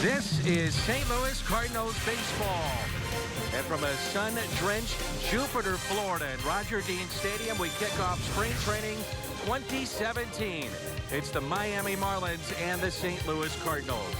This is St. Louis Cardinals baseball. And from a sun-drenched Jupiter, Florida at Roger Dean Stadium, we kick off spring training 2017. It's the Miami Marlins and the St. Louis Cardinals.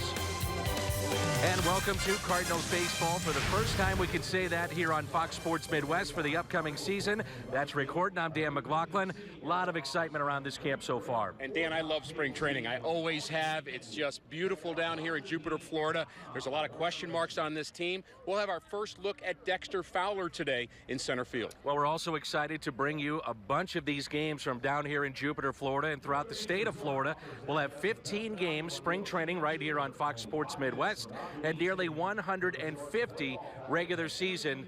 And welcome to Cardinals baseball. For the first time, we can say that here on Fox Sports Midwest for the upcoming season. That's recording. I'm Dan McLaughlin. A lot of excitement around this camp so far. And Dan, I love spring training. I always have. It's just beautiful down here in Jupiter, Florida. There's a lot of question marks on this team. We'll have our first look at Dexter Fowler today in center field. Well, we're also excited to bring you a bunch of these games from down here in Jupiter, Florida, and throughout the state of Florida. We'll have 15 games spring training right here on Fox Sports Midwest, and nearly 150 regular season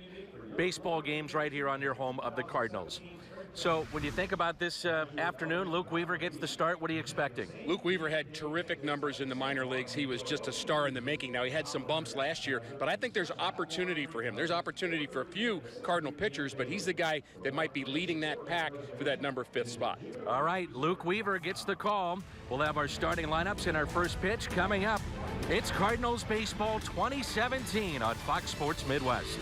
baseball games right here on your home of the Cardinals. So when you think about this afternoon, Luke Weaver gets the start. What are you expecting? Luke Weaver had terrific numbers in the minor leagues. He was just a star in the making. Now, he had some bumps last year, but I think there's opportunity for him. There's opportunity for a few Cardinal pitchers, but he's the guy that might be leading that pack for that number 5th spot. All right, Luke Weaver gets the call. We'll have our starting lineups in our first pitch coming up. It's Cardinals Baseball 2017 on Fox Sports Midwest.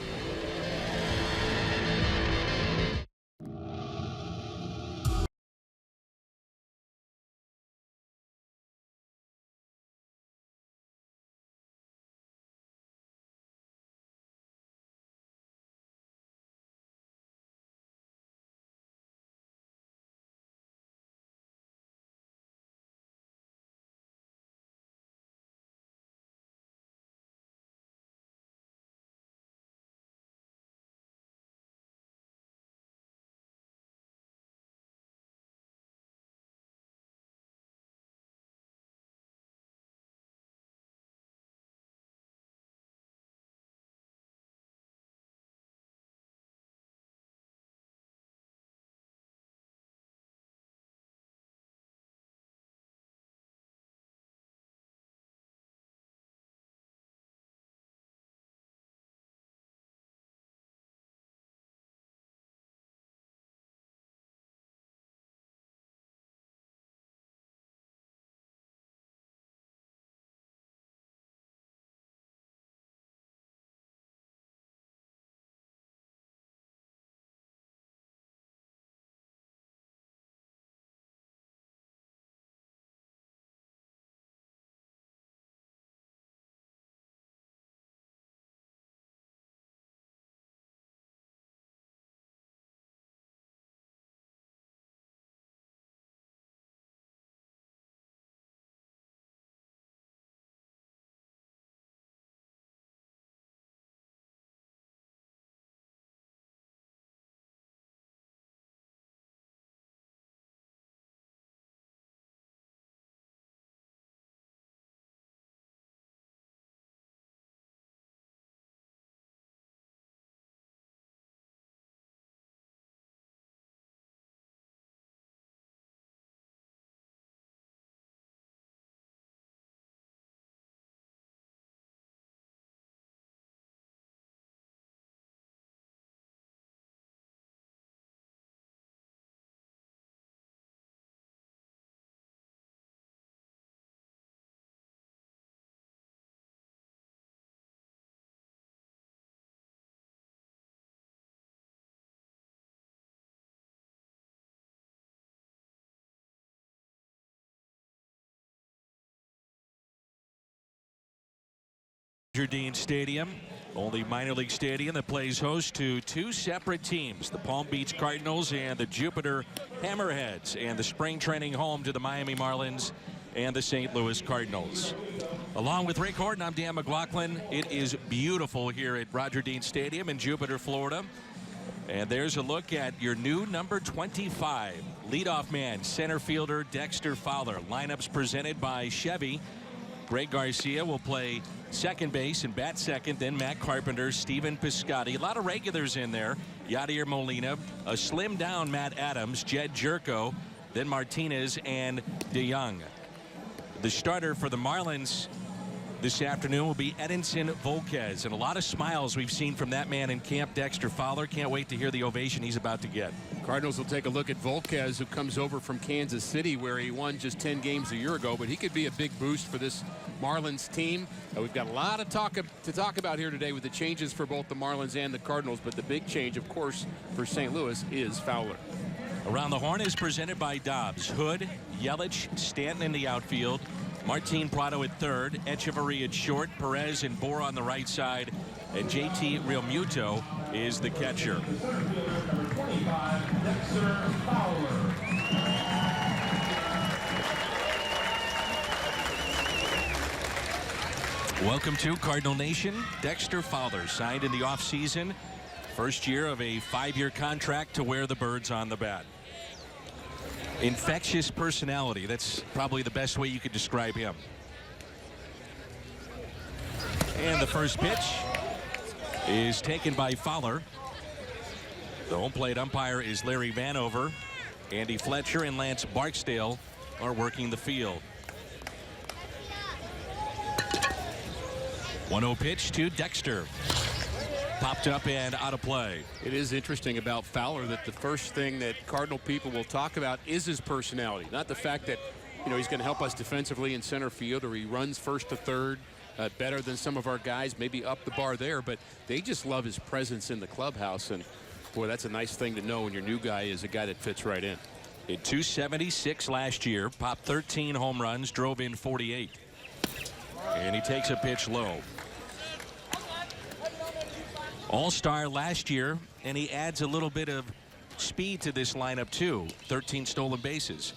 Dean Stadium, only minor league stadium that plays host to two separate teams, the Palm Beach Cardinals and the Jupiter Hammerheads, and the spring training home to the Miami Marlins and the St. Louis Cardinals. Along with Rick Horton, I'm Dan McLaughlin. It is beautiful here at Roger Dean Stadium in Jupiter, Florida. And there's a look at your new number 25 leadoff man, center fielder Dexter Fowler. Lineups presented by Chevy. Greg Garcia will play second base and bat second, then Matt Carpenter, Steven Piscotty. A lot of regulars in there. Yadier Molina, a slimmed down Matt Adams, Jed Jerko, then Martinez and DeJong. The starter for the Marlins this afternoon will be Edinson Volquez, and a lot of smiles we've seen from that man in camp. Dexter Fowler, can't wait to hear the ovation he's about to get. Cardinals will take a look at Volquez, who comes over from Kansas City, where he won just 10 games a year ago, but he could be a big boost for this Marlins team. We've got a lot of to talk about here today with the changes for both the Marlins and the Cardinals, but the big change, of course, for St. Louis is Fowler. Around the Horn is presented by Dobbs. Hood, Yelich, Stanton in the outfield, Martin Prado at third, Echeverry at short, Perez and Bour on the right side, and JT Realmuto is the catcher. Welcome to Cardinal Nation. Dexter Fowler signed in the offseason. First year of a 5-year contract to wear the birds on the bat. Infectious personality. That's probably the best way you could describe him. And the first pitch is taken by Fowler. The home plate umpire is Larry Vanover. Andy Fletcher and Lance Barksdale are working the field. 1-0 pitch to Dexter. Popped up and out of play. It is interesting about Fowler that the first thing that Cardinal people will talk about is his personality, not the fact that, you know, he's going to help us defensively in center field, or he runs first to third better than some of our guys, maybe up the bar there, but they just love his presence in the clubhouse. And boy, that's a nice thing to know when your new guy is a guy that fits right in. Hit .276 last year, popped 13 home runs, drove in 48. And he takes a pitch low. All-star last year, and he adds a little bit of speed to this lineup too. 13 stolen bases,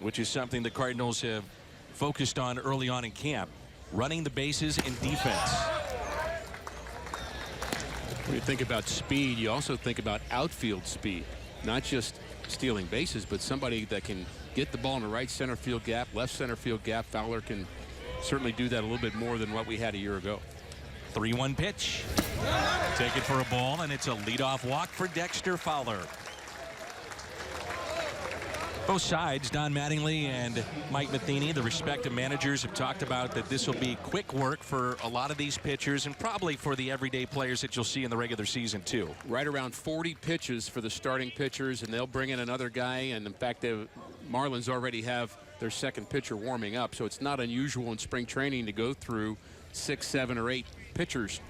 which is something the Cardinals have focused on early on in camp. Running the bases and defense. When you think about speed, you also think about outfield speed, not just stealing bases, but somebody that can get the ball in the right center field gap, left center field gap. Fowler can certainly do that a little bit more than what we had a year ago. 3-1 pitch. Take it for a ball, and it's a leadoff walk for Dexter Fowler. Both sides, Don Mattingly and Mike Matheny, the respective managers, have talked about that this will be quick work for a lot of these pitchers, and probably for the everyday players that you'll see in the regular season too. Right around 40 pitches for the starting pitchers, and they'll bring in another guy. And in fact, the Marlins already have their second pitcher warming up, so it's not unusual in spring training to go through 6, 7, or 8 pitchers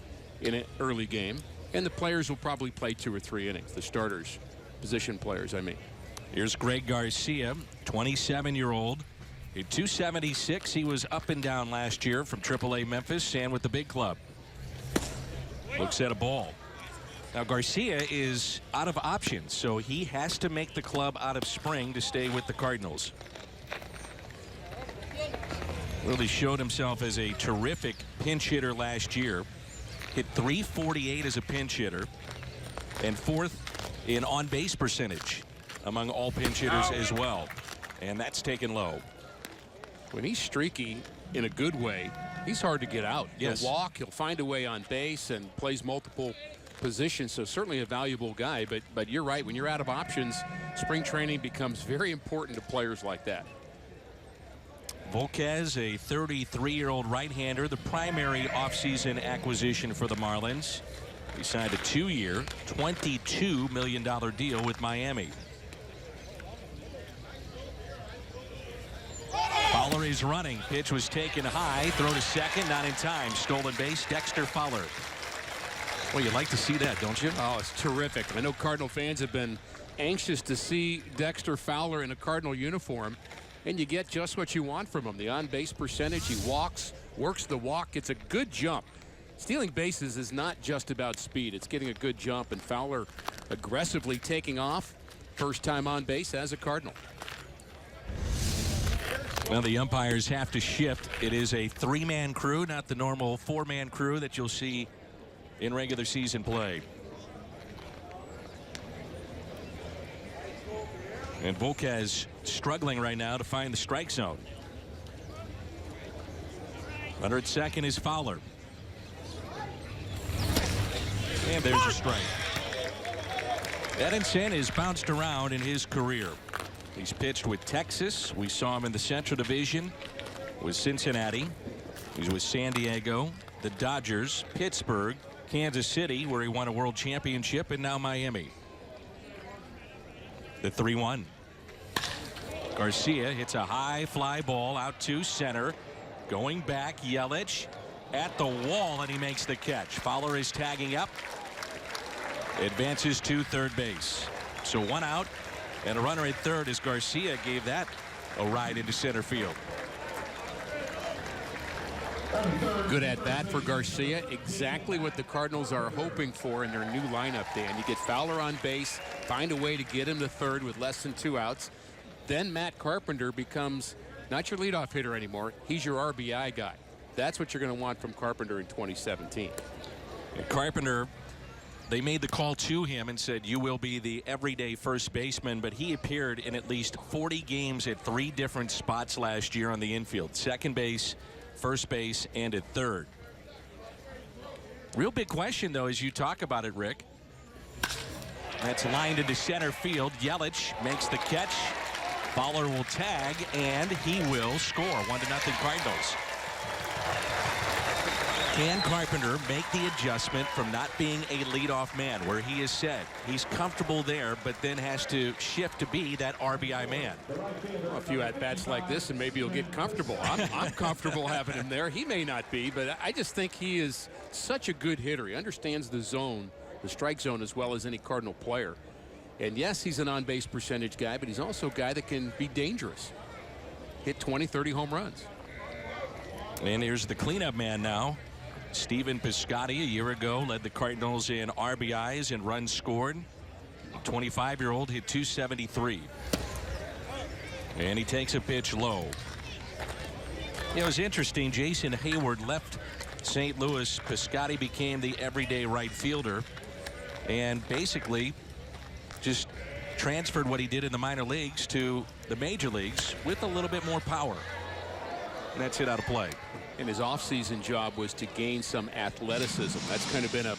in an early game. And the players will probably play 2 or 3 innings, the starters, position players, I mean. Here's Greg Garcia, 27-year-old. At .276, he was up and down last year from AAA Memphis and with the big club. Looks at a ball. Now Garcia is out of options, so he has to make the club out of spring to stay with the Cardinals. Really showed himself as a terrific pinch hitter last year. Hit .348 as a pinch hitter, and 4th in on-base percentage among all pinch hitters as well. And that's taken low. When he's streaky in a good way, he's hard to get out. Yes. He'll walk, he'll find a way on base, and plays multiple positions, so certainly a valuable guy. But you're right, when you're out of options, spring training becomes very important to players like that. Volquez, a 33-year-old right-hander, the primary offseason acquisition for the Marlins. He signed a 2-year, $22 million deal with Miami. Fowler is running. Pitch was taken high. Throw to second, not in time. Stolen base, Dexter Fowler. Well, you like to see that, don't you? Oh, it's terrific. I know Cardinal fans have been anxious to see Dexter Fowler in a Cardinal uniform, and you get just what you want from him. The on-base percentage, he walks, works the walk, gets a good jump. Stealing bases is not just about speed. It's getting a good jump, and Fowler aggressively taking off. First time on base as a Cardinal. Well, the umpires have to shift. It is a 3-man crew, not the normal 4-man crew that you'll see in regular season play. And Volquez struggling right now to find the strike zone. Runner at second is Fowler. And there's a strike. Edinson has bounced around in his career. He's pitched with Texas. We saw him in the Central Division with Cincinnati. He's with San Diego, the Dodgers, Pittsburgh, Kansas City, where he won a world championship, and now Miami. The 3-1. Garcia hits a high fly ball out to center. Going back, Yelich at the wall, and he makes the catch. Fowler is tagging up. Advances to third base. So 1 out and a runner at third as Garcia gave that a ride into center field. Good at bat for Garcia. Exactly what the Cardinals are hoping for in their new lineup, Dan. You get Fowler on base, find a way to get him to third with less than 2 outs. Then Matt Carpenter becomes not your leadoff hitter anymore. He's your RBI guy. That's what you're going to want from Carpenter in 2017. And Carpenter, they made the call to him and said, you will be the everyday first baseman, but he appeared in at least 40 games at 3 different spots last year on the infield. Second base, first base, and at third. Real big question, though, as you talk about it, Rick. That's lined into center field. Yelich makes the catch. Fowler will tag, and he will score. 1-0 Cardinals. Can Carpenter make the adjustment from not being a leadoff man, where he has said he's comfortable there, but then has to shift to be that RBI man? Well, a few at-bats like this, and maybe he'll get comfortable. I'm comfortable having him there. He may not be, but I just think he is such a good hitter. He understands the zone, the strike zone, as well as any Cardinal player. And yes, he's an on-base percentage guy, but he's also a guy that can be dangerous. Hit 20, 30 home runs. And here's the cleanup man now. Stephen Piscotty, a year ago, led the Cardinals in RBIs and runs scored. 25-year-old hit 273. And he takes a pitch low. It was interesting. Jason Hayward left St. Louis. Piscotty became the everyday right fielder and basically just transferred what he did in the minor leagues to the major leagues with a little bit more power. And that's hit out of play. And his offseason job was to gain some athleticism. That's kind of been a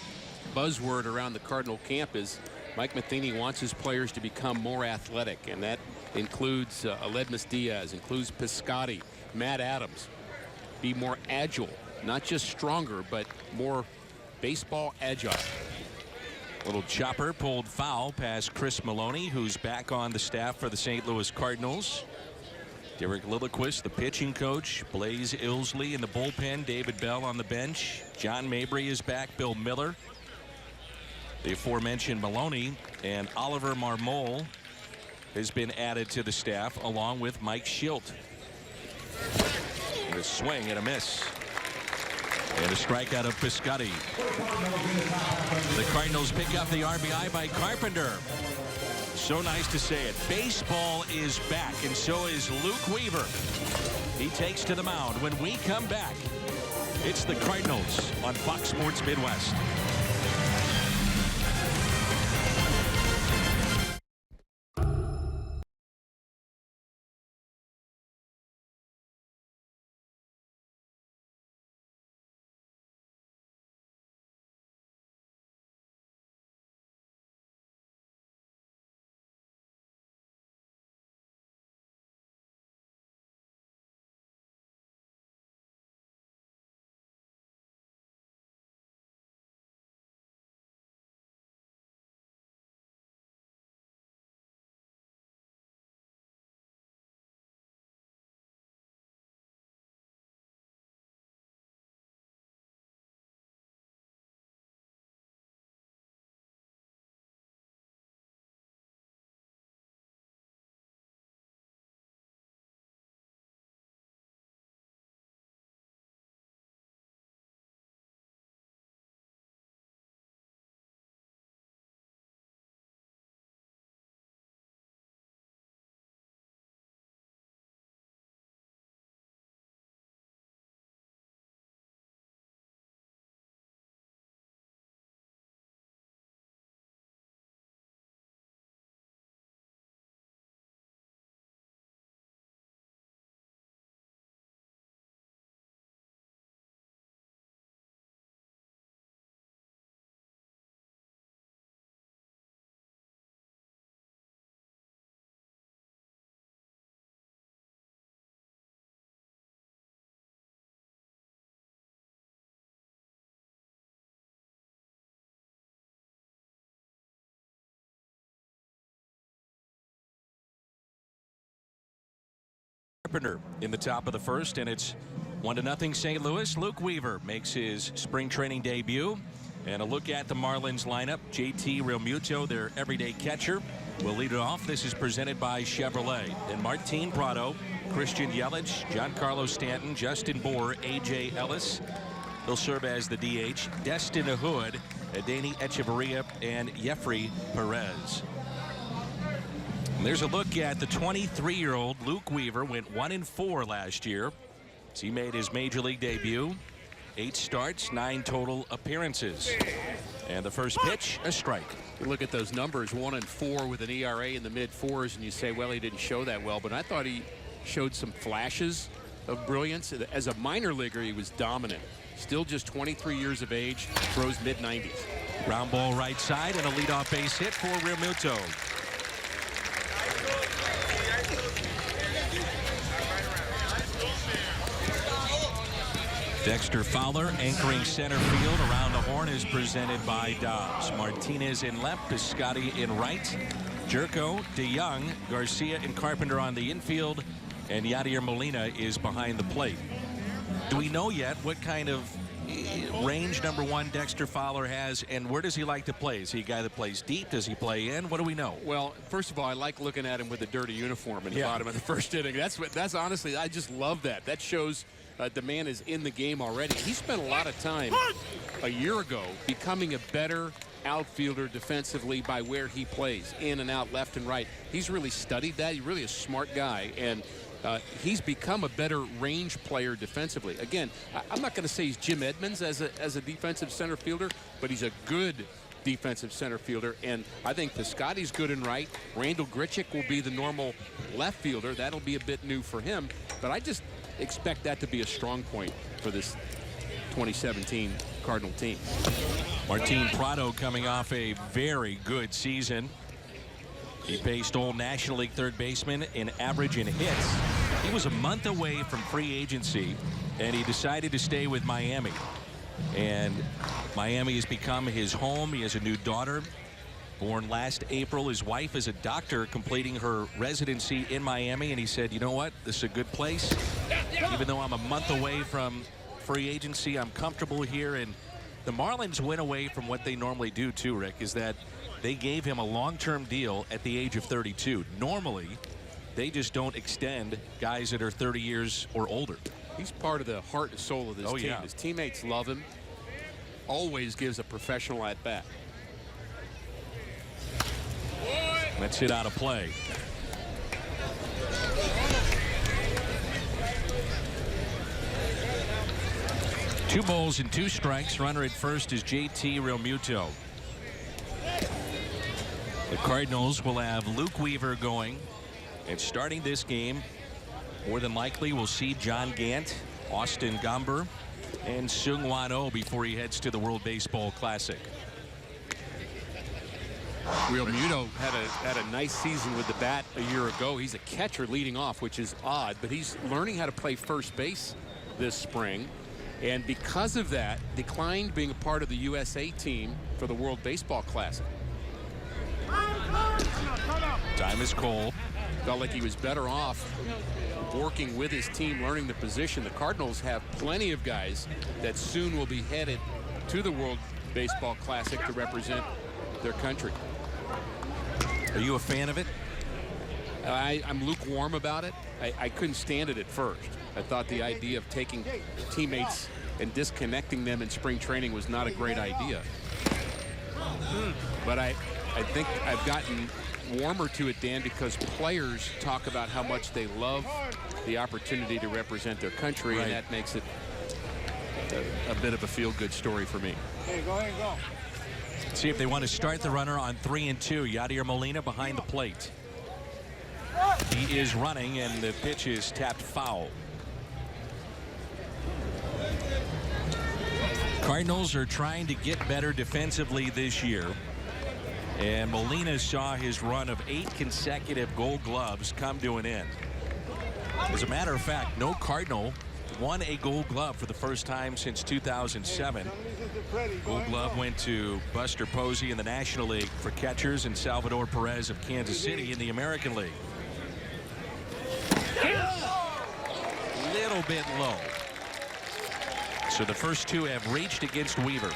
buzzword around the Cardinal camp, is Mike Matheny wants his players to become more athletic, and that includes Aledmus Diaz, includes Piscotty, Matt Adams. Be more agile, not just stronger, but more baseball agile. Little chopper pulled foul past Chris Maloney, who's back on the staff for the St. Louis Cardinals. Derek Lilliquist, the pitching coach. Blaze Illsley in the bullpen. David Bell on the bench. John Mabry is back. Bill Miller. The aforementioned Maloney and Oliver Marmol has been added to the staff, along with Mike Schilt. And a swing and a miss. And a strikeout of Piscotty. The Cardinals pick up the RBI by Carpenter. So nice to say it. Baseball is back, and so is Luke Weaver. He takes to the mound. When we come back, it's the Cardinals on Fox Sports Midwest. Carpenter in the top of the first, and it's 1-0 St. Louis. Luke Weaver makes his spring training debut. And a look at the Marlins lineup. JT Realmuto, their everyday catcher, will lead it off. This is presented by Chevrolet. And Martin Prado, Christian Yelich, Giancarlo Stanton, Justin Bour, A.J. Ellis. He'll serve as the DH. Destin Hood, Adeiny Echeverria, and Jeffrey Perez. And there's a look at the 23-year-old Luke Weaver. Went 1-4 last year. He made his major league debut. 8 starts, 9 total appearances. And the first pitch, a strike. You look at those numbers, 1-4 with an ERA in the mid-4s, and you say, well, he didn't show that well. But I thought he showed some flashes of brilliance. As a minor leaguer, he was dominant. Still just 23 years of age, throws mid-90s. Ground ball right side and a leadoff base hit for Realmuto. Dexter Fowler anchoring center field. Around the horn is presented by Dobbs. Martinez in left, Piscotty in right. Jerko, DeJong, Garcia, and Carpenter on the infield. And Yadier Molina is behind the plate. Do we know yet what kind of range, number one, Dexter Fowler has, and where does he like to play? Is he a guy that plays deep? Does he play in? What do we know? Well, first of all, I like looking at him with a dirty uniform in the bottom of the first inning. That's honestly, I just love that. That shows the man is in the game already. He spent a lot of time a year ago becoming a better outfielder defensively by where he plays, in and out, left and right. He's really studied that. He's really a smart guy, and he's become a better range player defensively. Again, I'm not going to say he's Jim Edmonds as a defensive center fielder, but he's a good defensive center fielder, and I think Piscotty's good and right. Randall Grichuk will be the normal left fielder. That'll be a bit new for him, but I just expect that to be a strong point for this 2017 Cardinal team. Martin Prado coming off a very good season. He faced old National League third baseman in average and hits. He was a month away from free agency, and he decided to stay with Miami. And Miami has become his home. He has a new daughter, born last April. His wife is a doctor completing her residency in Miami, and he said, you know what, this is a good place. Even though I'm a month away from free agency, I'm comfortable here. And the Marlins went away from what they normally do too, Rick, is that they gave him a long-term deal at the age of 32. Normally, they just don't extend guys that are 30 years or older. He's part of the heart and soul of this team. Yeah. His teammates love him. Always gives a professional at bat. Let's hit out of play. Two balls and 2 strikes. Runner at first is JT Realmuto. The Cardinals will have Luke Weaver going, and starting this game, more than likely we'll see John Gant, Austin Gomber, and Seung-Hwan Oh before he heads to the World Baseball Classic. Realmuto had a nice season with the bat a year ago. He's a catcher leading off, which is odd, but he's learning how to play first base this spring, and because of that, declined being a part of the USA team for the World Baseball Classic. Time is cold. Felt like he was better off working with his team, learning the position. The Cardinals have plenty of guys that soon will be headed to the World Baseball Classic to represent their country. Are you a fan of it? I'm lukewarm about it. I couldn't stand it at first. I thought the idea of taking teammates and disconnecting them in spring training was not a great idea. But I think I've gotten warmer to it, Dan, because players talk about how much they love the opportunity to represent their country, right, and that makes it a bit of a feel-good story for me. Hey, go ahead and go. See if they want to start the runner on 3-2. Yadier Molina behind the plate. He is running, and the pitch is tapped foul. Cardinals are trying to get better defensively this year, and Molina saw his run of 8 consecutive Gold Gloves come to an end. As a matter of fact, no Cardinal won a Gold Glove for the first time since 2007. Gold Glove went to Buster Posey in the National League for catchers and Salvador Perez of Kansas City in the American League. little bit low. So the first two have reached against Weaver.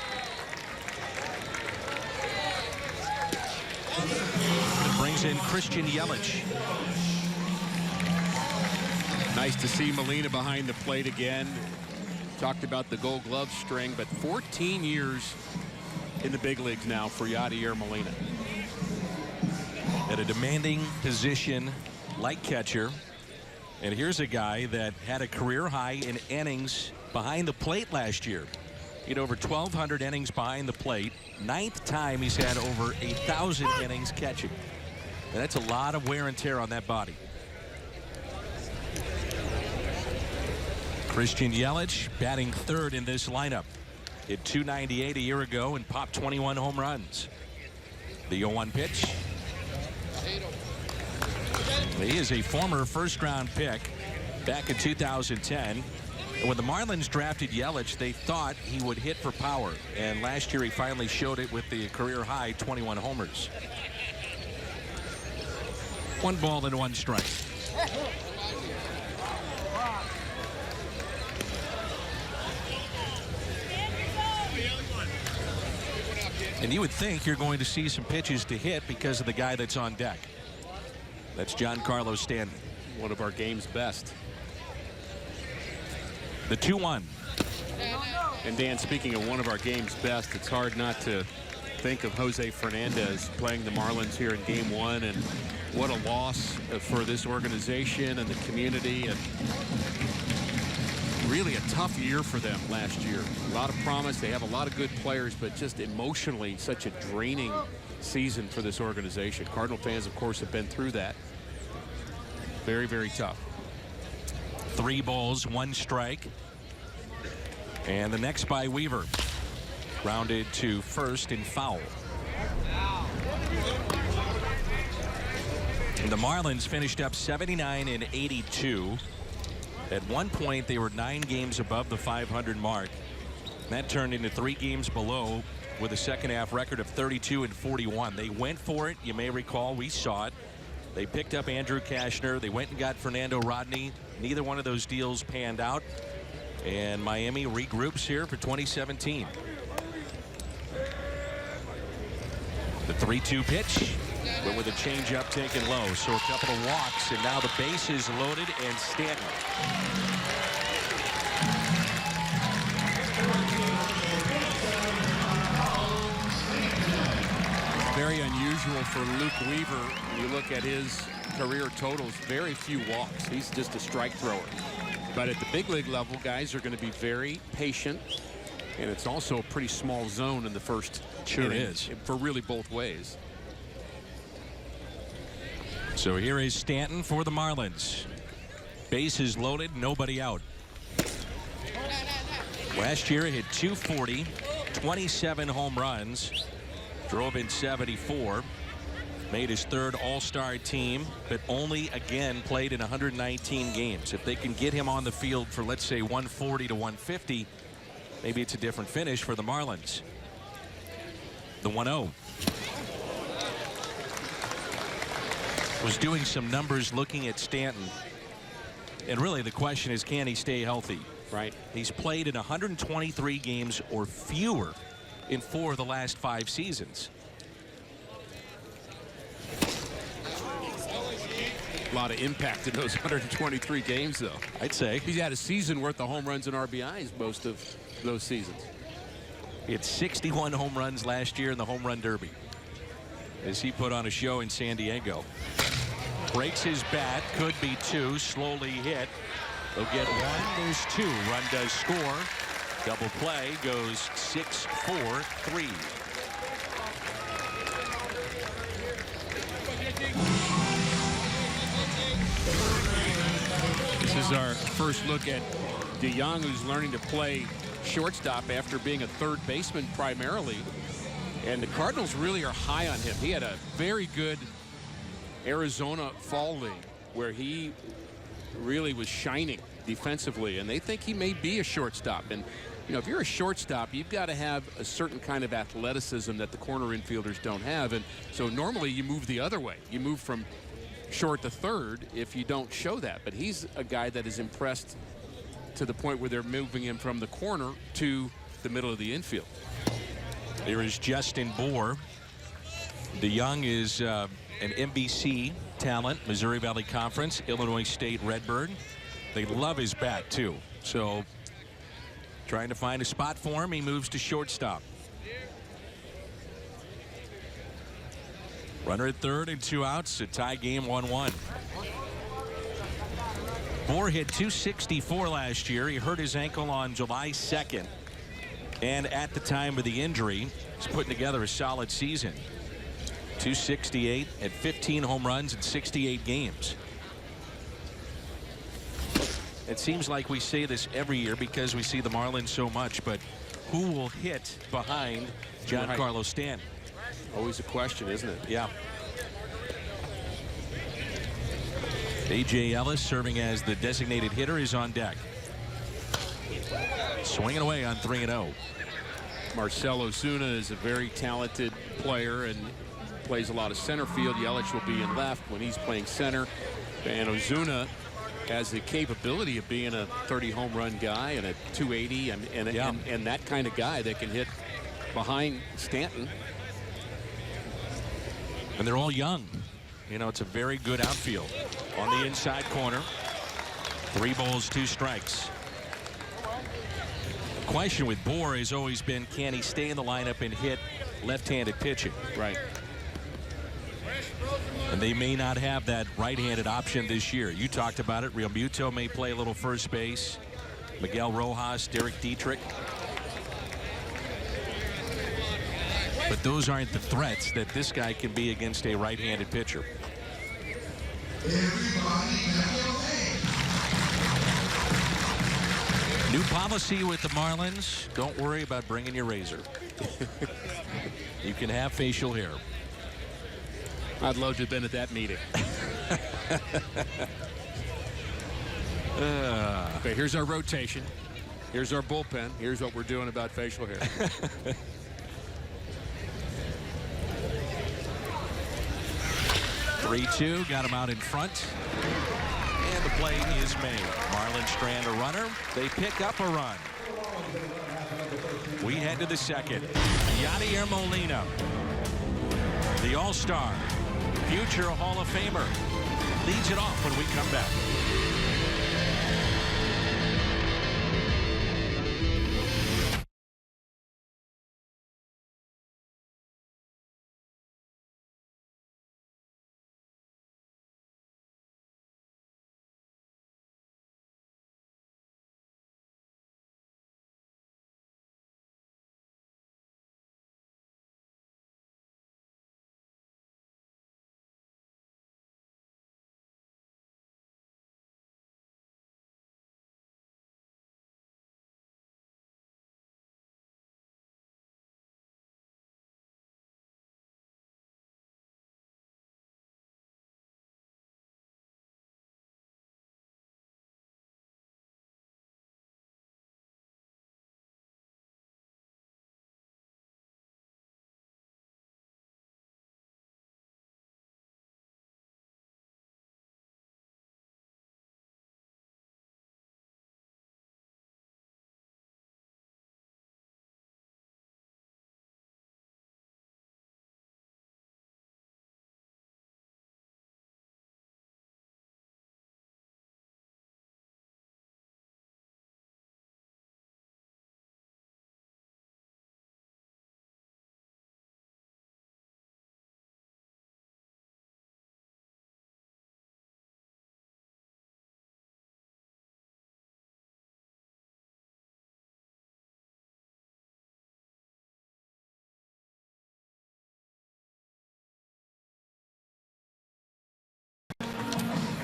It brings in Christian Yelich. Nice to see Molina behind the plate again. Talked about the Gold Glove string, but 14 years in the big leagues now for Yadier Molina. At a demanding position like catcher. And here's a guy that had a career high in innings behind the plate last year. He had over 1,200 innings behind the plate. 9th time he's had over 1,000 innings catching. And that's a lot of wear and tear on that body. Christian Yelich batting third in this lineup. Hit .298 a year ago and popped 21 home runs. The 0-1 pitch. He is a former first-round pick back in 2010. And when the Marlins drafted Yelich, they thought he would hit for power. And last year he finally showed it with the career-high 21 homers. 1 ball and 1 strike. And you would think you're going to see some pitches to hit because of the guy that's on deck. That's Giancarlo Stanton. One of our game's best. The 2-1. And Dan, speaking of one of our game's best, it's hard not to think of Jose Fernandez playing the Marlins here in game 1, and what a loss for this organization and the community, and really a tough year for them last year. A lot of promise. They have a lot of good players, but just emotionally such a draining season for this organization. Cardinal fans, of course, have been through that. Very, very tough. 3 balls, 1 strike. And the next by Weaver. Grounded to first in foul. And the Marlins finished up 79 and 82. At one point, they were 9 games above the 500 mark. That turned into 3 games below with a second half record of 32 and 41. They went for it. You may recall, we saw it. They picked up Andrew Cashner. They went and got Fernando Rodney. Neither one of those deals panned out. And Miami regroups here for 2017. The 3-2 pitch, but with a changeup taken low. So a couple of walks, and now the base is loaded, and Stanton. Very unusual for Luke Weaver. When you look at his career totals, very few walks. He's just a strike thrower. But at the big league level, guys are going to be very patient. And it's also a pretty small zone in the first inning for really both ways. So here is Stanton for the Marlins. Bases loaded, nobody out. Last year hit .240, 27 home runs, drove in 74, made his 3rd All-Star team, but only again played in 119 games. If they can get him on the field for, let's say, 140 to 150, maybe it's a different finish for the Marlins. The 1-0. Was doing some numbers looking at Stanton. And really the question is, can he stay healthy? Right. He's played in 123 games or fewer in 4 of the last 5 seasons. A lot of impact in those 123 games, though. I'd say. He's had a season worth of home runs and RBIs most of those seasons. He had 61 home runs last year in the Home Run Derby, as he put on a show in San Diego. Breaks his bat, could be 2, slowly hit. They'll get 1, there's 2. Run does score. Double play, goes 6-4-3. This is our first look at DeJong, who's learning to play shortstop after being a 3rd baseman primarily. And the Cardinals really are high on him. He had a very good Arizona fall league where he really was shining defensively, and they think he may be a shortstop. And you know, if you're a shortstop, you've got to have a certain kind of athleticism that the corner infielders don't have. And so normally you move the other way. You move from short to 3rd if you don't show that. But he's a guy that has impressed to the point where they're moving him from the corner to the middle of the infield. There is Justin Bour. DeJong is an NBC talent, Missouri Valley Conference, Illinois State Redbird. They love his bat, too. So trying to find a spot for him. He moves to shortstop. Runner at third and 2 outs. A tie game, 1-1. Bour hit .264 last year. He hurt his ankle on July 2nd. And at the time of the injury, he's putting together a solid season. .268 at 15 home runs in 68 games. It seems like we say this every year because we see the Marlins so much, but who will hit behind Giancarlo Stanton? Always a question, isn't it? Yeah. A.J. Ellis, serving as the designated hitter, is on deck. Swinging away on 3-0. Marcell Ozuna is a very talented player and plays a lot of center field. Yelich will be in left when he's playing center. And Ozuna has the capability of being a 30 home run guy and a 280 and that kind of guy that can hit behind Stanton. And they're all young. You know, it's a very good outfield. On the inside corner, 3 balls, 2 strikes. The question with Bour has always been, can he stay in the lineup and hit left-handed pitching? Right. And they may not have that right-handed option this year. You talked about it. Real Muto may play a little first base. Miguel Rojas, Derek Dietrich. But those aren't the threats that this guy can be against a right-handed pitcher. New policy with the Marlins. Don't worry about bringing your razor. You can have facial hair. I'd love to have been at that meeting. Okay, here's our rotation. Here's our bullpen. Here's what we're doing about facial hair. 3-2, got him out in front. And the play is made. Marlins strand a runner. They pick up a run. We head to the second. Yadier Molina, the All-Star, future Hall of Famer, leads it off when we come back.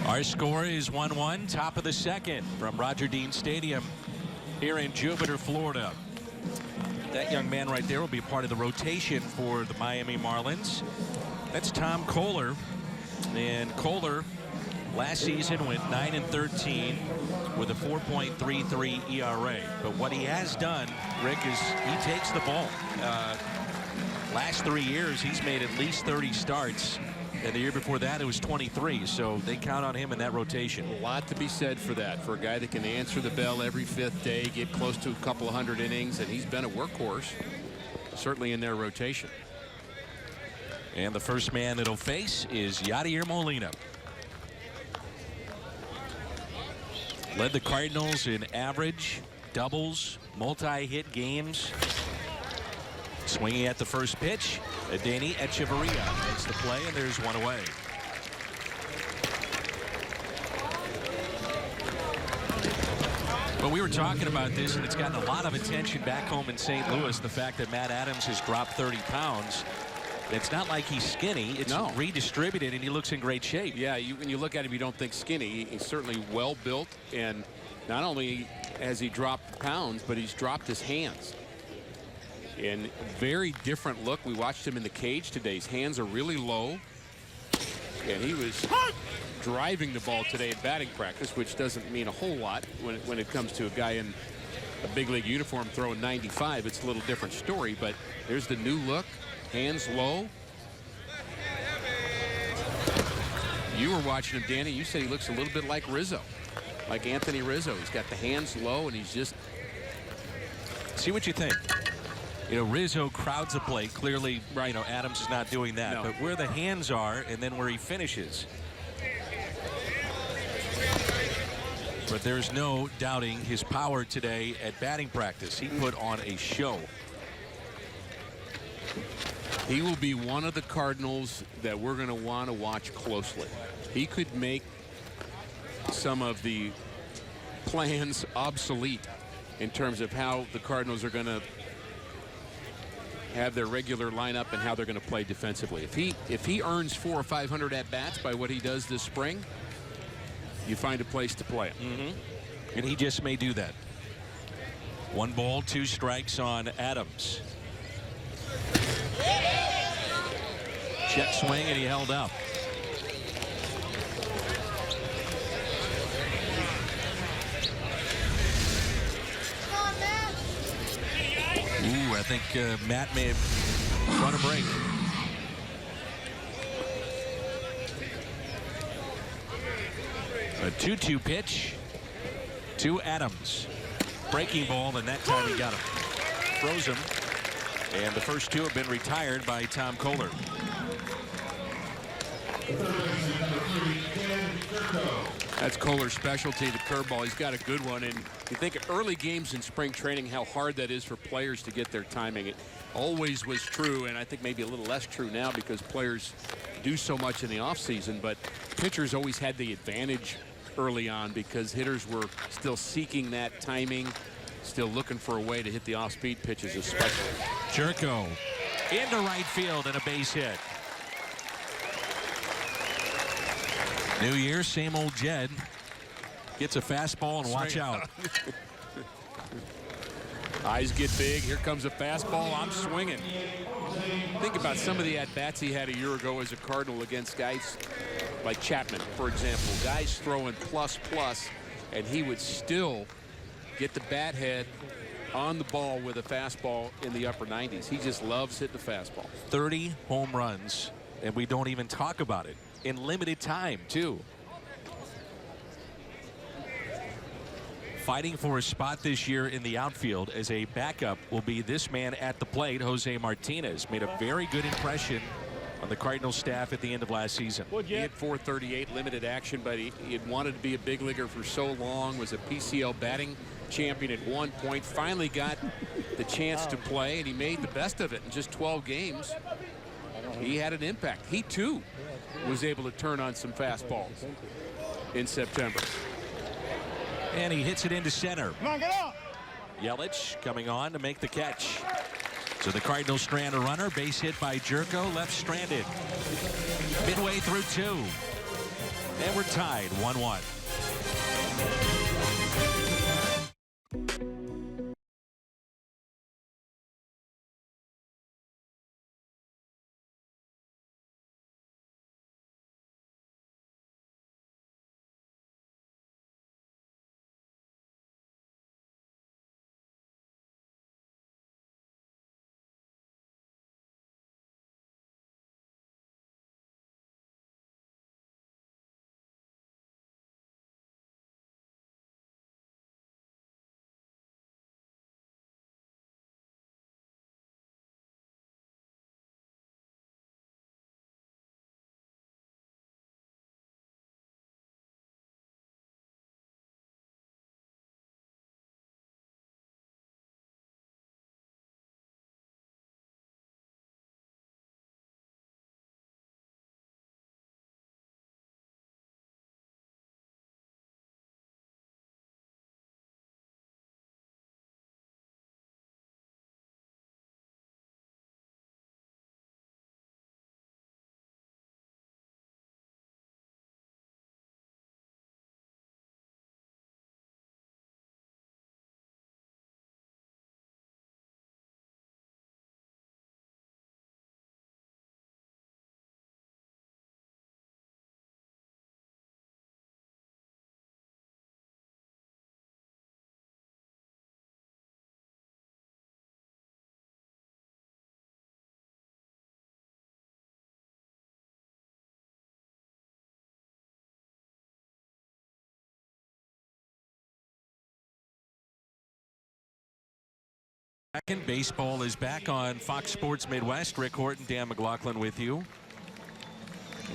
Our score is 1-1, top of the second from Roger Dean Stadium here in Jupiter, Florida. That young man right there will be part of the rotation for the Miami Marlins. That's Tom Kohler. And Kohler last season went 9-13 with a 4.33 ERA. But what he has done, Rick, is he takes the ball. Last 3 years, he's made at least 30 starts. And the year before that, it was 23. So they count on him in that rotation. A lot to be said for that, for a guy that can answer the bell every 5th day, get close to a couple of hundred innings, and he's been a workhorse, certainly in their rotation. And the first man that'll face is Yadier Molina. Led the Cardinals in average, doubles, multi-hit games. Swinging at the first pitch, Adeiny Echeverria makes the play, and there's one away. Well, we were talking about this, and it's gotten a lot of attention back home in St. Louis, the fact that Matt Adams has dropped 30 pounds. It's not like he's skinny. It's redistributed, and he looks in great shape. Yeah, when you look at him, you don't think skinny. He's certainly well built, and not only has he dropped pounds, but he's dropped his hands. And very different look. We watched him in the cage today. His hands are really low, and he was driving the ball today at batting practice, which doesn't mean a whole lot when it comes to a guy in a big league uniform throwing 95. It's a little different story, but there's the new look. Hands low. You were watching him, Danny. You said he looks a little bit like Rizzo, like Anthony Rizzo. He's got the hands low, and he's just... See what you think. You know, Rizzo crowds the plate. Clearly, you know, Adams is not doing that. No. But where the hands are and then where he finishes. But there's no doubting his power today at batting practice. He put on a show. He will be one of the Cardinals that we're going to want to watch closely. He could make some of the plans obsolete in terms of how the Cardinals are going to have their regular lineup and how they're going to play defensively. If he earns 400 or 500 at bats by what he does this spring, you find a place to play him. And he just may do that. 1 ball, 2 strikes on Adams. Check swing, and he held up. Ooh, I think Matt may have run a break. A 2-2 pitch to Adams. Breaking ball, and that time he got him. Froze him. And the first 2 have been retired by Tom Kohler. That's Kohler's specialty, the curveball. He's got a good one. And you think of early games in spring training, how hard that is for players to get their timing. It always was true, and I think maybe a little less true now because players do so much in the offseason. But pitchers always had the advantage early on because hitters were still seeking that timing, still looking for a way to hit the off-speed pitches especially. Jerko into right field and a base hit. New year, same old Jed. Gets a fastball and watch out. Eyes get big. Here comes a fastball. I'm swinging. Think about some of the at-bats he had a year ago as a Cardinal against guys like Chapman, for example. Guys throwing plus, and he would still get the bat head on the ball with a fastball in the upper 90s. He just loves hitting the fastball. 30 home runs, and we don't even talk about it. In limited time, too. Fighting for a spot this year in the outfield as a backup will be this man at the plate, Jose Martinez. Made a very good impression on the Cardinals staff at the end of last season. He had 438 limited action, but he had wanted to be a big leaguer for so long, was a PCL batting champion at one point, finally got the chance to play, and he made the best of it in just 12 games. He had an impact. He, too, was able to turn on some fastballs in September. And he hits it into center. Come on, get up. Yelich coming on to make the catch. So the Cardinals strand a runner. Base hit by Jerko. Left stranded. Midway through 2. And we're tied 1-1. Second, baseball is back on Fox Sports Midwest. Rick Horton, Dan McLaughlin with you.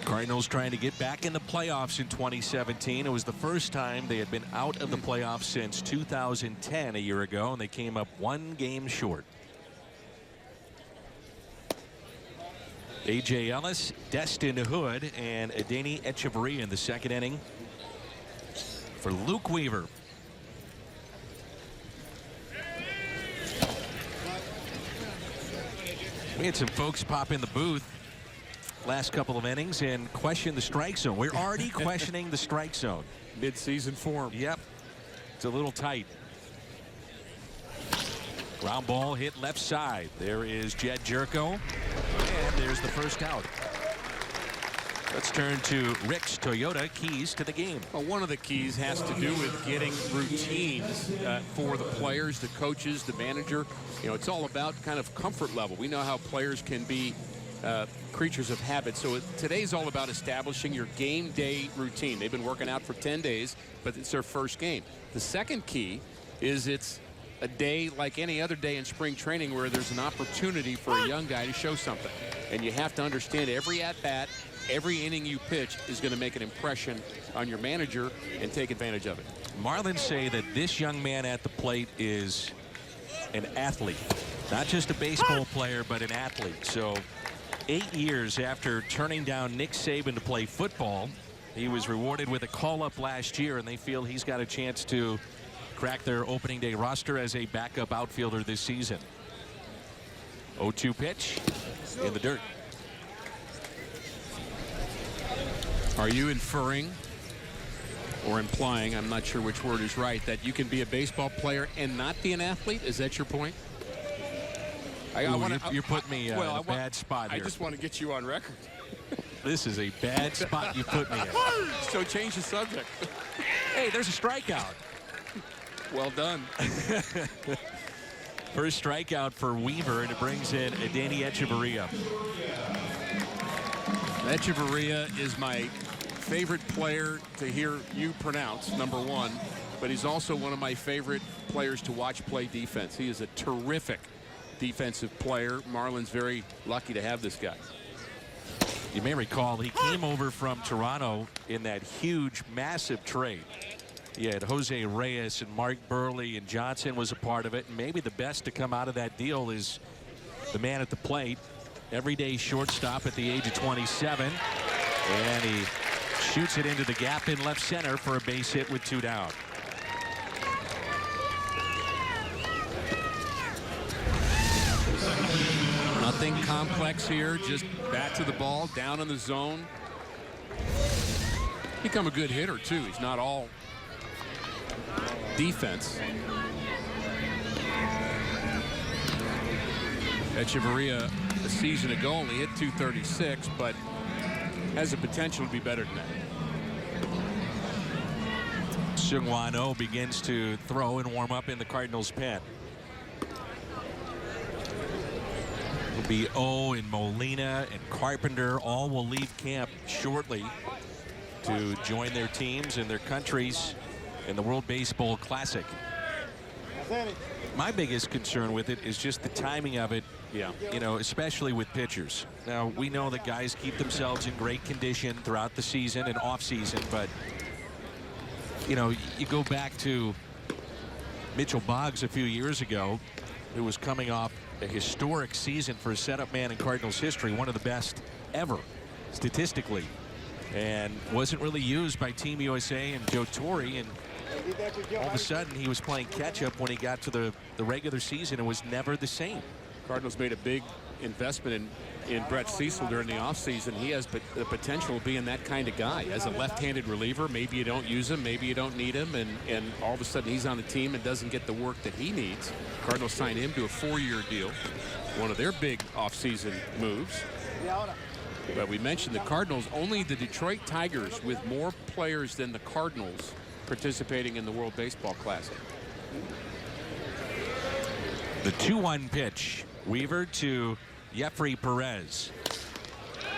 Cardinals trying to get back in the playoffs in 2017. It was the first time they had been out of the playoffs since 2010, a year ago, and they came up one game short. A.J. Ellis, Destin Hood, and Adeiny Echeverria in the second inning for Luke Weaver. We had some folks pop in the booth last couple of innings and question the strike zone. We're already questioning the strike zone. Mid-season form. Yep. It's a little tight. Ground ball hit left side. There is Jed Jerko. And there's the first out. Let's turn to Rick's Toyota keys to the game. Well, one of the keys has to do with getting routines for the players, the coaches, the manager. You know, it's all about kind of comfort level. We know how players can be creatures of habit. So today's all about establishing your game day routine. They've been working out for 10 days, but it's their first game. The second key is it's a day like any other day in spring training where there's an opportunity for a young guy to show something. And you have to understand every at-bat, every inning you pitch is going to make an impression on your manager and take advantage of it. Marlins say that this young man at the plate is an athlete. Not just a baseball player, but an athlete. So 8 years after turning down Nick Saban to play football, he was rewarded with a call-up last year, and they feel he's got a chance to crack their opening day roster as a backup outfielder this season. 0-2 pitch in the dirt. Are you inferring or implying, I'm not sure which word is right, that you can be a baseball player and not be an athlete? Is that your point? You're putting me in a bad spot here. I just want to get you on record. This is a bad spot you put me in. So change the subject. Hey, there's a strikeout. Well done. First strikeout for Weaver, and it brings in Adeiny Echeverria. Echeverria is my favorite player to hear you pronounce, number one, but he's also one of my favorite players to watch play defense. He is a terrific defensive player. Marlins very lucky to have this guy. You may recall he came over from Toronto in that huge, massive trade. He had Jose Reyes and Mark Burley, and Johnson was a part of it. And maybe the best to come out of that deal is the man at the plate, everyday shortstop at the age of 27. And he shoots it into the gap in left center for a base hit with 2 down. Nothing complex here, just bat to the ball, down in the zone. Become a good hitter, too. He's not all defense. Echeverria a season ago only hit .236, but has the potential to be better than that. Seung-Hwan Oh begins to throw and warm up in the Cardinals pen. It'll be O and Molina and Carpenter. All will leave camp shortly to join their teams and their countries in the World Baseball Classic. My biggest concern with it is just the timing of it. Yeah. You know, especially with pitchers. Now, we know that guys keep themselves in great condition throughout the season and off season, but you know, you go back to Mitchell Boggs a few years ago, who was coming off a historic season for a setup man in Cardinals history, one of the best ever statistically, and wasn't really used by Team USA and Joe Torre, and all of a sudden he was playing catch up when he got to the regular season and was never the same. Cardinals made a big investment in Brett Cecil during the offseason. He has the potential of being that kind of guy. As a left-handed reliever, maybe you don't use him, maybe you don't need him, and all of a sudden he's on the team and doesn't get the work that he needs. Cardinals signed him to a 4-year deal, one of their big offseason moves. But we mentioned the Cardinals, only the Detroit Tigers with more players than the Cardinals participating in the World Baseball Classic. The 2-1 pitch. Weaver to Jeffrey Perez.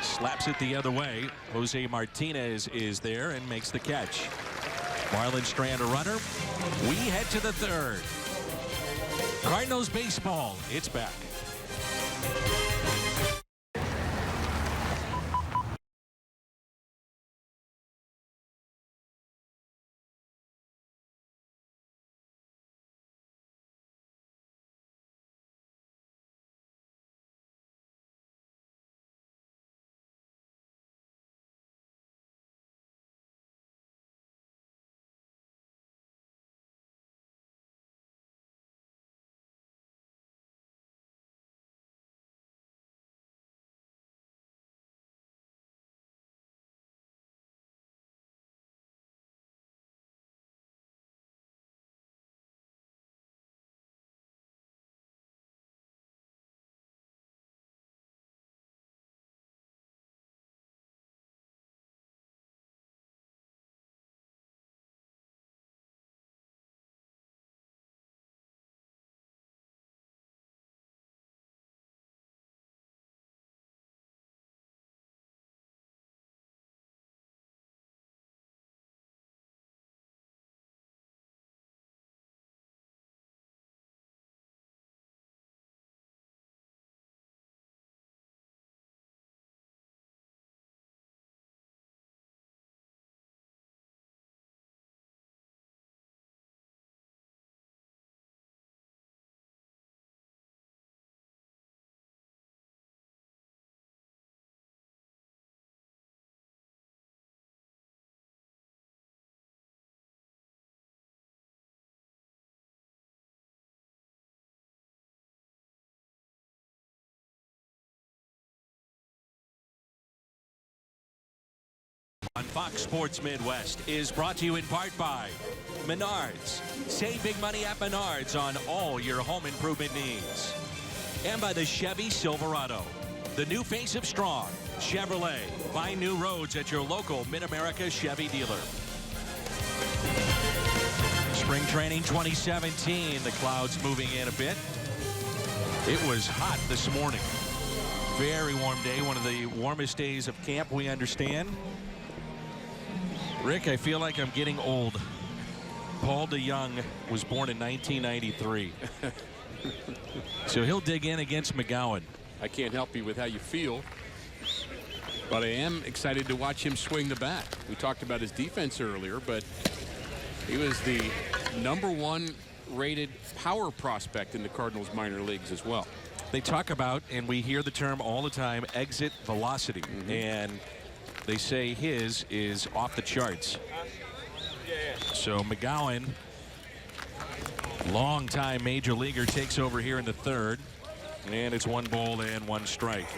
Slaps it the other way. Jose Martinez is there and makes the catch. Marlins strand a runner. We head to the third. Cardinals baseball, it's back. On Fox Sports Midwest is brought to you in part by Menards. Save big money at Menards on all your home improvement needs. And by the Chevy Silverado, the new face of strong. Chevrolet. Find new roads at your local Mid-America Chevy dealer. Spring training 2017. The clouds moving in a bit. It was hot this morning. Very warm day. One of the warmest days of camp, we understand. Rick, I feel like I'm getting old. Paul DeJong was born in 1993. So he'll dig in against McGowan. I can't help you with how you feel, but I am excited to watch him swing the bat. We talked about his defense earlier, but he was the #1 rated power prospect in the Cardinals minor leagues as well. They talk about, and we hear the term all the time, exit velocity. And they say his is off the charts. So McGowan, longtime major leaguer, takes over here in the third. And it's 1 ball and 1 strike.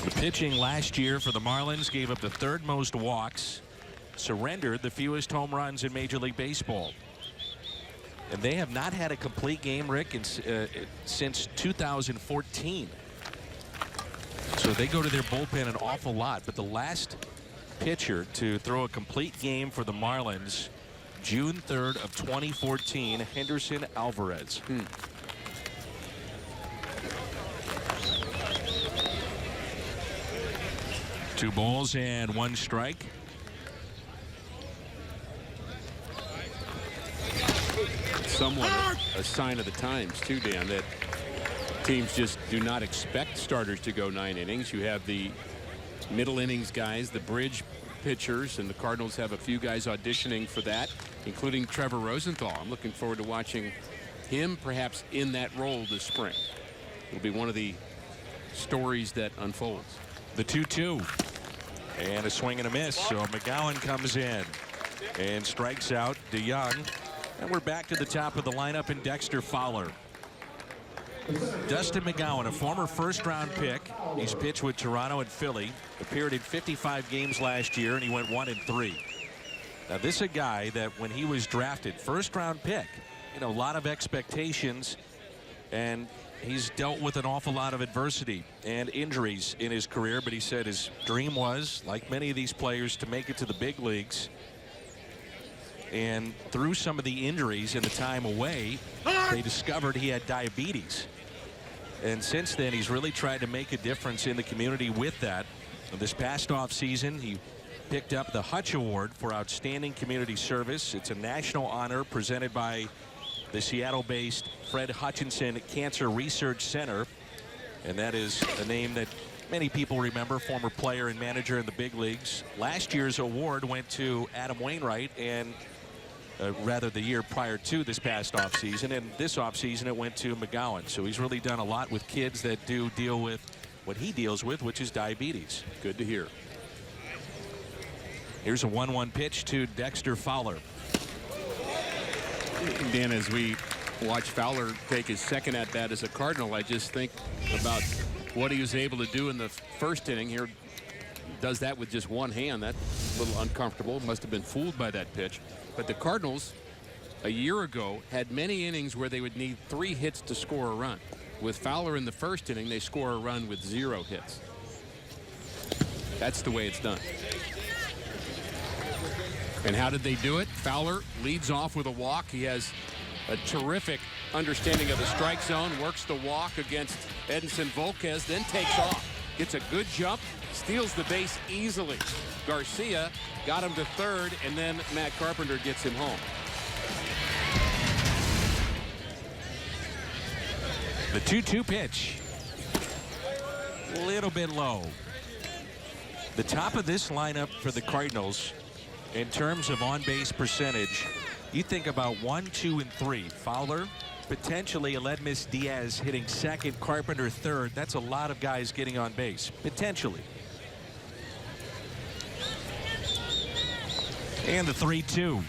The pitching last year for the Marlins gave up the 3rd most walks, surrendered the fewest home runs in Major League Baseball. And they have not had a complete game, Rick, since 2014. So they go to their bullpen an awful lot. But the last pitcher to throw a complete game for the Marlins, June 3rd of 2014, Henderson Alvarez. 2 balls and 1 strike. Somewhat a sign of the times, too, Dan, that teams just do not expect starters to go 9 innings. You have the middle innings guys, the bridge pitchers, and the Cardinals have a few guys auditioning for that, including Trevor Rosenthal. I'm looking forward to watching him perhaps in that role this spring. It'll be one of the stories that unfolds. The 2-2 and a swing and a miss. So McGowan comes in and strikes out DeJong. And we're back to the top of the lineup in Dexter Fowler. Dustin McGowan, a former first-round pick. He's pitched with Toronto and Philly. Appeared in 55 games last year, and he went 1-3. Now, this is a guy that when he was drafted, first-round pick, you know, a lot of expectations, and he's dealt with an awful lot of adversity and injuries in his career. But he said his dream was, like many of these players, to make it to the big leagues. And through some of the injuries and the time away, they discovered he had diabetes. And since then, he's really tried to make a difference in the community with that. This past offseason, he picked up the Hutch Award for Outstanding Community Service. It's a national honor presented by the Seattle-based Fred Hutchinson Cancer Research Center. And that is a name that many people remember, former player and manager in the big leagues. Last year's award went to Adam Wainwright, and rather the year prior to this past offseason. And this offseason it went to McGowan. So he's really done a lot with kids that do deal with what he deals with, which is diabetes. Good to hear. Here's a 1-1 pitch to Dexter Fowler. Dan, as we watch Fowler take his second at bat as a Cardinal, I just think about what he was able to do in the first inning. Here, does that with just one hand. That's a little uncomfortable. Must have been fooled by that pitch. But the Cardinals a year ago had many innings where they would need 3 hits to score a run. With Fowler in the first inning, they score a run with 0 hits. That's the way it's done. And how did they do it? Fowler leads off with a walk. He has a terrific understanding of the strike zone, works the walk against Edinson Volquez, then takes off. Gets a good jump, steals the base easily. Garcia got him to third, and then Matt Carpenter gets him home. The 2-2 pitch. A little bit low. The top of this lineup for the Cardinals in terms of on-base percentage, you think about 1, 2, and 3. Fowler, potentially Aledmys Diaz hitting second, Carpenter third. That's a lot of guys getting on base, potentially. And the 3-2.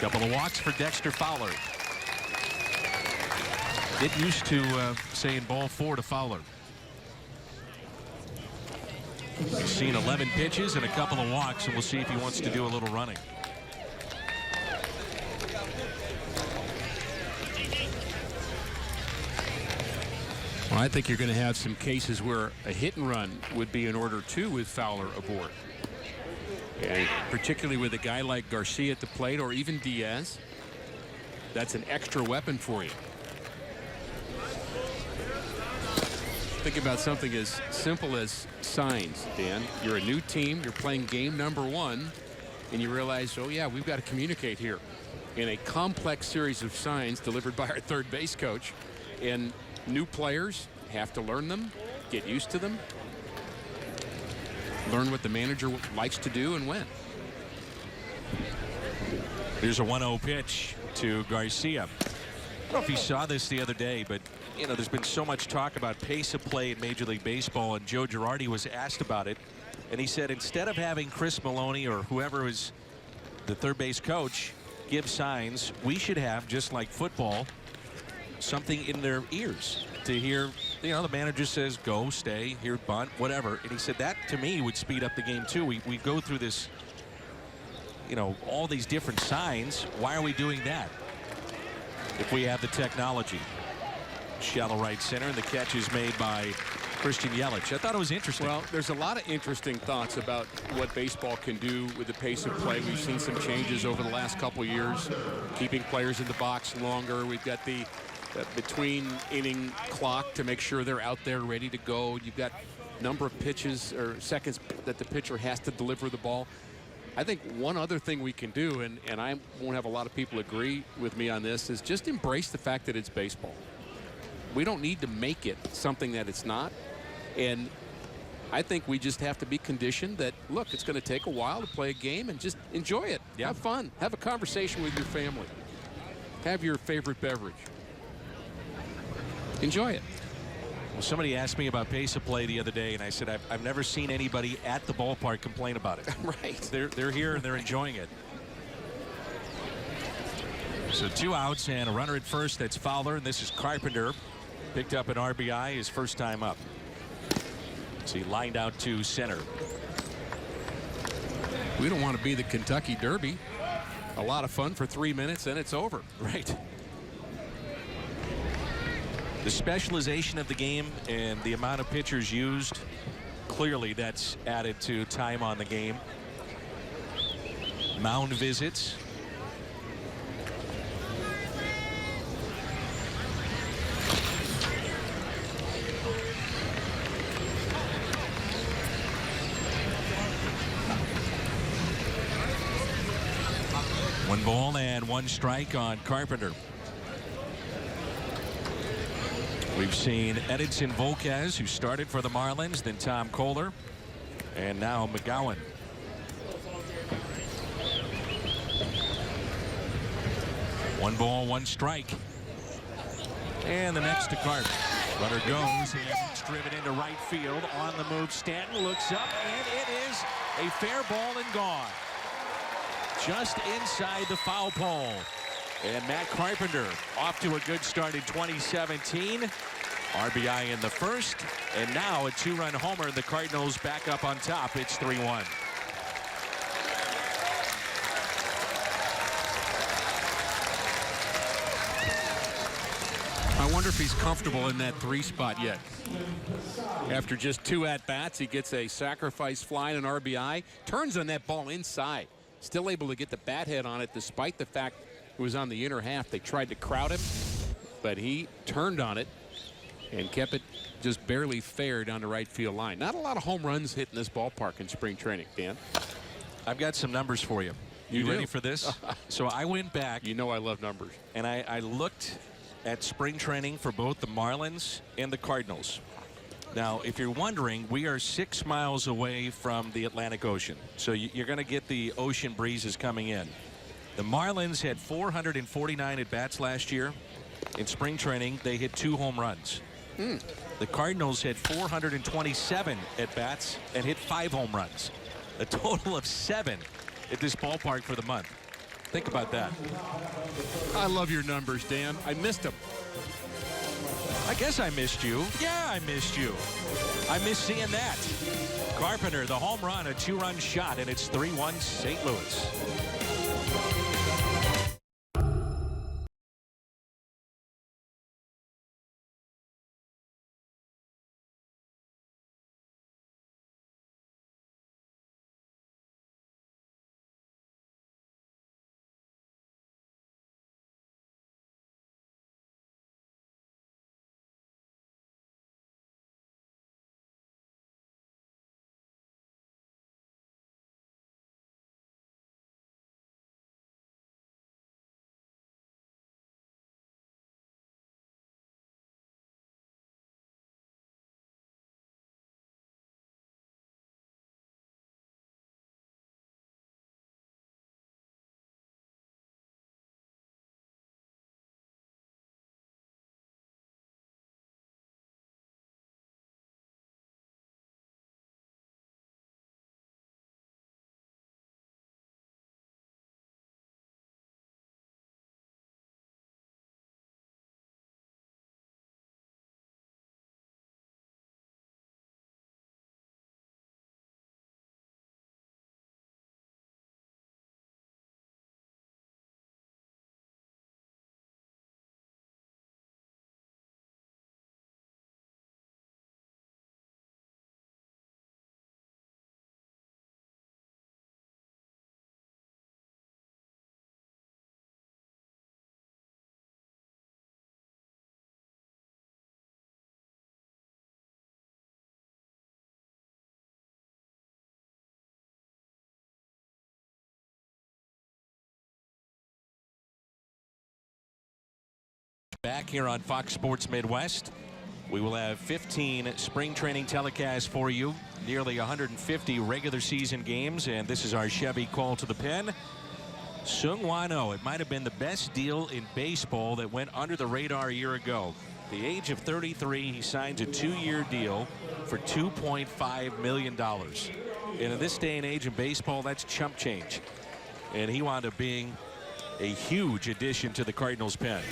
Couple of walks for Dexter Fowler. Get used to saying ball 4 to Fowler. He's seen 11 pitches and a couple of walks, and we'll see if he wants to do a little running. Well, I think you're going to have some cases where a hit and run would be in order too with Fowler aboard. And particularly with a guy like Garcia at the plate, or even Diaz. That's an extra weapon for you. Think about something as simple as signs, Dan. You're a new team, you're playing game number 1, and you realize, oh yeah, we've got to communicate here in a complex series of signs delivered by our third base coach. And new players have to learn them, get used to them, learn what the manager likes to do and when. Here's a 1-0 pitch to Garcia. I don't know if you saw this the other day, but you know, there's been so much talk about pace of play in Major League Baseball, and Joe Girardi was asked about it, and he said instead of having Chris Maloney or whoever is the third base coach give signs, we should have, just like football, something in their ears to hear. You know, the manager says go, stay, here, bunt, whatever, and he said that to me would speed up the game too. We go through this, you know, all these different signs. Why are we doing that if we have the technology? Shallow right center, and the catch is made by Christian Yelich. I thought it was interesting. Well, there's a lot of interesting thoughts about what baseball can do with the pace of play. We've seen some changes over the last couple of years, keeping players in the box longer. We've got the between inning clock to make sure they're out there ready to go. You've got number of pitches or seconds that the pitcher has to deliver the ball. I think one other thing we can do, and I won't have a lot of people agree with me on this, is just embrace the fact that it's baseball. We don't need to make it something that it's not. And I think we just have to be conditioned that, look, it's going to take a while to play a game, and just enjoy it. Yeah. Have fun. Have a conversation with your family. Have your favorite beverage. Enjoy it. Well, somebody asked me about pace of play the other day, and I said I've never seen anybody at the ballpark complain about it. Right. They're here and they're enjoying it. So 2 outs and a runner at first. That's Fowler, and this is Carpenter. Picked up an RBI his first time up. So he lined out to center. We don't want to be the Kentucky Derby. A lot of fun for 3 minutes, and it's over. Right. The specialization of the game and the amount of pitchers used, clearly that's added to time on the game. Mound visits. 1-1 strike on Carpenter. We've seen Edinson Volquez, who started for the Marlins, then Tom Kohler, and now McGowan. 1-1 strike. And the next to Carter. Runner goes, and it's driven into right field. On the move, Stanton looks up, and it is a fair ball and gone. Just inside the foul pole. And Matt Carpenter off to a good start in 2017. RBI in the first, and now a 2-run homer. The Cardinals back up on top. It's 3-1. I wonder if he's comfortable in that 3 spot yet. After just 2 at-bats, he gets a sacrifice fly and an RBI. Turns on that ball inside. Still able to get the bat head on it despite the fact it was on the inner half. They tried to crowd him, but he turned on it and kept it just barely fair down the right field line. Not a lot of home runs hitting this ballpark in spring training, Dan. I've got some numbers for you. You ready for this? So I went back. You know I love numbers. And I looked at spring training for both the Marlins and the Cardinals. Now, if you're wondering, we are 6 miles away from the Atlantic Ocean. So you're going to get the ocean breezes coming in. The Marlins had 449 at-bats last year. In spring training, they hit 2 home runs. The Cardinals had 427 at-bats and hit 5 home runs. A total of 7 at this ballpark for the month. Think about that. I love your numbers, Dan. I missed them. I guess I missed you. Yeah, I missed you. I missed seeing that. Carpenter, the home run, a 2-run shot, and it's 3-1 St. Louis. Back here on Fox Sports Midwest, we will have 15 spring training telecasts for you, nearly 150 regular season games, and this is our Chevy call to the pen. Seung-Hwan Oh, it might have been the best deal in baseball that went under the radar a year ago. At the age of 33, he signs a 2-year deal for $2.5 million. And in this day and age in baseball, that's chump change. And he wound up being a huge addition to the Cardinals' pen.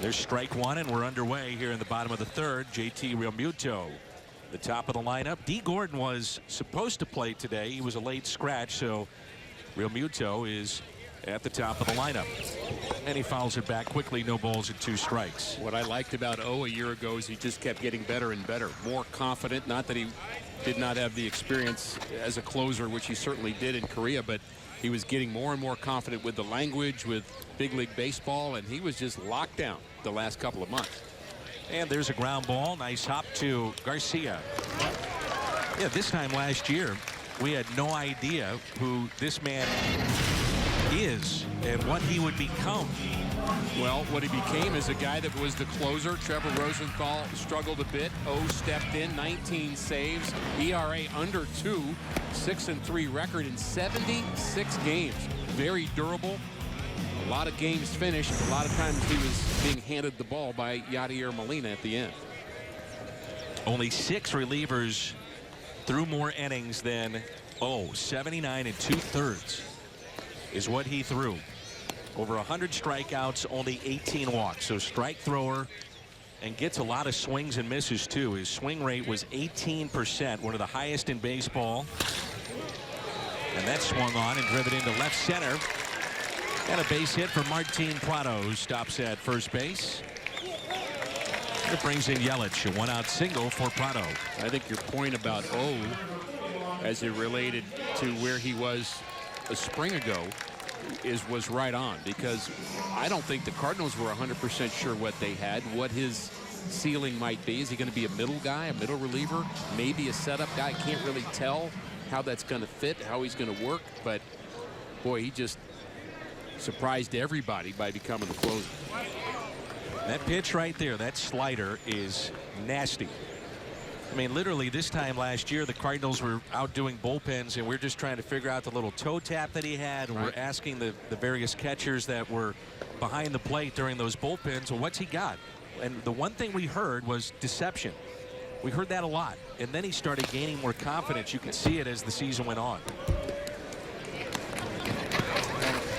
There's strike 1, and we're underway here in the bottom of the 3rd. JT Realmuto, the top of the lineup. D. Gordon was supposed to play today. He was a late scratch, so Realmuto is at the top of the lineup. And he fouls it back quickly. No balls and 2 strikes. What I liked about O a year ago is he just kept getting better and better. More confident. Not that he did not have the experience as a closer, which he certainly did in Korea, but he was getting more and more confident with the language, with big league baseball, and he was just locked down the last couple of months. And there's a ground ball. Nice hop to Garcia. Yeah, this time last year, we had no idea who this man is and what he would become. Well, what he became is a guy that was the closer. Trevor Rosenthal struggled a bit. O stepped in, 19 saves, ERA under 2, 6-3 record in 76 games. Very durable. A lot of games finished. A lot of times he was being handed the ball by Yadier Molina at the end. Only 6 relievers threw more innings than 79 2/3 is what he threw. Over 100 strikeouts, only 18 walks. So strike thrower, and gets a lot of swings and misses too. His swing rate was 18%, one of the highest in baseball. And that swung on and driven into left center. And a base hit for Martin Prado, who stops at first base. It brings in Yelich, a 1-out single for Prado. I think your point about O, as it related to where he was a spring ago, was right on, because I don't think the Cardinals were 100% sure what they had, what his ceiling might be. Is he going to be a middle guy, a middle reliever, maybe a setup guy? Can't really tell how that's going to fit, how he's going to work. But boy, he just surprised everybody by becoming the closer. That pitch right there, that slider, is nasty. I mean, literally this time last year, the Cardinals were out doing bullpens, and we're just trying to figure out the little toe tap that he had. And we're asking the various catchers that were behind the plate during those bullpens, well, what's he got? And the one thing we heard was deception. We heard that a lot. And then he started gaining more confidence. You could see it as the season went on.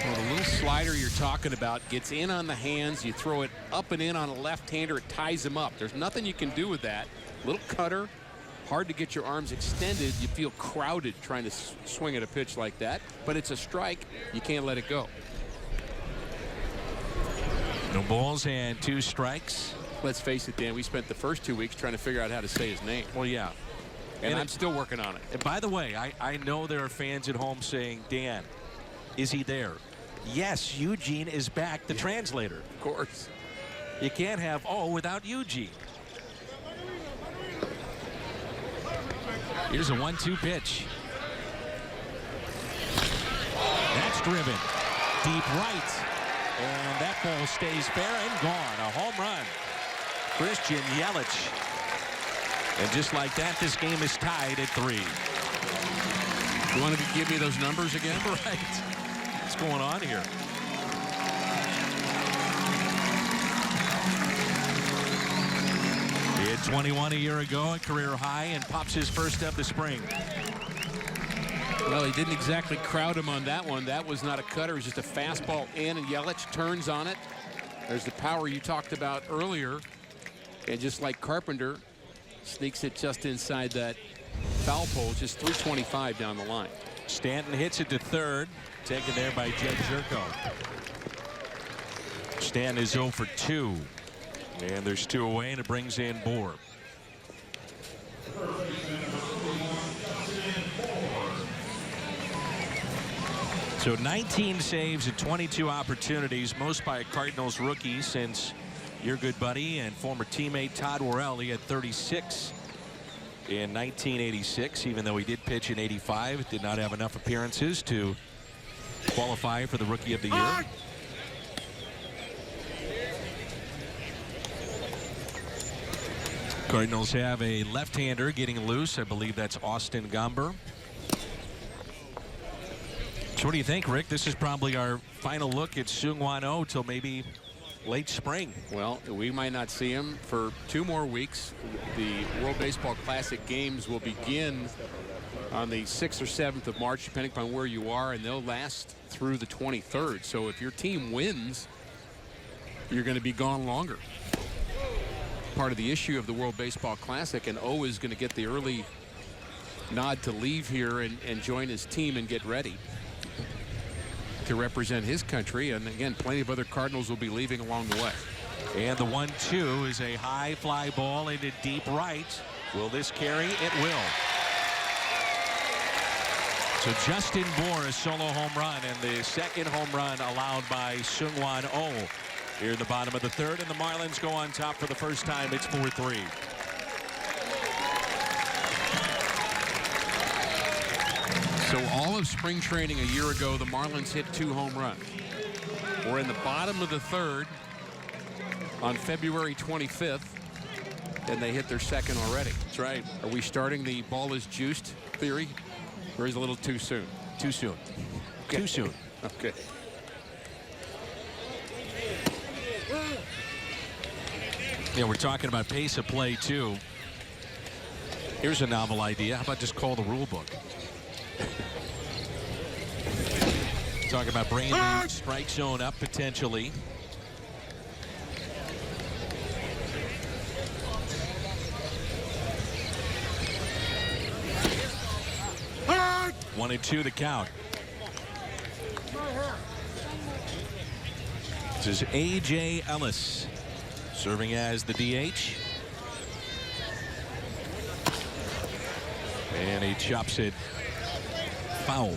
Well, the little slider you're talking about gets in on the hands. You throw it up and in on a left-hander. It ties him up. There's nothing you can do with that. Little cutter, hard to get your arms extended. You feel crowded trying to swing at a pitch like that, but it's a strike. You can't let it go. No balls and 2 strikes. Let's face it, Dan, we spent the first 2 weeks trying to figure out how to say his name. Well, yeah. And I'm still working on it. And by the way, I know there are fans at home saying, Dan, is he there? Yes, Eugene is back, the translator. Of course. You can't have without Eugene. Here's a 1-2 pitch. That's driven deep right. And that ball stays fair and gone. A home run. Christian Yelich. And just like that, this game is tied at 3. You want to give me those numbers again? Right. What's going on here? He had 21 a year ago, a career high, and pops his first of the spring. Well, he didn't exactly crowd him on that one. That was not a cutter. It was just a fastball in, and Yelich turns on it. There's the power you talked about earlier. And just like Carpenter, sneaks it just inside that foul pole, just 325 down the line. Stanton hits it to third, taken there by Jed Zerko. Stanton is 0 for 2. And there's 2 away, and it brings in Bour. So 19 saves and 22 opportunities, most by a Cardinals rookie since your good buddy and former teammate Todd Worrell. He had 36 in 1986, even though he did pitch in 85. Did not have enough appearances to qualify for the Rookie of the Year. Cardinals have a left-hander getting loose. I believe that's Austin Gomber. So what do you think, Rick? This is probably our final look at Seung-Hwan Oh till maybe late spring. Well, we might not see him for 2 more weeks. The World Baseball Classic games will begin on the 6th or 7th of March, depending upon where you are, and they'll last through the 23rd. So if your team wins, you're going to be gone longer. Part of the issue of the World Baseball Classic, and O is going to get the early nod to leave here and join his team and get ready to represent his country. And again, plenty of other Cardinals will be leaving along the way. And the 1-2 is a high fly ball into deep right. Will this carry? It will. So Justin Bour, a solo home run, and the second home run allowed by Seung-Hwan Oh. Here in the bottom of the 3rd, and the Marlins go on top for the first time. It's 4-3. So all of spring training a year ago, the Marlins hit 2 home runs. We're in the bottom of the 3rd on February 25th, and they hit their 2nd already. That's right. Are we starting the ball is juiced theory, or is it a little too soon? Too soon. Okay. Too soon. Okay. Yeah, we're talking about pace of play, too. Here's a novel idea. How about just call the rule book? Talking about bringing the strike zone up potentially. One and 2 the count. This is A.J. Ellis serving as the DH. And he chops it foul.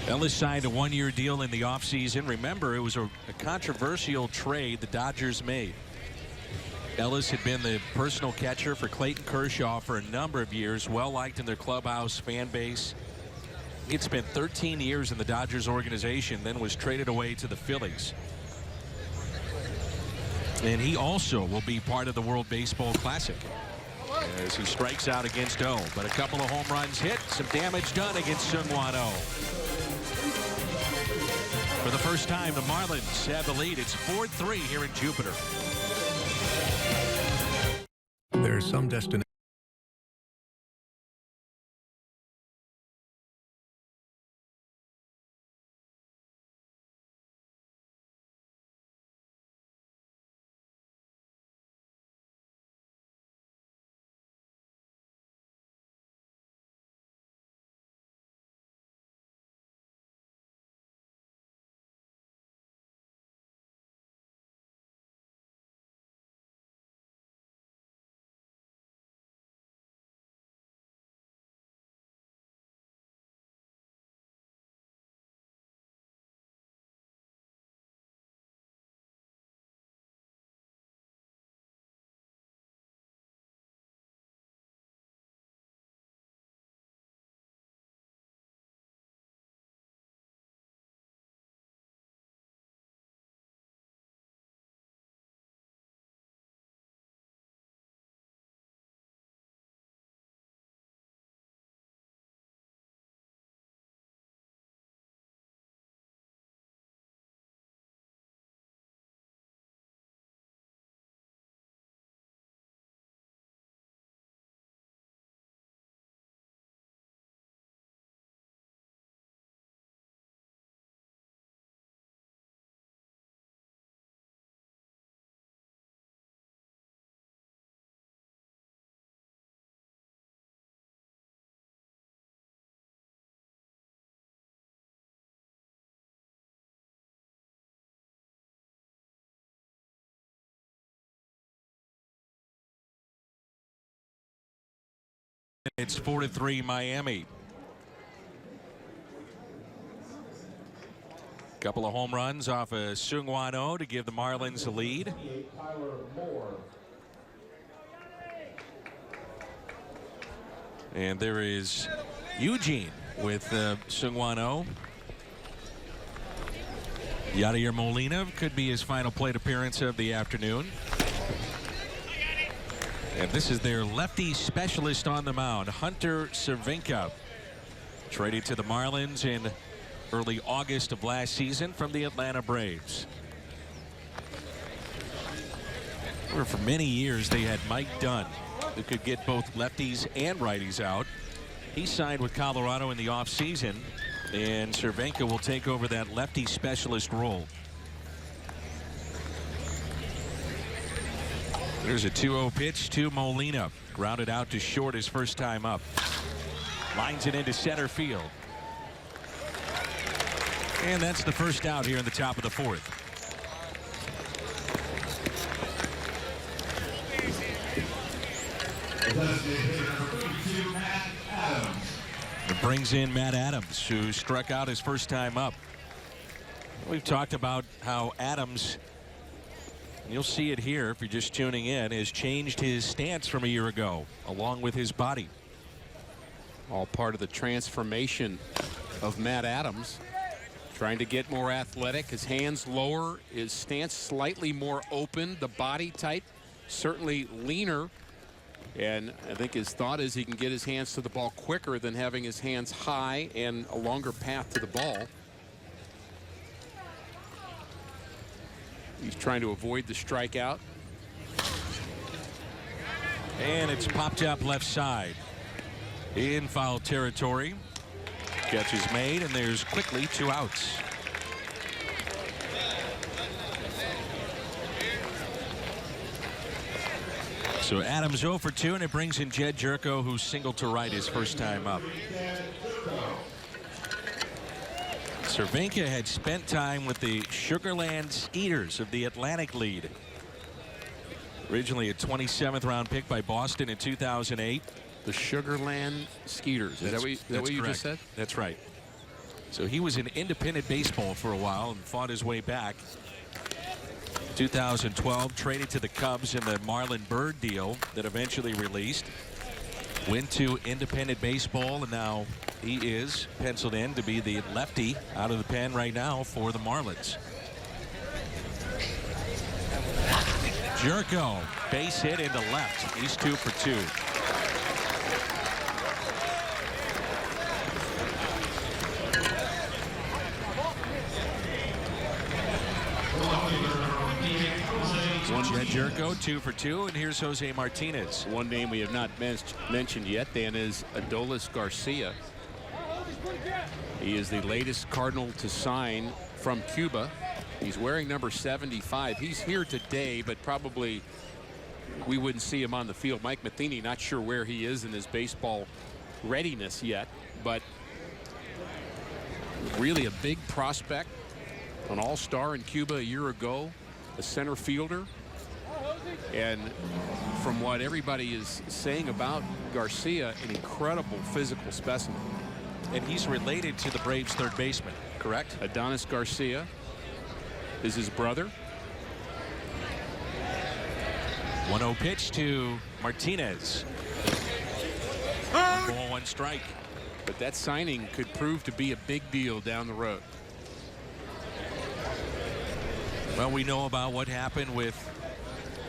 Ellis signed a 1-year deal in the offseason. Remember, it was a controversial trade the Dodgers made. Ellis had been the personal catcher for Clayton Kershaw for a number of years, well liked in their clubhouse fan base. He'd spent 13 years in the Dodgers organization, then was traded away to the Phillies. And he also will be part of the World Baseball Classic as he strikes out against O. But a couple of home runs hit, some damage done against Seung-Hwan Oh. For the first time, the Marlins have the lead. It's 4-3 here in Jupiter. There's some destination. It's 4-3 Miami. Couple of home runs off of Seung-Hwan Oh to give the Marlins a lead. And there is Eugene with Seung-Hwan Oh. Yadier Molina could be his final plate appearance of the afternoon. And this is their lefty specialist on the mound, Hunter Cervenka. Traded to the Marlins in early August of last season from the Atlanta Braves. For many years they had Mike Dunn, who could get both lefties and righties out. He signed with Colorado in the offseason, and Cervenka will take over that lefty specialist role. There's a 2-0 pitch to Molina. Grounded out to short his first time up. Lines it into center field. And that's the first out here in the top of the 4th. It brings in Matt Adams, who struck out his first time up. We've talked about how Adams You'll see it here if you're just tuning in, has changed his stance from a year ago, along with his body. All part of the transformation of Matt Adams. Trying to get more athletic, his hands lower, his stance slightly more open, the body type certainly leaner. And I think his thought is he can get his hands to the ball quicker than having his hands high and a longer path to the ball. He's trying to avoid the strikeout. And it's popped up left side. In foul territory. Catch is made, and there's quickly 2 outs. So Adams 0 for 2, and it brings in Jed Jerko, who singled to right his first time up. Cervenka had spent time with the Sugarland Skeeters of the Atlantic League. Originally a 27th round pick by Boston in 2008. The Sugarland Skeeters. Is that what you just said? That's right. So he was in independent baseball for a while and fought his way back. 2012, traded to the Cubs in the Marlon Byrd deal that eventually released. Went to independent baseball, and now he is penciled in to be the lefty out of the pen right now for the Marlins. Jerko, base hit into left. He's 2 for 2. Jed Jerko 2 for 2, and here's Jose Martinez. One name we have not mentioned yet, Dan, is Adolis Garcia. He is the latest Cardinal to sign from Cuba. He's wearing number 75. He's here today, but probably we wouldn't see him on the field. Mike Matheny not sure where he is in his baseball readiness yet, but really a big prospect, an all-star in Cuba a year ago, a center fielder. And from what everybody is saying about Garcia, an incredible physical specimen. And he's related to the Braves' third baseman, correct? Adonis Garcia is his brother. 1-0 pitch to Martinez. 1 ball, 1 strike. But that signing could prove to be a big deal down the road. Well, we know about what happened with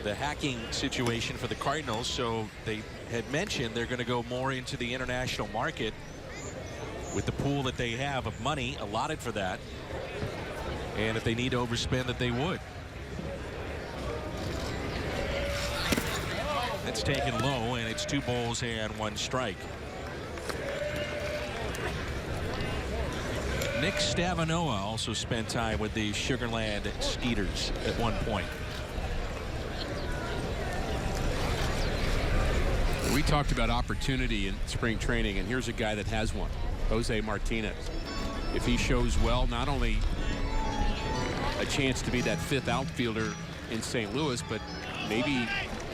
the hacking situation for the Cardinals, so they had mentioned they're going to go more into the international market with the pool that they have of money allotted for that, and if they need to overspend, that they would. That's taken low, and it's 2 balls and 1 strike. Nick Stavanoa also spent time with the Sugarland Skeeters at one point. We talked about opportunity in spring training, and here's a guy that has one, Jose Martinez. If he shows well, not only a chance to be that 5th outfielder in St. Louis, but maybe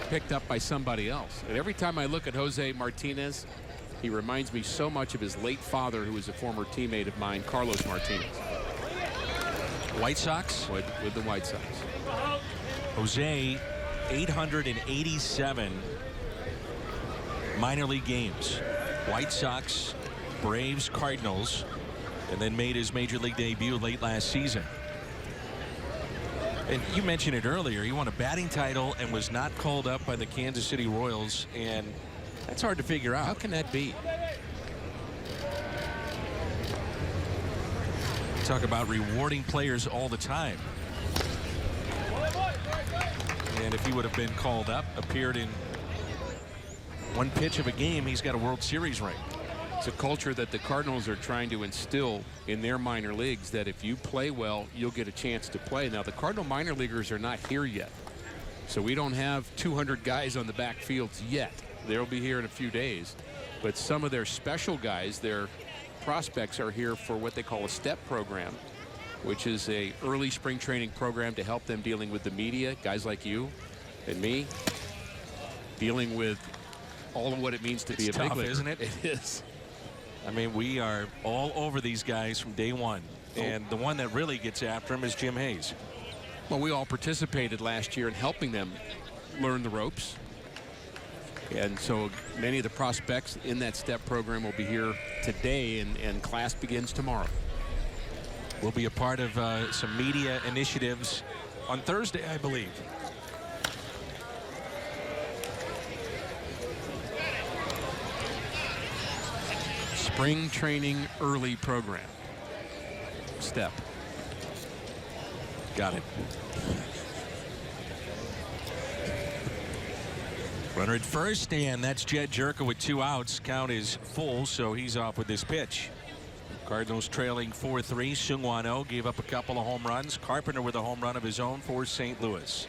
picked up by somebody else. And every time I look at Jose Martinez, he reminds me so much of his late father, who was a former teammate of mine, Carlos Martinez. White Sox? With the White Sox. Jose, 887 minor league games. White Sox, Braves, Cardinals, and then made his major league debut late last season. And you mentioned it earlier, he won a batting title and was not called up by the Kansas City Royals, and that's hard to figure out. How can that be? Talk about rewarding players all the time. And if he would have been called up, appeared in 1 pitch of a game, he's got a World Series ring. It's a culture that the Cardinals are trying to instill in their minor leagues, that if you play well, you'll get a chance to play. Now, the Cardinal minor leaguers are not here yet, so we don't have 200 guys on the backfields yet. They'll be here in a few days, but some of their special guys, their prospects, are here for what they call a STEP program, which is a early spring training program to help them dealing with the media, guys like you and me, dealing with all of what it means to be a big leaguer. Isn't it? It is. I mean, we are all over these guys from day one, and the one that really gets after him is Jim Hayes. Well, we all participated last year in helping them learn the ropes. And so many of the prospects in that step program will be here today, and class begins tomorrow. We'll be a part of some media initiatives on Thursday, I believe. Spring training early program. Step. Got it. Runner at first, and that's Jed Jerka with 2 outs. Count is full, so he's off with this pitch. Cardinals trailing 4-3. Seung-Hwan Oh gave up a couple of home runs. Carpenter with a home run of his own for St. Louis.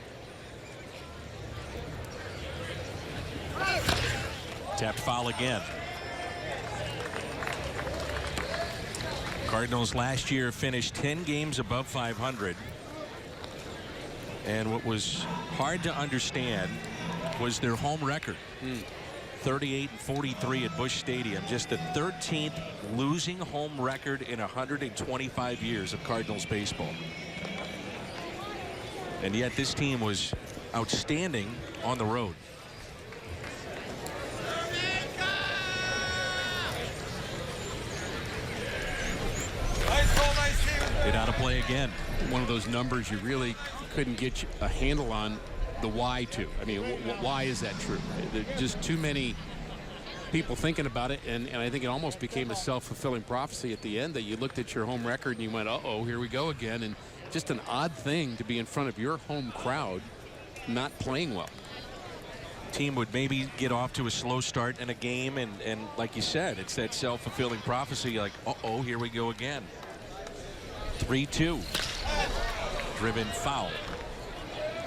Tapped foul again. Cardinals last year finished 10 games above 500. And what was hard to understand was their home record. 38-43 at Busch Stadium. Just the 13th losing home record in 125 years of Cardinals baseball. And yet this team was outstanding on the road. Get out of play again. One of those numbers you really couldn't get a handle on the why to. I mean, why is that true? There's just too many people thinking about it, and I think it almost became a self-fulfilling prophecy at the end, that you looked at your home record and you went, uh-oh, here we go again. And just an odd thing to be in front of your home crowd not playing well. Team would maybe get off to a slow start in a game, and like you said, it's that self-fulfilling prophecy, like, uh-oh, here we go again. 3-2. Driven foul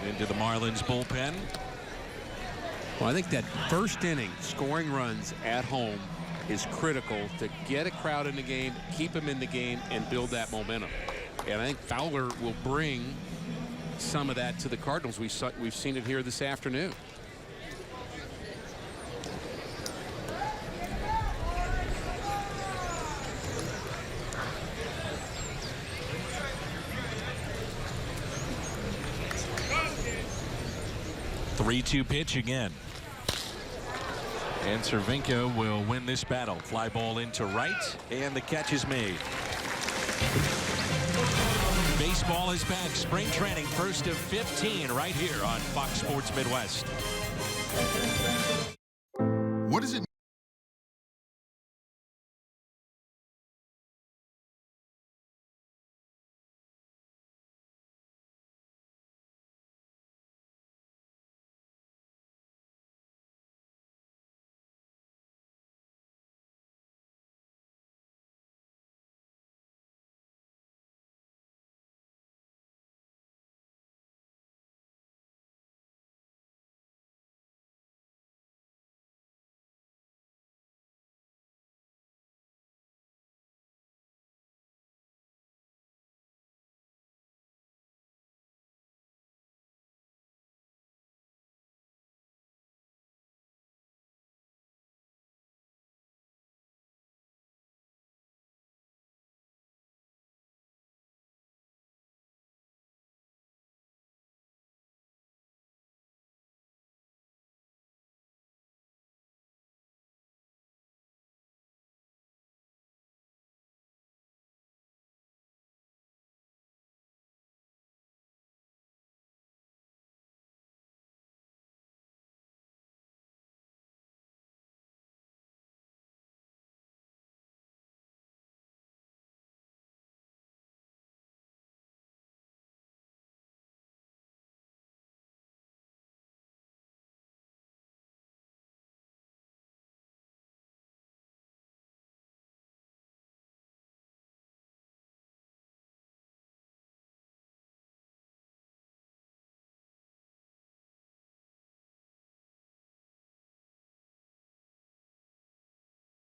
into the Marlins bullpen. Well, I think that first inning, scoring runs at home, is critical to get a crowd in the game, keep them in the game, and build that momentum. And I think Fowler will bring some of that to the Cardinals. We've seen it here this afternoon. Three-two pitch again. And Cervinka will win this battle. Fly ball into right, and the catch is made. Baseball is back. Spring training, first of 15, right here on Fox Sports Midwest. What is it?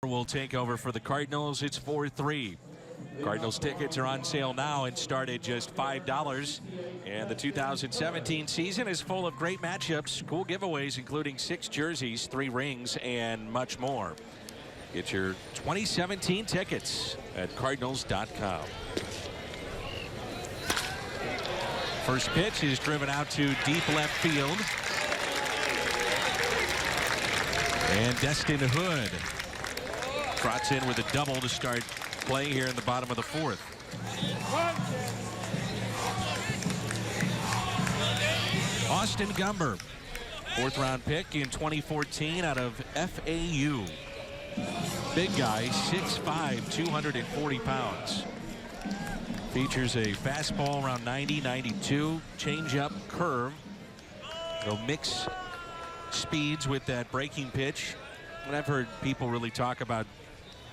Will take over for the Cardinals. It's 4-3. Cardinals tickets are on sale now and start at just $5. And the 2017 season is full of great matchups, cool giveaways, including 6 jerseys, 3 rings, and much more. Get your 2017 tickets at Cardinals.com. First pitch is driven out to deep left field. And Destin Hood trots in with a double to start play here in the bottom of the fourth. Austin Gumber, fourth-round pick in 2014 out of FAU. Big guy, 6'5", 240 pounds. Features a fastball around 90, 92, changeup, curve. They'll mix speeds with that breaking pitch. And I've heard people really talk about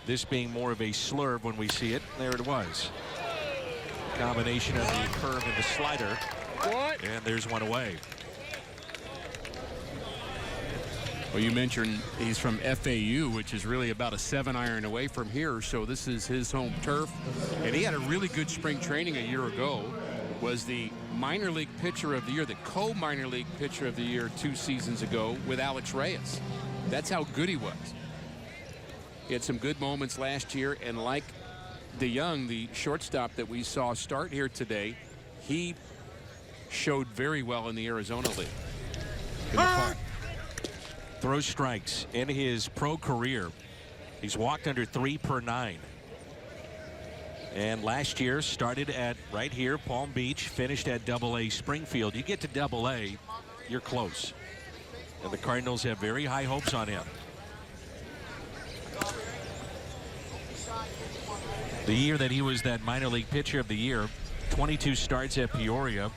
this being more of a slurve when we see it. There it was. Combination of the curve and the slider. And there's one away. Well, you mentioned he's from FAU, which is really about a 7-iron away from here, so this is his home turf. And he had a really good spring training a year ago. Was the minor league pitcher of the year, the co-minor league pitcher of the year 2 seasons ago with Alex Reyes. That's how good he was. He had some good moments last year, and like DeJong, the shortstop that we saw start here today, he showed very well in the Arizona League in the fall. Throws strikes in his pro career. He's walked under 3 per 9. And last year started at right here, Palm Beach, finished at AA Springfield. You get to AA, you're close. And the Cardinals have very high hopes on him. The year that he was that minor league pitcher of the year, 22 starts at Peoria.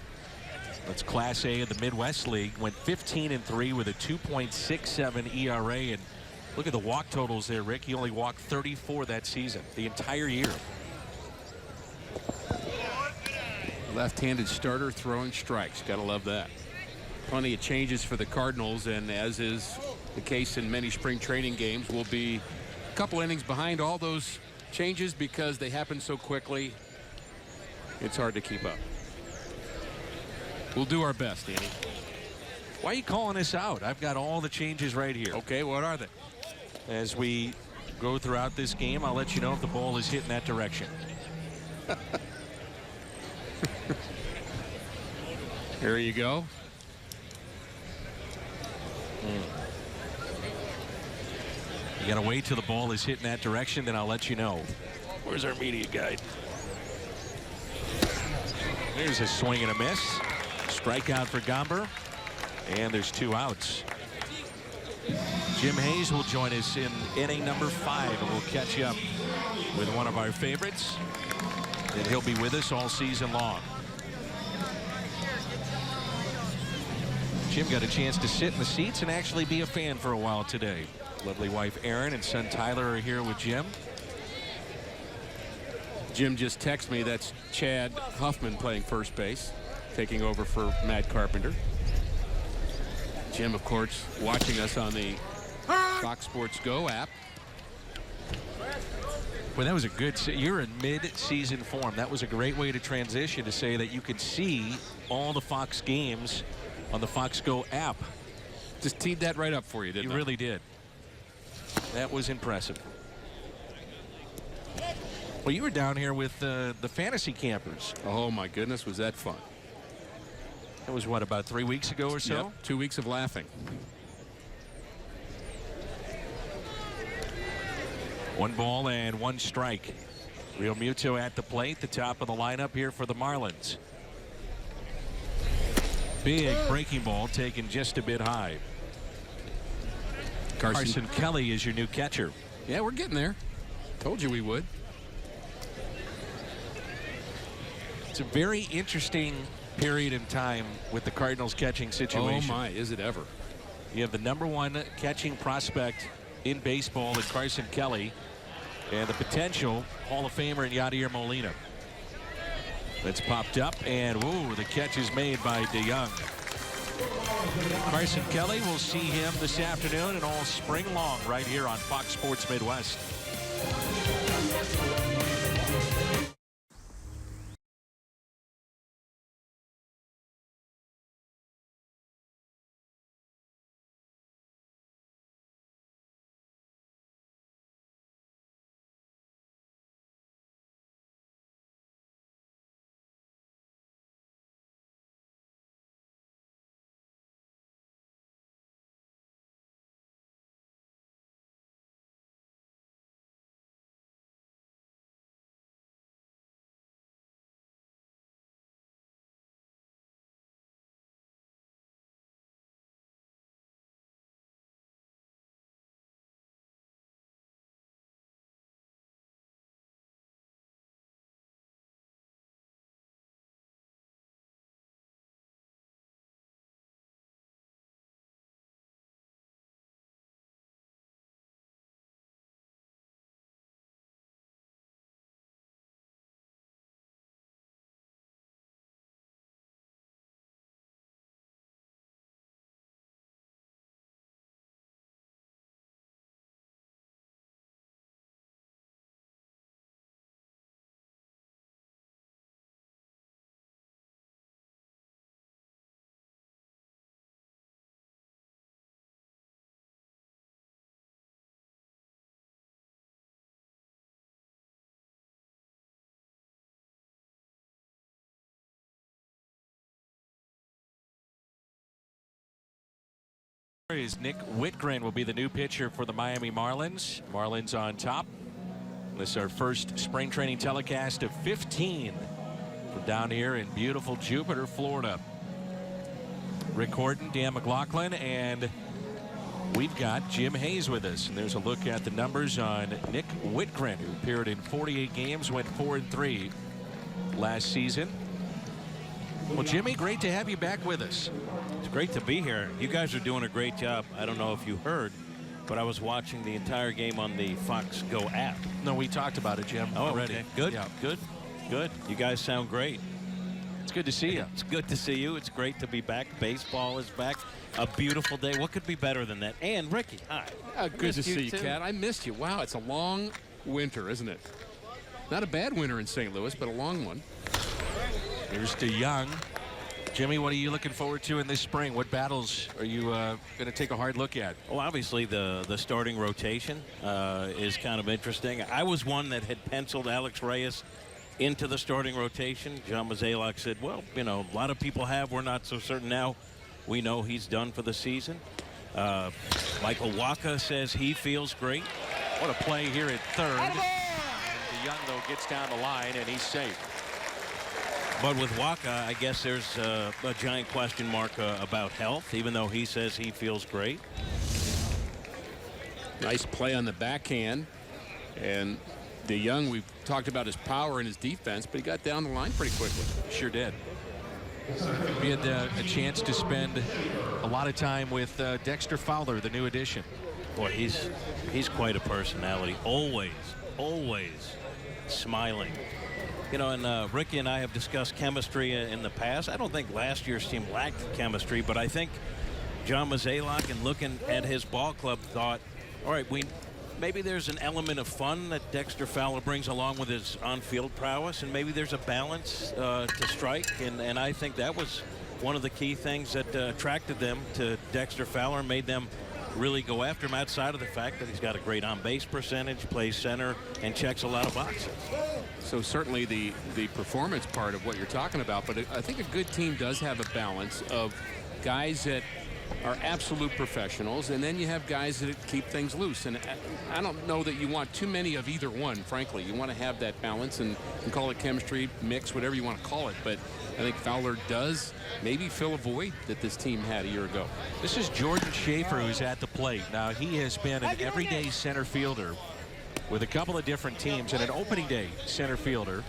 That's Class A of the Midwest League. Went 15-3 with a 2.67 ERA. And look at the walk totals there, Rick. He only walked 34 that season, the entire year. Left-handed starter throwing strikes. Gotta love that. Plenty of changes for the Cardinals, and as is the case in many spring training games, will be a couple innings behind all those changes because they happen so quickly. It's hard to keep up. We'll do our best, Danny. Why are you calling us out? I've got all the changes right here. Okay, what are they? As we go throughout this game, I'll let you know if the ball is hitting that direction. There you go. You got to wait till the ball is hitting that direction, then I'll let you know. Where's our media guide? There's a swing and a miss. Strikeout for Gomber. And there's 2 outs. Jim Hayes will join us in inning number 5, and we'll catch you up with one of our favorites. And he'll be with us all season long. Jim got a chance to sit in the seats and actually be a fan for a while today. Lovely wife Erin and son Tyler are here with Jim. Jim just texted me that's Chad Huffman playing first base, taking over for Matt Carpenter. Jim, of course, watching us on the Fox Sports Go app. Well, that was a good. You're in mid-season form. That was a great way to transition to say that you could see all the Fox games on the Fox Go app. Just teed that right up for you, didn't I? You really did. That was impressive. Well, you were down here with the fantasy campers. Oh, my goodness, was that fun. That was, what, about 3 weeks ago or so? Yep, 2 weeks of laughing. 1 ball and 1 strike. Real Muto at the plate, the top of the lineup here for the Marlins. Big breaking ball taken just a bit high. Carson Kelly is your new catcher. Yeah, we're getting there. Told you we would. It's a very interesting period in time with the Cardinals catching situation. Oh my, is it ever. You have the #1 catching prospect in baseball in Carson Kelly, and the potential Hall of Famer in Yadier Molina. That's popped up, and whoa, the catch is made by DeJong. Carson Kelly, will see him this afternoon and all spring long right here on Fox Sports Midwest. Is Nick Whitgren will be the new pitcher for the Miami Marlins. Marlins on top. This is our first spring training telecast of 15 from down here in beautiful Jupiter, Florida. Rick Horton, Dan McLaughlin, and we've got Jim Hayes with us. And there's a look at the numbers on Nick Whitgren, who appeared in 48 games, went 4-3 last season. Well, Jimmy, great to have you back with us. It's great to be here. You guys are doing a great job. I don't know if you heard, but I was watching the entire game on the Fox Go app. No, we talked about it, Jim, already. Okay. Good, yeah. good. You guys sound great. It's good to see you. It's good to see you. It's great to be back. Baseball is back. A beautiful day. What could be better than that? And Ricky, hi. Good to see you, Cat. I missed you. Wow, it's a long winter, isn't it? Not a bad winter in St. Louis, but a long one. Here's DeJong. Jimmy, what are you looking forward to in this spring? What battles are you going to take a hard look at? Well, obviously the starting rotation is kind of interesting. I was one that had penciled Alex Reyes into the starting rotation. John Mozeliak said, well, you know, a lot of people have. We're not so certain now. We know he's done for the season. Michael Wacha says he feels great. What a play here at third. And DeJong, though, gets down the line, and he's safe. But with Wacha, I guess there's a giant question mark about health, even though he says he feels great. Nice play on the backhand. And DeJong, we've talked about his power and his defense, but he got down the line pretty quickly. Sure did. We had a chance to spend a lot of time with Dexter Fowler, the new addition. Boy, he's quite a personality. Always smiling. You know, and Ricky and I have discussed chemistry in the past. I don't think last year's team lacked chemistry, but I think John Mozeliak, and looking at his ball club, thought, all right, maybe there's an element of fun that Dexter Fowler brings along with his on-field prowess, and maybe there's a balance to strike, and I think that was one of the key things that attracted them to Dexter Fowler and made them really go after him, outside of the fact that he's got a great on-base percentage, plays center, and checks a lot of boxes. So certainly the performance part of what you're talking about, but I think a good team does have a balance of guys that are absolute professionals, and then you have guys that keep things loose. And I don't know that you want too many of either one, frankly. You want to have that balance, and call it chemistry, mix, whatever you want to call it. But I think Fowler does maybe fill a void that this team had a year ago. This is Jordan Schaefer, who's at the plate. Now, he has been an everyday center fielder with a couple of different teams, and an opening day center fielder.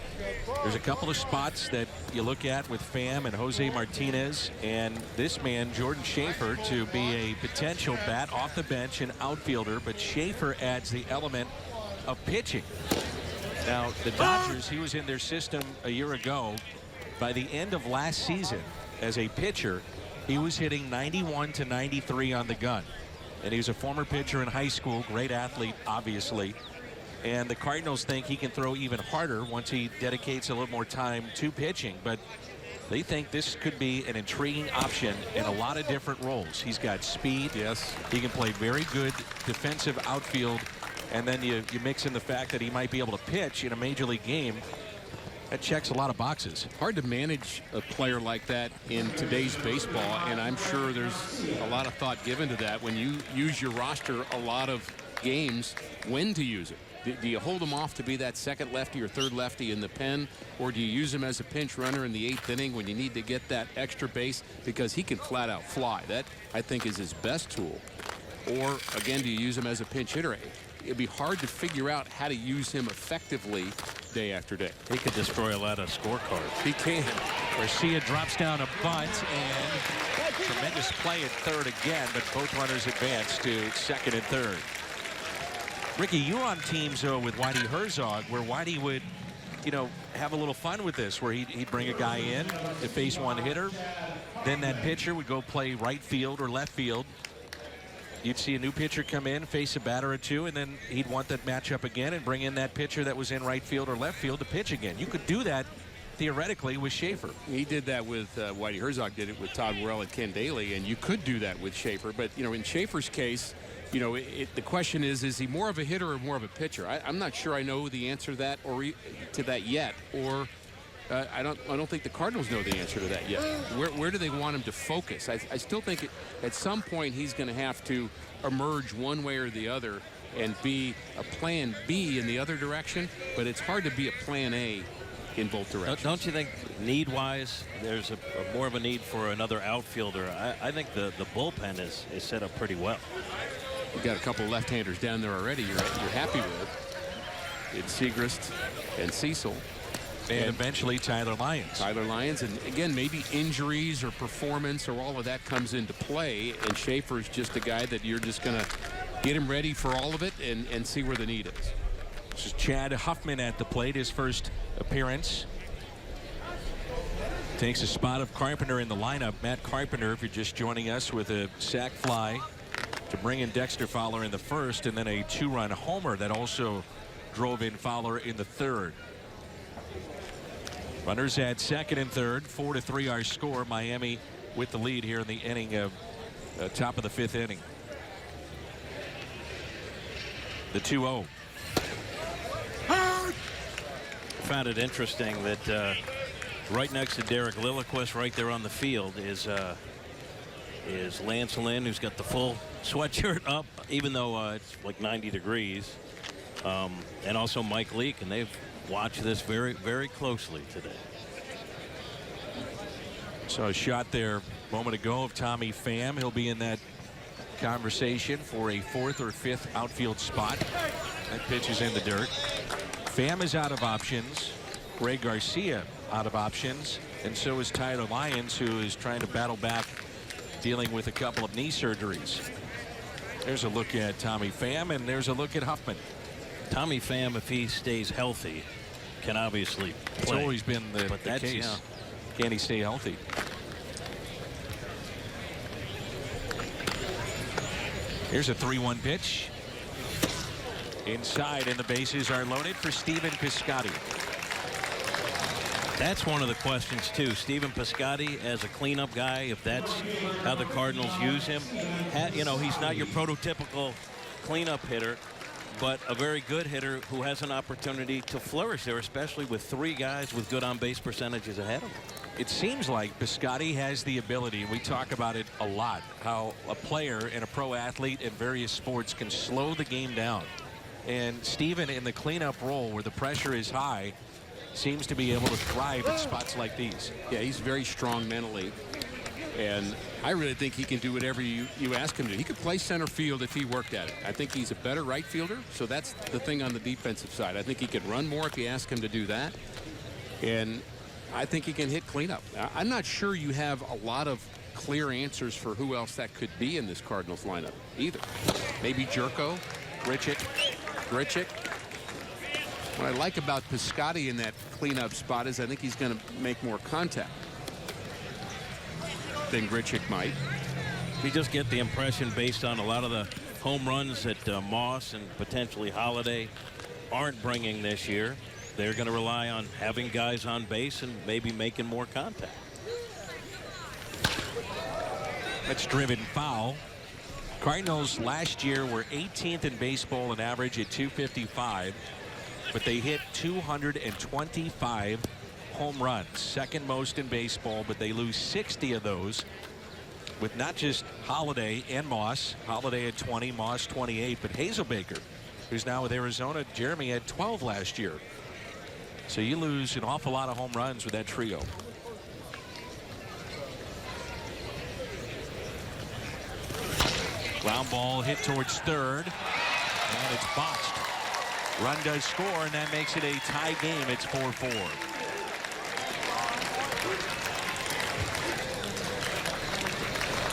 There's a couple of spots that you look at with Pham and Jose Martinez, and this man, Jordan Schaefer, to be a potential bat off the bench and outfielder, but Schaefer adds the element of pitching. Now, the Dodgers, he was in their system a year ago. By the end of last season, as a pitcher, he was hitting 91 to 93 on the gun. And he was a former pitcher in high school, great athlete, obviously. And the Cardinals think he can throw even harder once he dedicates a little more time to pitching. But they think this could be an intriguing option in a lot of different roles. He's got speed. Yes. He can play very good defensive outfield. And then you mix in the fact that he might be able to pitch in a major league game. That checks a lot of boxes. Hard to manage a player like that in today's baseball, and I'm sure there's a lot of thought given to that when you use your roster a lot of games, when to use it. Do you hold him off to be that second lefty or third lefty in the pen, or do you use him as a pinch runner in the 8th inning when you need to get that extra base, because he can flat out fly? That, I think, is his best tool. Or again, do you use him as a pinch hitter? It'd be hard to figure out how to use him effectively day after day. He could destroy a lot of scorecards. He can. Garcia drops down a bunt, and tremendous play at third again, but both runners advance to second and third. Ricky, you were on teams with Whitey Herzog, where Whitey would, you know, have a little fun with this, where he'd bring a guy in to face one hitter. Then that pitcher would go play right field or left field. You'd see a new pitcher come in, face a batter or two, and then he'd want that matchup again and bring in that pitcher that was in right field or left field to pitch again. You could do that theoretically with Schaefer. He did that with Whitey Herzog, did it with Todd Worrell and Ken Daly, and you could do that with Schaefer. But, you know, in Schaefer's case, you know, the question is he more of a hitter or more of a pitcher? I'm not sure I know the answer to that yet. Or I don't think the Cardinals know the answer to that yet. Where do they want him to focus? I still think at some point he's going to have to emerge one way or the other and be a plan B in the other direction, but it's hard to be a plan A in both directions. Don't you think need-wise there's a more of a need for another outfielder? I think the bullpen is set up pretty well. You've got a couple left-handers down there already you're happy with. It's Segrist and Cecil. And eventually Tyler Lyons. And again, maybe injuries or performance or all of that comes into play, and Schaefer's just a guy that you're just going to get him ready for all of it and see where the need is. This is Chad Huffman at the plate, his first appearance. Takes a spot of Carpenter in the lineup. Matt Carpenter, if you're just joining us, with a sac fly to bring in Dexter Fowler in the first, and then a 2-run homer that also drove in Fowler in the third. Runners at second and third. 4-3 our score. Miami with the lead here in the inning of top of the 5th inning. The 2-0. Found it interesting that right next to Derek Lilliquist, right there on the field, is Lance Lynn, who's got the full sweatshirt up, even though it's like 90 degrees, and also Mike Leake, and they've watched this very, very closely today. So a shot there a moment ago of Tommy Pham. He'll be in that conversation for a 4th or 5th outfield spot. That pitch is in the dirt. Pham is out of options. Greg Garcia out of options, and so is Tyler Lyons, who is trying to battle back, dealing with a couple of knee surgeries. There's a look at Tommy Pham, and there's a look at Huffman. Tommy Pham, if he stays healthy, can obviously play. It's always been the case. Yeah. Can he stay healthy? Here's a 3-1 pitch. Inside, and the bases are loaded for Stephen Piscotty. That's one of the questions, too. Stephen Piscotty as a cleanup guy, if that's how the Cardinals use him. You know, he's not your prototypical cleanup hitter, but a very good hitter who has an opportunity to flourish there, especially with 3 guys with good on-base percentages ahead of him. It seems like Piscotty has the ability, and we talk about it a lot, how a player and a pro athlete in various sports can slow the game down. And Stephen, in the cleanup role where the pressure is high, seems to be able to thrive in spots like these. Yeah, he's very strong mentally, and I really think he can do whatever you ask him to. He could play center field if he worked at it. I think he's a better right fielder, so that's the thing on the defensive side. I think he could run more if you ask him to do that, and I think he can hit cleanup. I'm not sure you have a lot of clear answers for who else that could be in this Cardinals lineup either. Maybe Jerko, Grichuk. What I like about Piscotty in that cleanup spot is I think he's going to make more contact than Grichuk might. We just get the impression, based on a lot of the home runs that Moss and potentially Holiday aren't bringing this year, they're going to rely on having guys on base and maybe making more contact. That's driven foul. Cardinals last year were 18th in baseball in average at .255, but they hit 225 home runs, second most in baseball, but they lose 60 of those with not just Holiday and Moss. Holiday at 20, Moss 28, but Hazelbaker, who's now with Arizona, Jeremy had 12 last year. So you lose an awful lot of home runs with that trio. Ground ball hit towards third, and it's botched. Run does score, and that makes it a tie game. It's 4-4.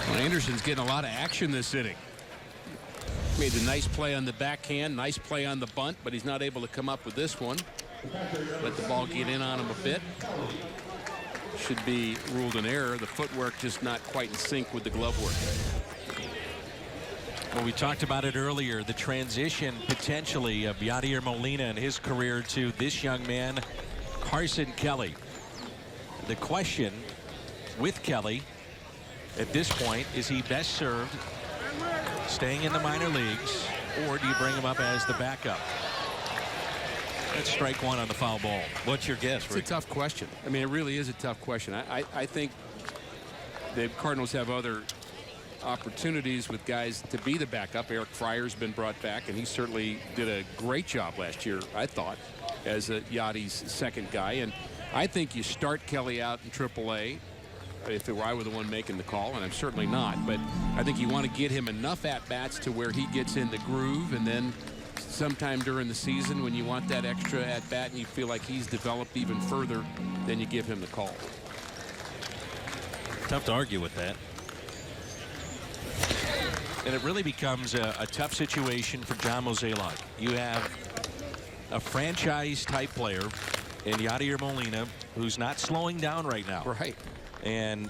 Well, Anderson's getting a lot of action this inning. Made a nice play on the backhand, nice play on the bunt, but he's not able to come up with this one. Let the ball get in on him a bit. Should be ruled an error. The footwork just not quite in sync with the glove work. Well, we talked about it earlier, the transition potentially of Yadier Molina and his career to this young man, Carson Kelly. The question with Kelly at this point, is he best served staying in the minor leagues, or do you bring him up as the backup? That's strike one on the foul ball. What's your guess, It's Rick? a tough question. I mean, it really is a tough question. I think the Cardinals have other opportunities with guys to be the backup. Eric Fryer's been brought back, and he certainly did a great job last year, I thought, as Yadi's second guy. And I think you start Kelly out in AAA. If I were the one making the call, and I'm certainly not, but I think you want to get him enough at-bats to where he gets in the groove, and then sometime during the season when you want that extra at-bat and you feel like he's developed even further, then you give him the call. Tough to argue with that. And it really becomes a tough situation for John Mozeliak. You have a franchise-type player in Yadier Molina who's not slowing down right now. Right. And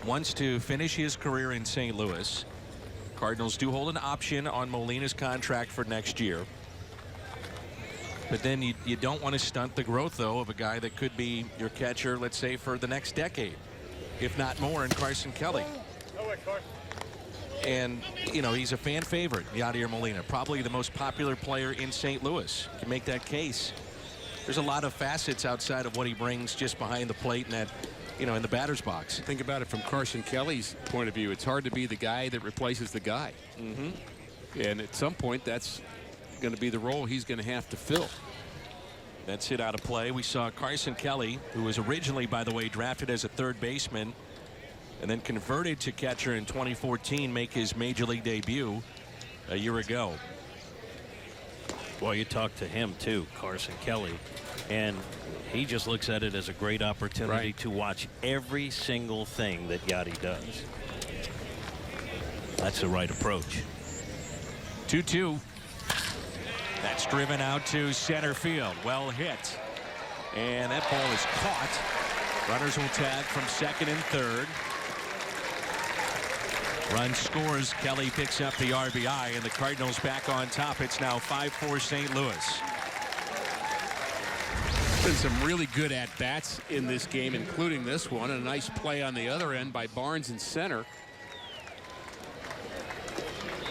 wants to finish his career in St. Louis. Cardinals do hold an option on Molina's contract for next year. But then you don't want to stunt the growth, though, of a guy that could be your catcher, let's say, for the next decade, if not more, in Carson Kelly. And, you know, he's a fan favorite, Yadier Molina, probably the most popular player in St. Louis. You can make that case. There's a lot of facets outside of what he brings just behind the plate and that, you know, in the batter's box. Think about it from Carson Kelly's point of view. It's hard to be the guy that replaces the guy. And at some point, that's going to be the role he's going to have to fill. That's hit out of play. We saw Carson Kelly, who was originally, by the way, drafted as a third baseman and then converted to catcher in 2014, make his major league debut a year ago. Well, you talked to him too, Carson Kelly, and he just looks at it as a great opportunity to watch every single thing that Yadi does. That's the right approach. 2-2. That's driven out to center field. Well hit. And that ball is caught. Runners will tag from second and third. Run scores. Kelly picks up the RBI, and the Cardinals back on top. It's now 5-4 St. Louis. Been some really good at-bats in this game, including this one. And a nice play on the other end by Barnes in center.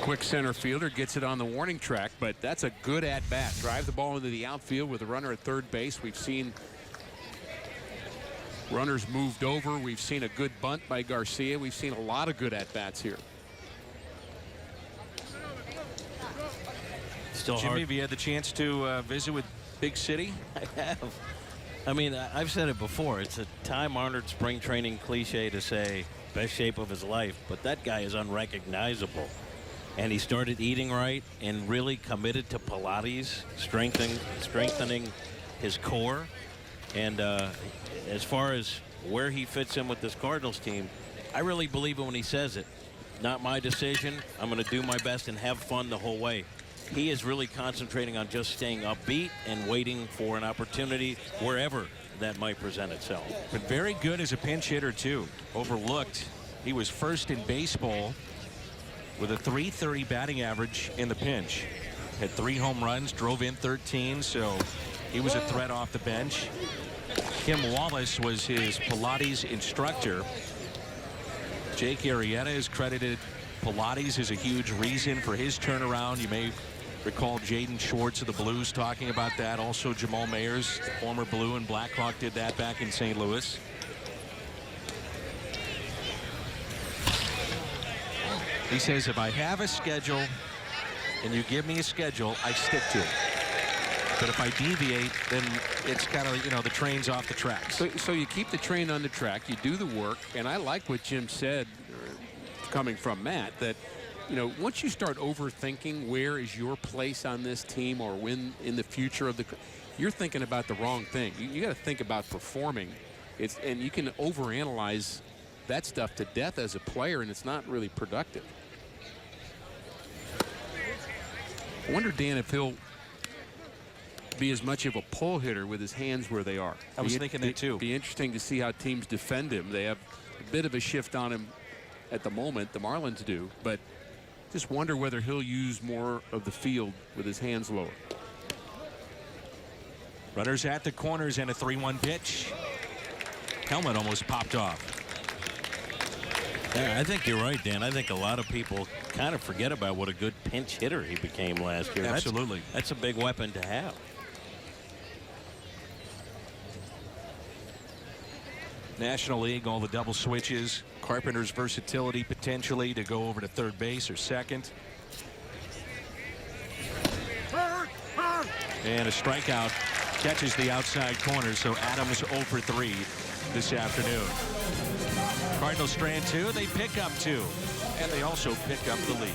Quick center fielder gets it on the warning track, but that's a good at-bat. Drive the ball into the outfield with a runner at third base. We've seen runners moved over. We've seen a good bunt by Garcia. We've seen a lot of good at-bats here. Still Jimmy, hard. have you had the chance to visit with Big City? I have. I mean, I've said it before. It's a time-honored spring training cliche to say best shape of his life, but that guy is unrecognizable. And he started eating right and really committed to Pilates, strengthening his core. And as far as where he fits in with this Cardinals team, I really believe it when he says it. Not my decision. I'm going to do my best and have fun the whole way. He is really concentrating on just staying upbeat and waiting for an opportunity wherever that might present itself. But very good as a pinch hitter, too. Overlooked. He was first in baseball with a .330 batting average in the pinch. Had 3 home runs, drove in 13, so he was a threat off the bench. Kim Wallace was his Pilates instructor. Jake Arrieta has credited Pilates as a huge reason for his turnaround. You may recall Jaden Schwartz of the Blues talking about that. Also Jamal Mayers, former Blue and Blackhawk, did that back in St. Louis. He says, if I have a schedule and you give me a schedule, I stick to it. But if I deviate, then it's kind of, you know, the train's off the tracks. So you keep the train on the track, you do the work, and I like what Jim said, coming from Matt, that, you know, once you start overthinking where is your place on this team or when in the future of the, you're thinking about the wrong thing. You got to think about performing. And you can overanalyze that stuff to death as a player, and it's not really productive. I wonder, Dan, if he'll be as much of a pull hitter with his hands where they are. I was thinking that too. Be interesting to see how teams defend him. They have a bit of a shift on him at the moment, the Marlins do, but just wonder whether he'll use more of the field with his hands lower. Runners at the corners and a 3-1 pitch. Helmet almost popped off. Yeah, I think you're right, Dan. I think a lot of people kind of forget about what a good pinch hitter he became last year. Absolutely. That's a big weapon to have. National League, all the double switches, Carpenter's versatility potentially to go over to third base or second. And a strikeout catches the outside corner, so Adams 0 for 3 this afternoon. Cardinals strand 2, they pick up 2, and they also pick up the lead.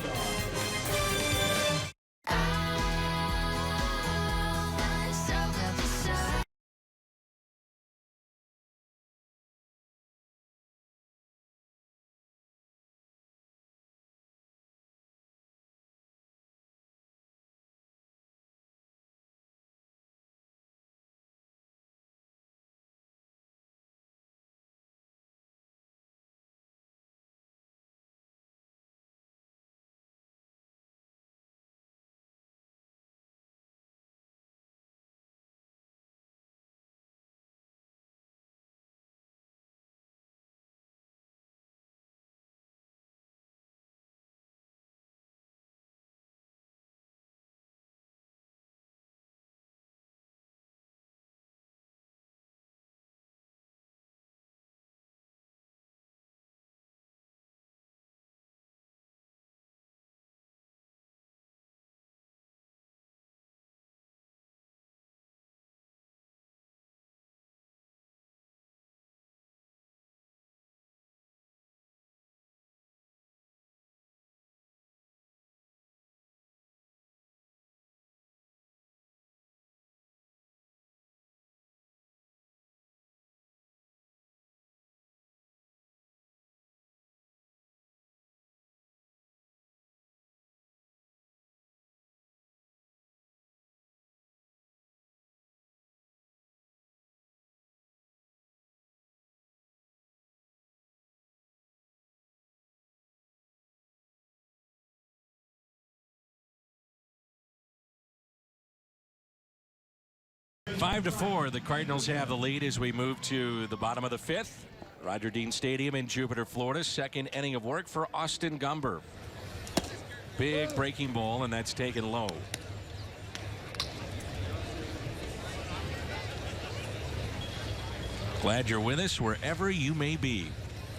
Five to 4, the Cardinals have the lead as we move to the bottom of the 5th. Roger Dean Stadium in Jupiter, Florida. Second inning of work for Austin Gumber. Big breaking ball, and that's taken low. Glad you're with us wherever you may be.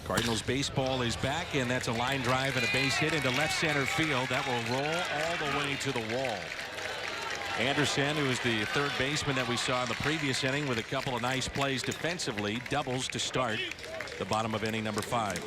Cardinals baseball is back, and that's a line drive and a base hit into left center field. That will roll all the way to the wall. Anderson, who is the third baseman that we saw in the previous inning with a couple of nice plays defensively, doubles to start the bottom of inning number 5.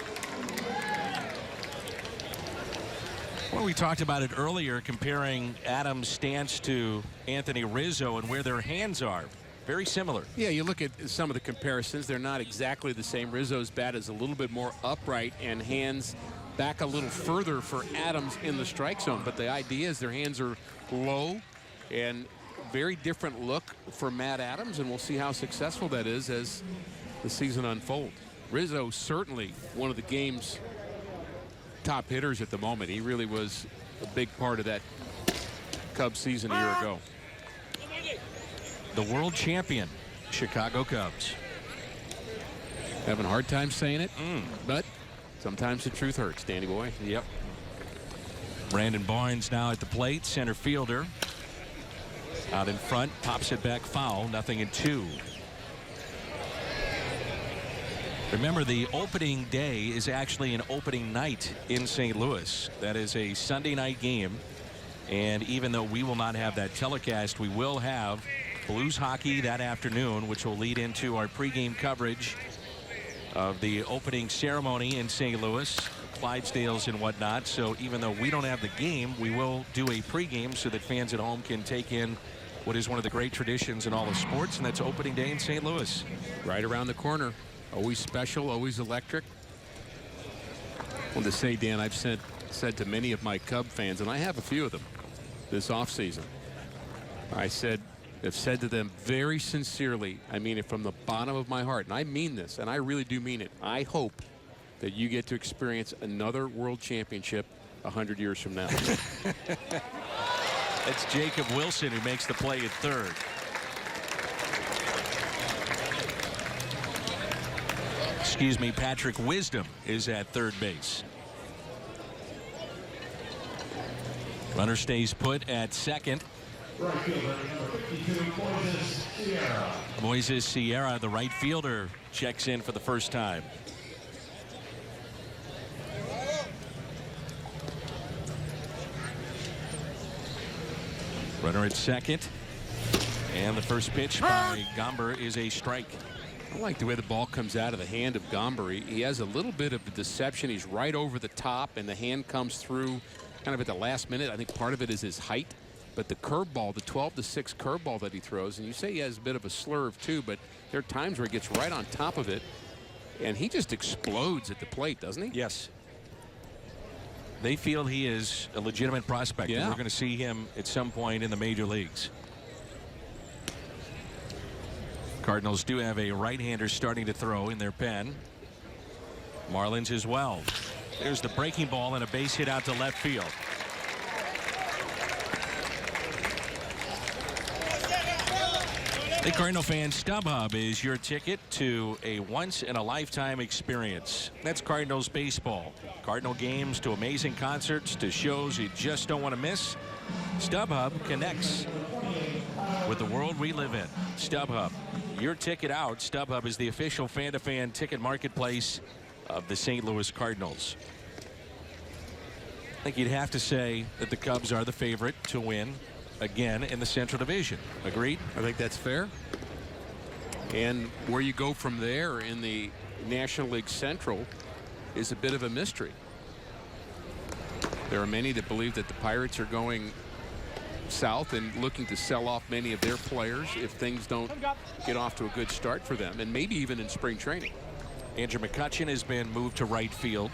Well, we talked about it earlier, comparing Adams' stance to Anthony Rizzo and where their hands are. Very similar. Yeah, you look at some of the comparisons. They're not exactly the same. Rizzo's bat is a little bit more upright and hands back a little further for Adams in the strike zone. But the idea is their hands are low and very different look for Matt Adams, and we'll see how successful that is as the season unfolds. Rizzo certainly one of the game's top hitters at the moment. He really was a big part of that Cubs season a year ago. The world champion Chicago Cubs. Having a hard time saying it, but sometimes the truth hurts, Danny boy. Yep. Brandon Barnes now at the plate, center fielder. Out in front, pops it back foul, 0-2. Remember, the opening day is actually an opening night in St. Louis. That is a Sunday night game. And even though we will not have that telecast, we will have Blues hockey that afternoon, which will lead into our pregame coverage of the opening ceremony in St. Louis, Clydesdales and whatnot. So even though we don't have the game, we will do a pregame so that fans at home can take in what is one of the great traditions in all of sports, and that's opening day in St. Louis. Right around the corner. Always special, always electric. I want to say, Dan, I've said to many of my Cub fans, and I have a few of them this offseason, I've said to them very sincerely, I mean it from the bottom of my heart, and I mean this, and I really do mean it. I hope that you get to experience another world championship 100 years from now. It's Jacob Wilson who makes the play at third. Excuse me, Patrick Wisdom is at third base. Runner stays put at second. Moises Sierra, the right fielder, checks in for the first time. Runner at second. And the first pitch by Gomber is a strike. I like the way the ball comes out of the hand of Gomber. He has a little bit of deception. He's right over the top, and the hand comes through kind of at the last minute. I think part of it is his height. But the curveball, the 12-6 curveball that he throws, and you say he has a bit of a slurve too, but there are times where he gets right on top of it, and he just explodes at the plate, doesn't he? Yes. They feel he is a legitimate prospect. Yeah. And we're going to see him at some point in the major leagues. Cardinals do have a right-hander starting to throw in their pen. Marlins as well. There's the breaking ball and a base hit out to left field. The Cardinal fan, StubHub is your ticket to a once-in-a-lifetime experience. That's Cardinals baseball. Cardinal games to amazing concerts to shows you just don't want to miss. StubHub connects with the world we live in. StubHub, your ticket out. StubHub is the official fan-to-fan ticket marketplace of the St. Louis Cardinals. I think you'd have to say that the Cubs are the favorite to win again in the Central Division. Agreed? I think that's fair. And where you go from there in the National League Central is a bit of a mystery. There are many that believe that the Pirates are going south and looking to sell off many of their players if things don't get off to a good start for them, and maybe even in spring training. Andrew McCutchen has been moved to right field.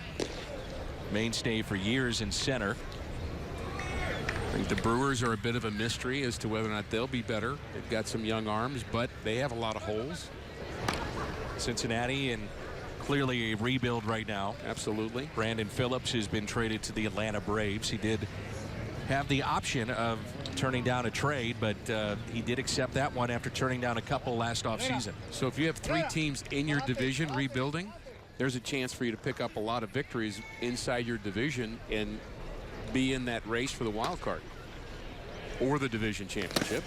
Mainstay for years in center. I think the Brewers are a bit of a mystery as to whether or not they'll be better. They've got some young arms, but they have a lot of holes. Cincinnati and clearly a rebuild right now. Absolutely. Brandon Phillips has been traded to the Atlanta Braves. He did have the option of turning down a trade, but he did accept that one after turning down a couple last offseason. So if you have 3 teams in your division rebuilding, there's a chance for you to pick up a lot of victories inside your division and be in that race for the wild card or the division championship.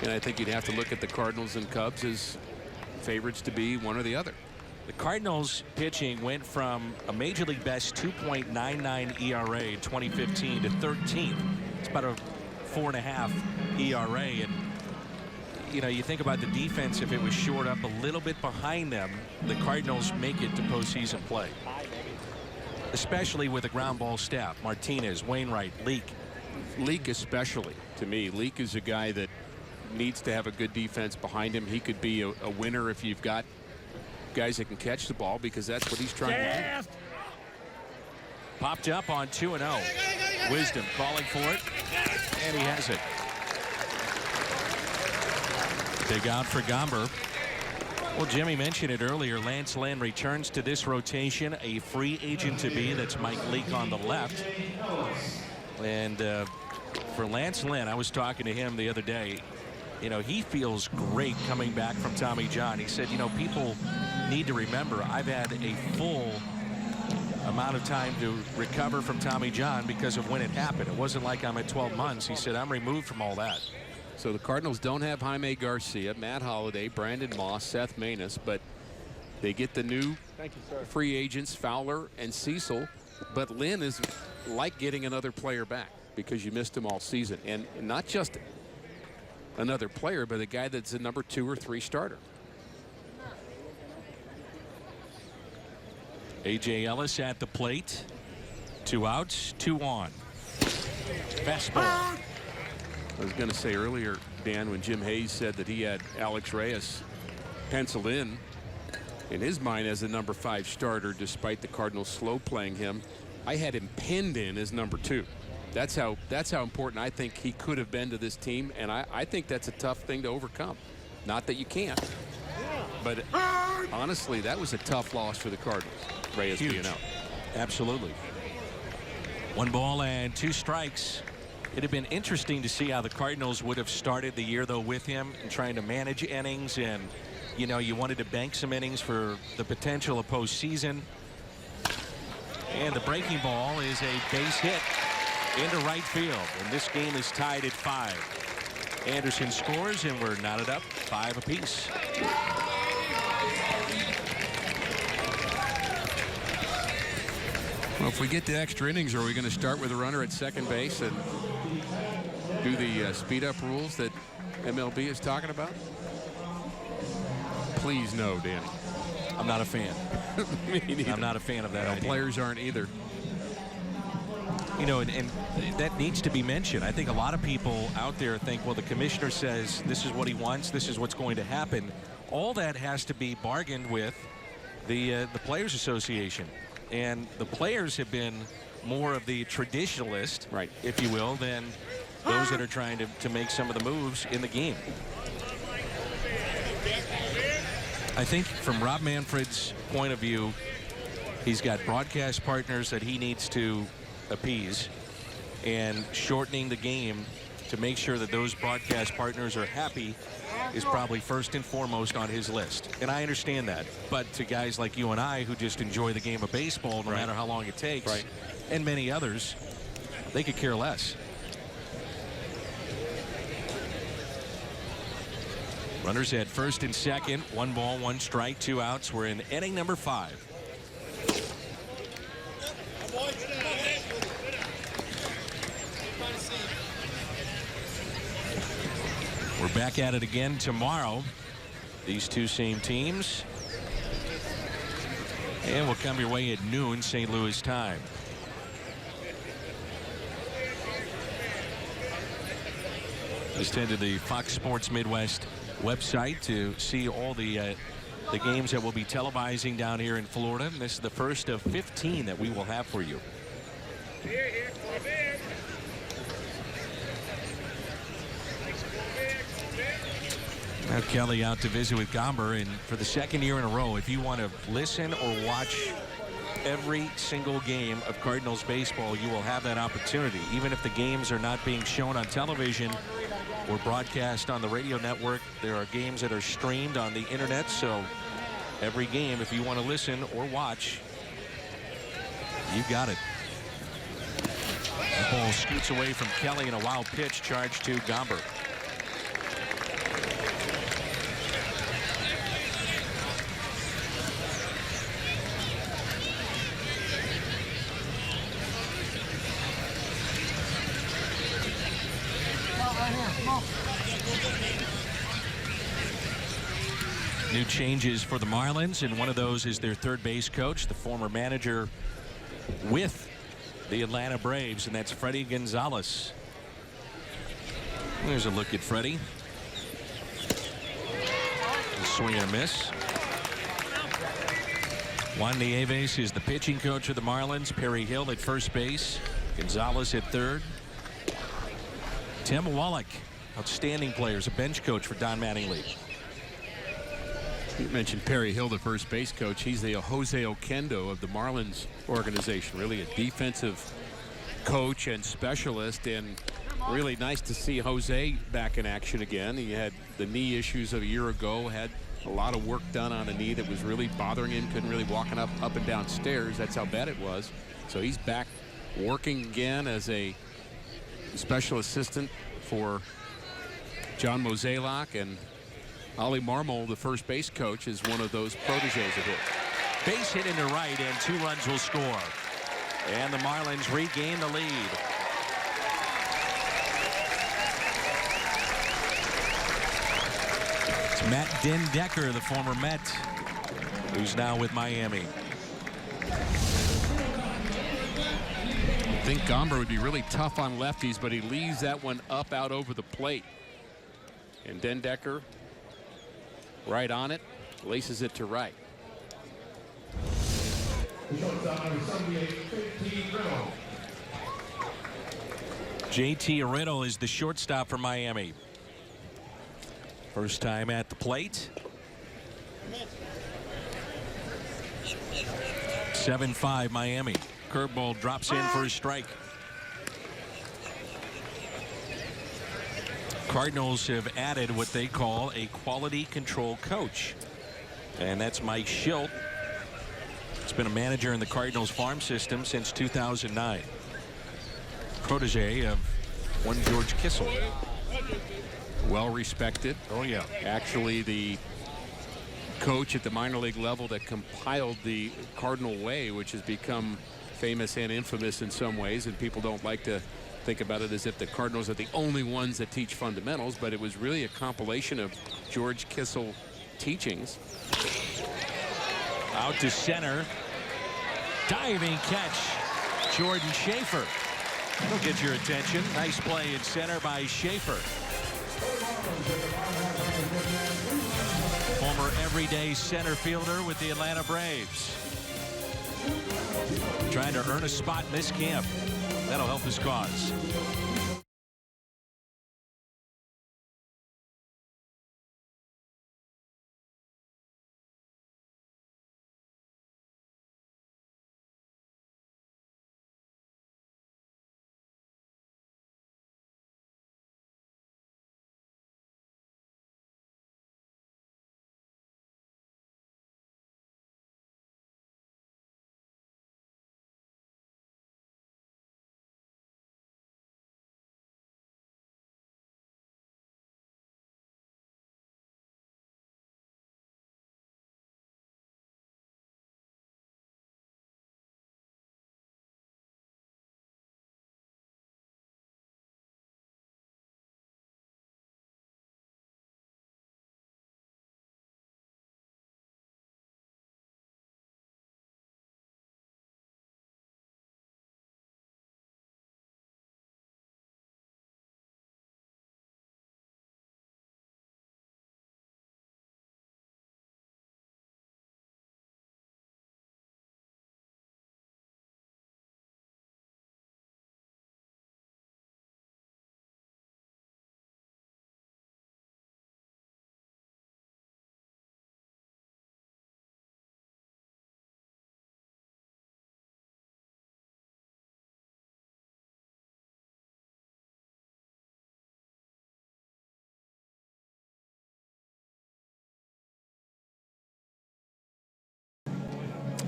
And I think you'd have to look at the Cardinals and Cubs as favorites to be one or the other. The Cardinals pitching went from a major league best 2.99 ERA in 2015 to 13th. It's about a 4.5 ERA. And you know, you think about the defense, if it was shored up a little bit behind them, the Cardinals make it to postseason play. Especially with a ground ball staff. Martinez, Wainwright, Leake. Leake especially, to me. Leake is a guy that needs to have a good defense behind him. He could be a winner if you've got guys that can catch the ball, because that's what he's trying to do. Popped up on 2-0. Wisdom calling for it, and he has it. Dig out for Gomber. Well, Jimmy mentioned it earlier. Lance Lynn returns to this rotation, a free agent to be. That's Mike Leake on the left. And for Lance Lynn, I was talking to him the other day. You know, he feels great coming back from Tommy John. He said, you know, people need to remember I've had a full amount of time to recover from Tommy John because of when it happened. It wasn't like I'm at 12 months. He said, I'm removed from all that. So the Cardinals don't have Jaime Garcia, Matt Holliday, Brandon Moss, Seth Maness, but they get the new free agents, Fowler and Cecil. But Lynn is like getting another player back because you missed him all season. And not just another player, but a guy that's a number 2 or 3 starter. A.J. Ellis at the plate. 2 outs, 2 on. Fastball. I was going to say earlier, Dan, when Jim Hayes said that he had Alex Reyes penciled in his mind as a number 5 starter, despite the Cardinals slow playing him, I had him pinned in as number 2. That's how important I think he could have been to this team, and I think that's a tough thing to overcome. Not that you can't, but honestly, that was a tough loss for the Cardinals. Reyes being out. Absolutely. 1 ball and 2 strikes. It had been interesting to see how the Cardinals would have started the year, though, with him and trying to manage innings. And, you know, you wanted to bank some innings for the potential of postseason. And the breaking ball is a base hit into right field, and this game is tied at 5. Anderson scores, and we're knotted up 5 apiece. Well, if we get to extra innings, are we going to start with a runner at second base and do the speed-up rules that MLB is talking about? Please no, Danny. I'm not a fan. I'm not a fan of that idea. Players aren't either. You know, and that needs to be mentioned. I think a lot of people out there think, well, the commissioner says this is what he wants, this is what's going to happen. All that has to be bargained with the Players Association. And the players have been more of the traditionalist, right, if you will, than those that are trying to make some of the moves in the game. I think from Rob Manfred's point of view, he's got broadcast partners that he needs to appease, and shortening the game to make sure that those broadcast partners are happy is probably first and foremost on his list. And I understand that. But to guys like you and I who just enjoy the game of baseball no matter how long it takes, and many others, they could care less. Runners at first and second, 1 ball, 1 strike, 2 outs. We're in inning number 5. We're back at it again tomorrow. These two same teams. And we'll come your way at noon St. Louis time. Just head to the Fox Sports Midwest website to see all the games that we'll be televising down here in Florida. And this is the first of 15 that we will have for you. Now Kelly out to visit with Gomber, and for the second year in a row, if you want to listen or watch every single game of Cardinals baseball, you will have that opportunity. Even if the games are not being shown on television or broadcast on the radio network, there are games that are streamed on the internet. So every game, if you want to listen or watch, you got it. The ball scoots away from Kelly, and a wild pitch charged to Gomber. New changes for the Marlins, and one of those is their third base coach, the former manager with the Atlanta Braves, and that's Freddie Gonzalez. There's a look at Freddie. A swing and a miss. Juan Nieves is the pitching coach of the Marlins. Perry Hill at first base. Gonzalez at third. Tim Wallach, outstanding players, a bench coach for Don Mattingly. You mentioned Perry Hill, the first base coach. He's the Jose Oquendo of the Marlins organization. Really a defensive coach and specialist, and really nice to see Jose back in action again. He had the knee issues of a year ago, had a lot of work done on a knee that was really bothering him, couldn't really walk up and down stairs. That's how bad it was. So he's back working again as a special assistant for John Mozeliak, and Ollie Marmol, the first base coach, is one of those proteges of his. Base hit into right, and 2 runs will score. And the Marlins regain the lead. It's Matt Dendecker, the former Met, who's now with Miami. I think Gomber would be really tough on lefties, but he leaves that one up out over the plate. And Dendecker right on it, laces it to right. JT Riddle is the shortstop for Miami. First time at the plate. 7-5 Miami. Curveball drops in for a strike. Cardinals have added what they call a quality control coach, and that's Mike Schilt. He's been a manager in the Cardinals farm system since 2009. protege of one George Kissel. Well respected. Oh, yeah. Actually, the coach at the minor league level that compiled the Cardinal Way, which has become famous and infamous in some ways, and people don't like to think about it as if the Cardinals are the only ones that teach fundamentals, but it was really a compilation of George Kissel teachings. Out to center. Diving catch. Jordan Schaefer. That'll get your attention. Nice play in center by Schaefer. Former everyday center fielder with the Atlanta Braves. Trying to earn a spot in this camp. That'll help his cause.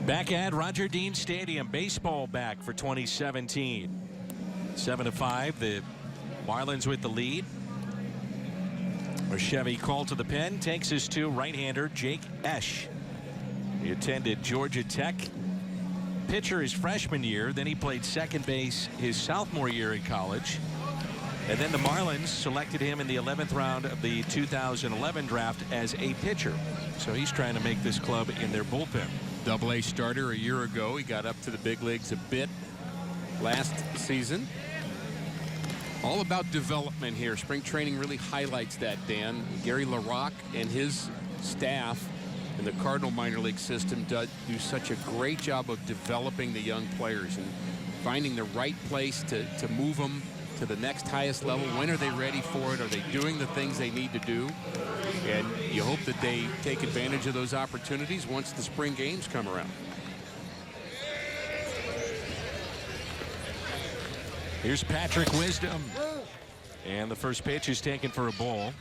Back at Roger Dean Stadium, baseball back for 2017. 7-5, the Marlins with the lead. A Chevy call to the pen takes us to right-hander Jake Esch. He attended Georgia Tech. Pitcher his freshman year, then he played second base his sophomore year in college. And then the Marlins selected him in the 11th round of the 2011 draft as a pitcher. So he's trying to make this club in their bullpen. Double-A starter a year ago. He got up to the big leagues a bit last season. All about development here. Spring training really highlights that, Dan. Gary LaRocque and his staff in the Cardinal minor league system do such a great job of developing the young players and finding the right place to move them to the next highest level. When are they ready for it? Are they doing the things they need to do? And you hope that they take advantage of those opportunities once the spring games come around. Here's Patrick Wisdom. And the first pitch is taken for a ball.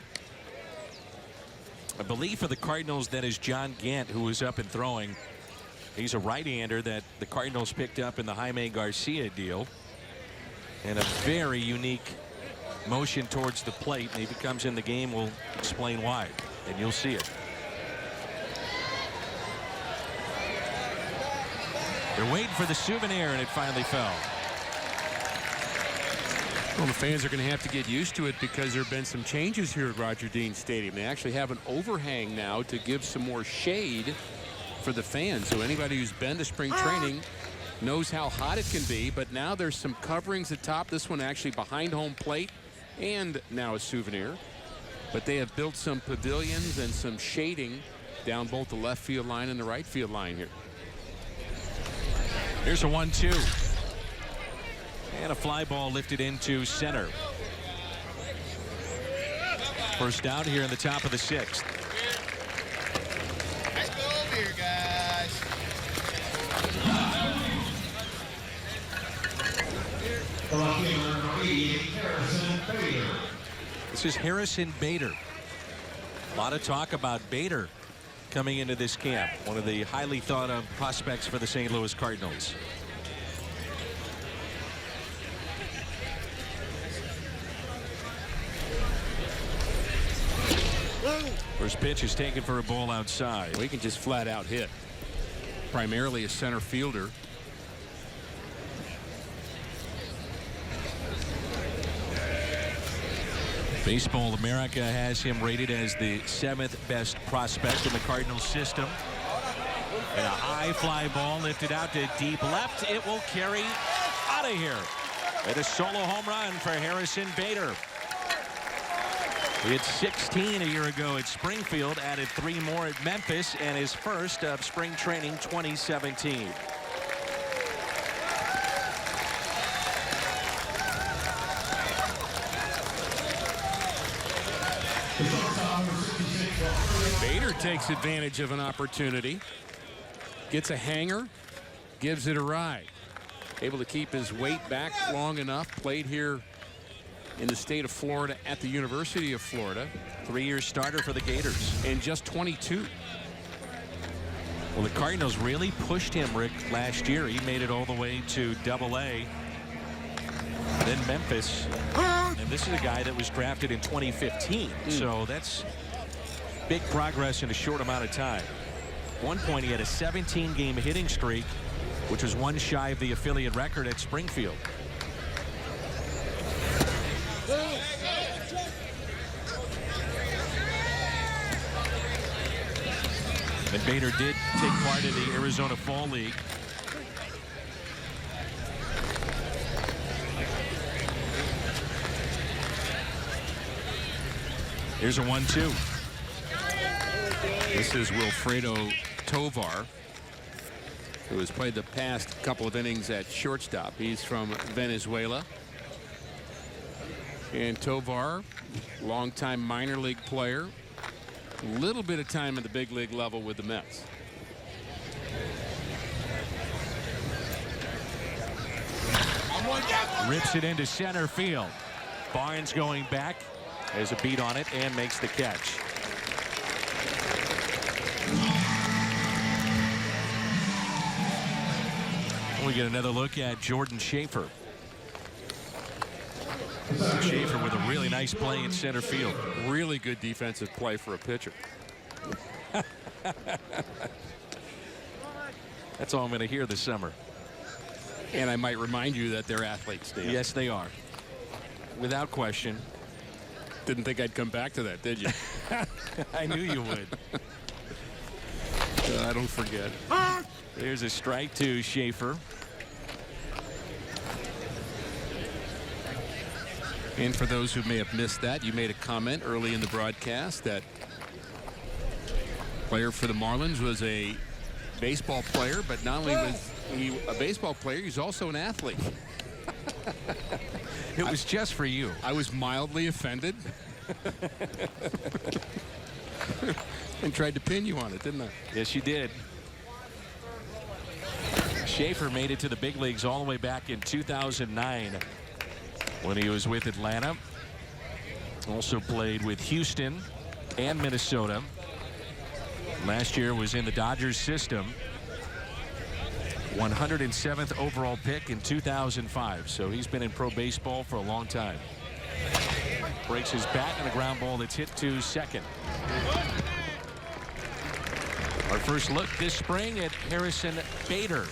I believe for the Cardinals that is John Gant, who is up and throwing. He's a right-hander that the Cardinals picked up in the Jaime Garcia deal. And a very unique motion towards the plate, and if he comes in the game, we'll explain why, and you'll see it. They're waiting for the souvenir, and it finally fell. Well, the fans are going to have to get used to it because there have been some changes here at Roger Dean Stadium. They actually have an overhang now to give some more shade for the fans. So anybody who's been to spring training knows how hot it can be, but now there's some coverings at top. This one actually behind home plate, and now a souvenir. But they have built some pavilions and some shading down both the left field line and the right field line here. Here's a 1-2. And a fly ball lifted into center. First down here in the top of the 6th. Let's go over here, guys. This is Harrison Bader. A lot of talk about Bader coming into this camp. One of the highly thought of prospects for the St. Louis Cardinals. First pitch is taken for a ball outside. Well, he can just flat out hit. Primarily a center fielder. Baseball America has him rated as the 7th best prospect in the Cardinals system. And a high fly ball lifted out to deep left. It will carry out of here. And a solo home run for Harrison Bader. He had 16 a year ago at Springfield, added 3 more at Memphis, and his first of spring training 2017. Bader takes advantage of an opportunity. Gets a hanger. Gives it a ride. Able to keep his weight back long enough. Played here in the state of Florida at the University of Florida. 3-year starter for the Gators. And just 22. Well, the Cardinals really pushed him, Rick, last year. He made it all the way to Double-A. Then Memphis. And this is a guy that was drafted in 2015. So that's big progress in a short amount of time. At one point, he had a 17-game hitting streak, which was 1 shy of the affiliate record at Springfield. And Bader did take part in the Arizona Fall League. Here's a 1-2. This is Wilfredo Tovar, who has played the past couple of innings at shortstop. He's from Venezuela. And Tovar, longtime minor league player. A little bit of time at the big league level with the Mets. Rips it into center field. Barnes going back. There's a beat on it and makes the catch. We get another look at Jordan Schaefer. Schaefer with a really nice play in center field. Really good defensive play for a pitcher. That's all I'm going to hear this summer. And I might remind you that they're athletes, Dan. Yes, they are. Without question. Didn't think I'd come back to that, did you? I knew you would. I don't forget. There's a strike to Schaefer. And for those who may have missed that, you made a comment early in the broadcast that player for the Marlins was a baseball player, but not only was he a baseball player, he's also an athlete. It was just for you. I was mildly offended. And tried to pin you on it, didn't I? Yes, you did. Schaefer made it to the big leagues all the way back in 2009 when he was with Atlanta. Also played with Houston and Minnesota. Last year was in the Dodgers system. 107th overall pick in 2005. So he's been in pro baseball for a long time. Breaks his bat and a ground ball that's hit to second. Our first look this spring at Harrison Bader.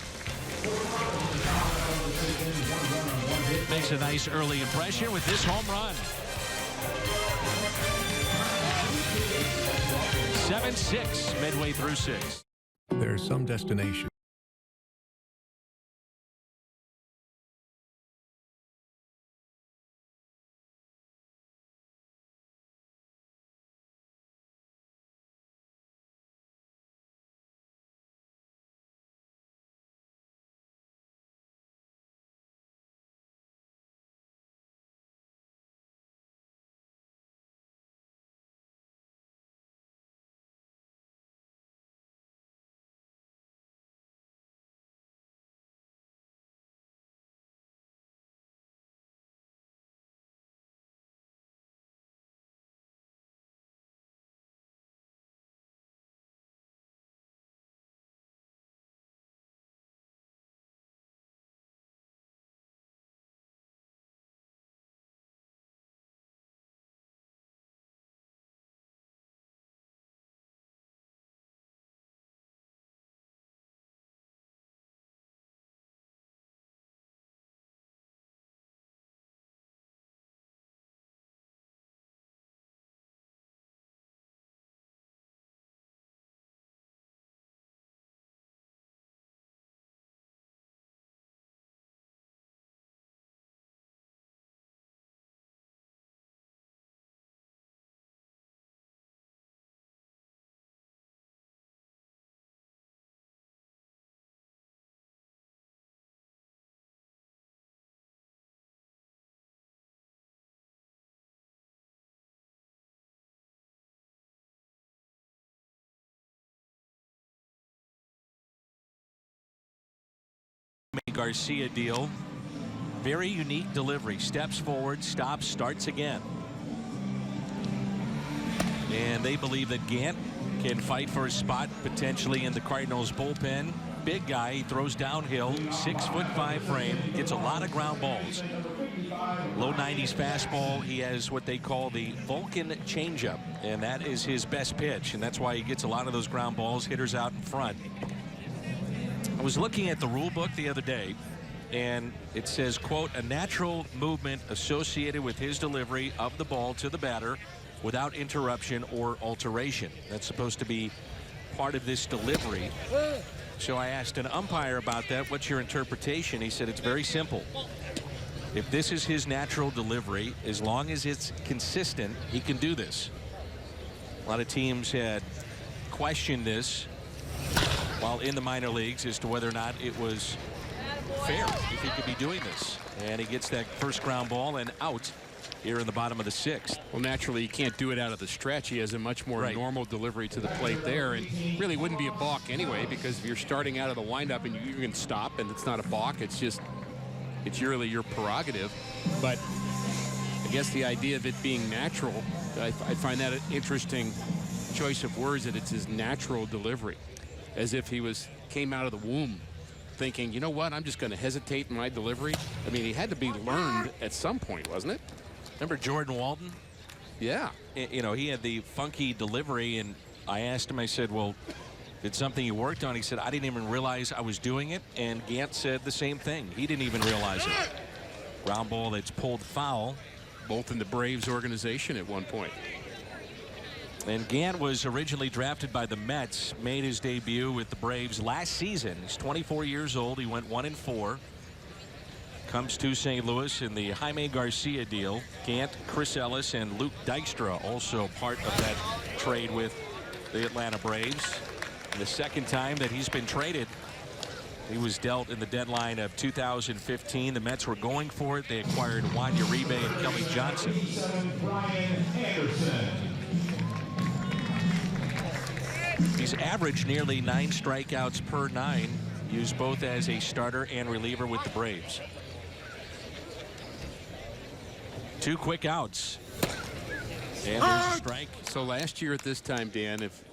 Makes a nice early impression with this home run. 7-6 midway through 6. There's some destination. Garcia deal. Very unique delivery. Steps forward, stops, starts again. And they believe that Gant can fight for a spot potentially in the Cardinals bullpen. Big guy, he throws downhill, 6'5" frame, gets a lot of ground balls. Low 90s fastball. He has what they call the Vulcan changeup, and that is his best pitch, and that's why he gets a lot of those ground balls. Hitters out in front. I was looking at the rule book the other day, and it says, quote, a natural movement associated with his delivery of the ball to the batter without interruption or alteration. That's supposed to be part of this delivery. So I asked an umpire about that. What's your interpretation? He said it's very simple. If this is his natural delivery, as long as it's consistent, he can do this. A lot of teams had questioned this while in the minor leagues as to whether or not it was fair if he could be doing this. And he gets that first ground ball and out here in the bottom of the 6th. Well, naturally, he can't do it out of the stretch. He has a much more normal delivery to the plate there, and really wouldn't be a balk anyway, because if you're starting out of the windup and you can stop and it's not a balk, it's really your prerogative. But I guess the idea of it being natural, I find that an interesting choice of words, that it's his natural delivery, as if he came out of the womb thinking, you know what, I'm just going to hesitate in my delivery. I mean, he had to be learned at some point, wasn't it? Remember Jordan Walton? Yeah. You know, he had the funky delivery, and I asked him, I said, well, did something you worked on? He said, I didn't even realize I was doing it. And Gant said the same thing. He didn't even realize it. Ground ball that's pulled foul. Both in the Braves organization at one point. And Gant was originally drafted by the Mets, made his debut with the Braves last season. He's 24 years old. He went 1-4. Comes to St. Louis in the Jaime Garcia deal. Gant, Chris Ellis, and Luke Dykstra also part of that trade with the Atlanta Braves. And the second time that he's been traded, he was dealt in the deadline of 2015. The Mets were going for it. They acquired Juan Uribe and Kelly Johnson. He's averaged nearly 9 strikeouts per 9, used both as a starter and reliever with the Braves. 2 quick outs. And there's a strike. So last year at this time, Dan, if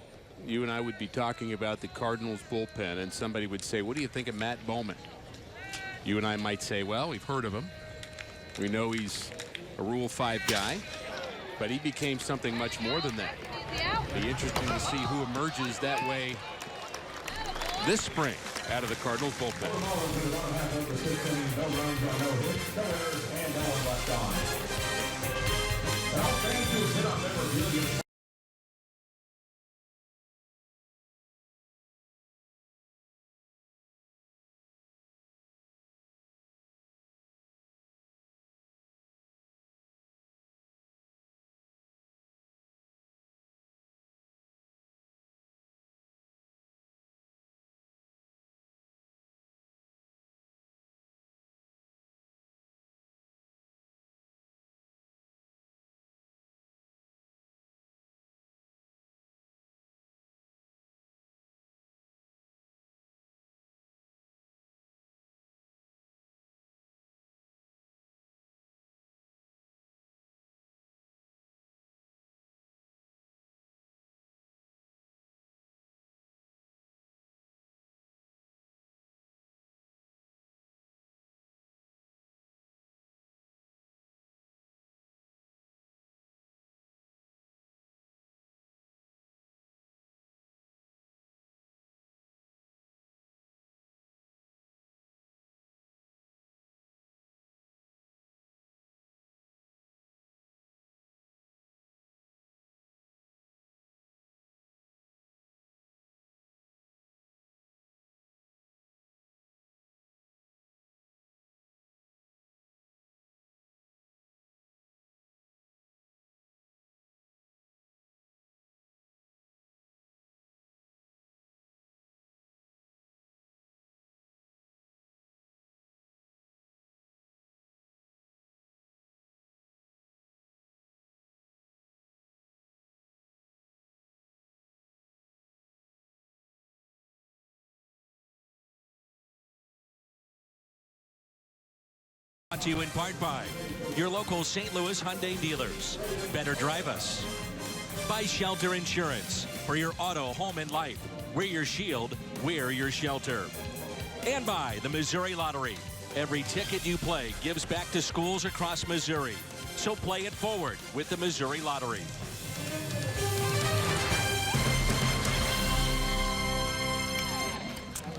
you and I would be talking about the Cardinals bullpen and somebody would say, what do you think of Matt Bowman? You and I might say, well, we've heard of him. We know he's a Rule 5 guy, but he became something much more than that. It'll be interesting to see who emerges that way this spring out of the Cardinals bullpen. Brought to you in part by your local St. Louis Hyundai dealers. Better drive us. By Shelter Insurance. For your auto, home, and life. We're your shield. We're your shelter. And by the Missouri Lottery. Every ticket you play gives back to schools across Missouri. So play it forward with the Missouri Lottery.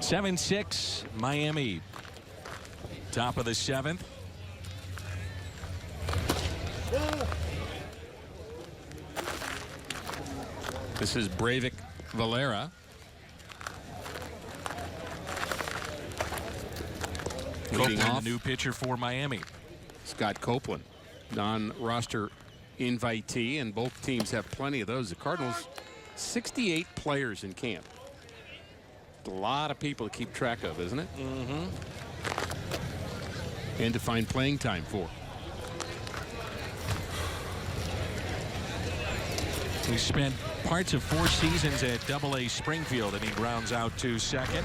(7-6) Miami. Top of the 7th. This is Breivik Valera. Leading Copeland, off, the new pitcher for Miami. Scott Copeland, non-roster invitee, and both teams have plenty of those. The Cardinals, 68 players in camp. A lot of people to keep track of, isn't it? Mm-hmm. And to find playing time for. He spent parts of 4 seasons at Double-A Springfield, and he grounds out to second.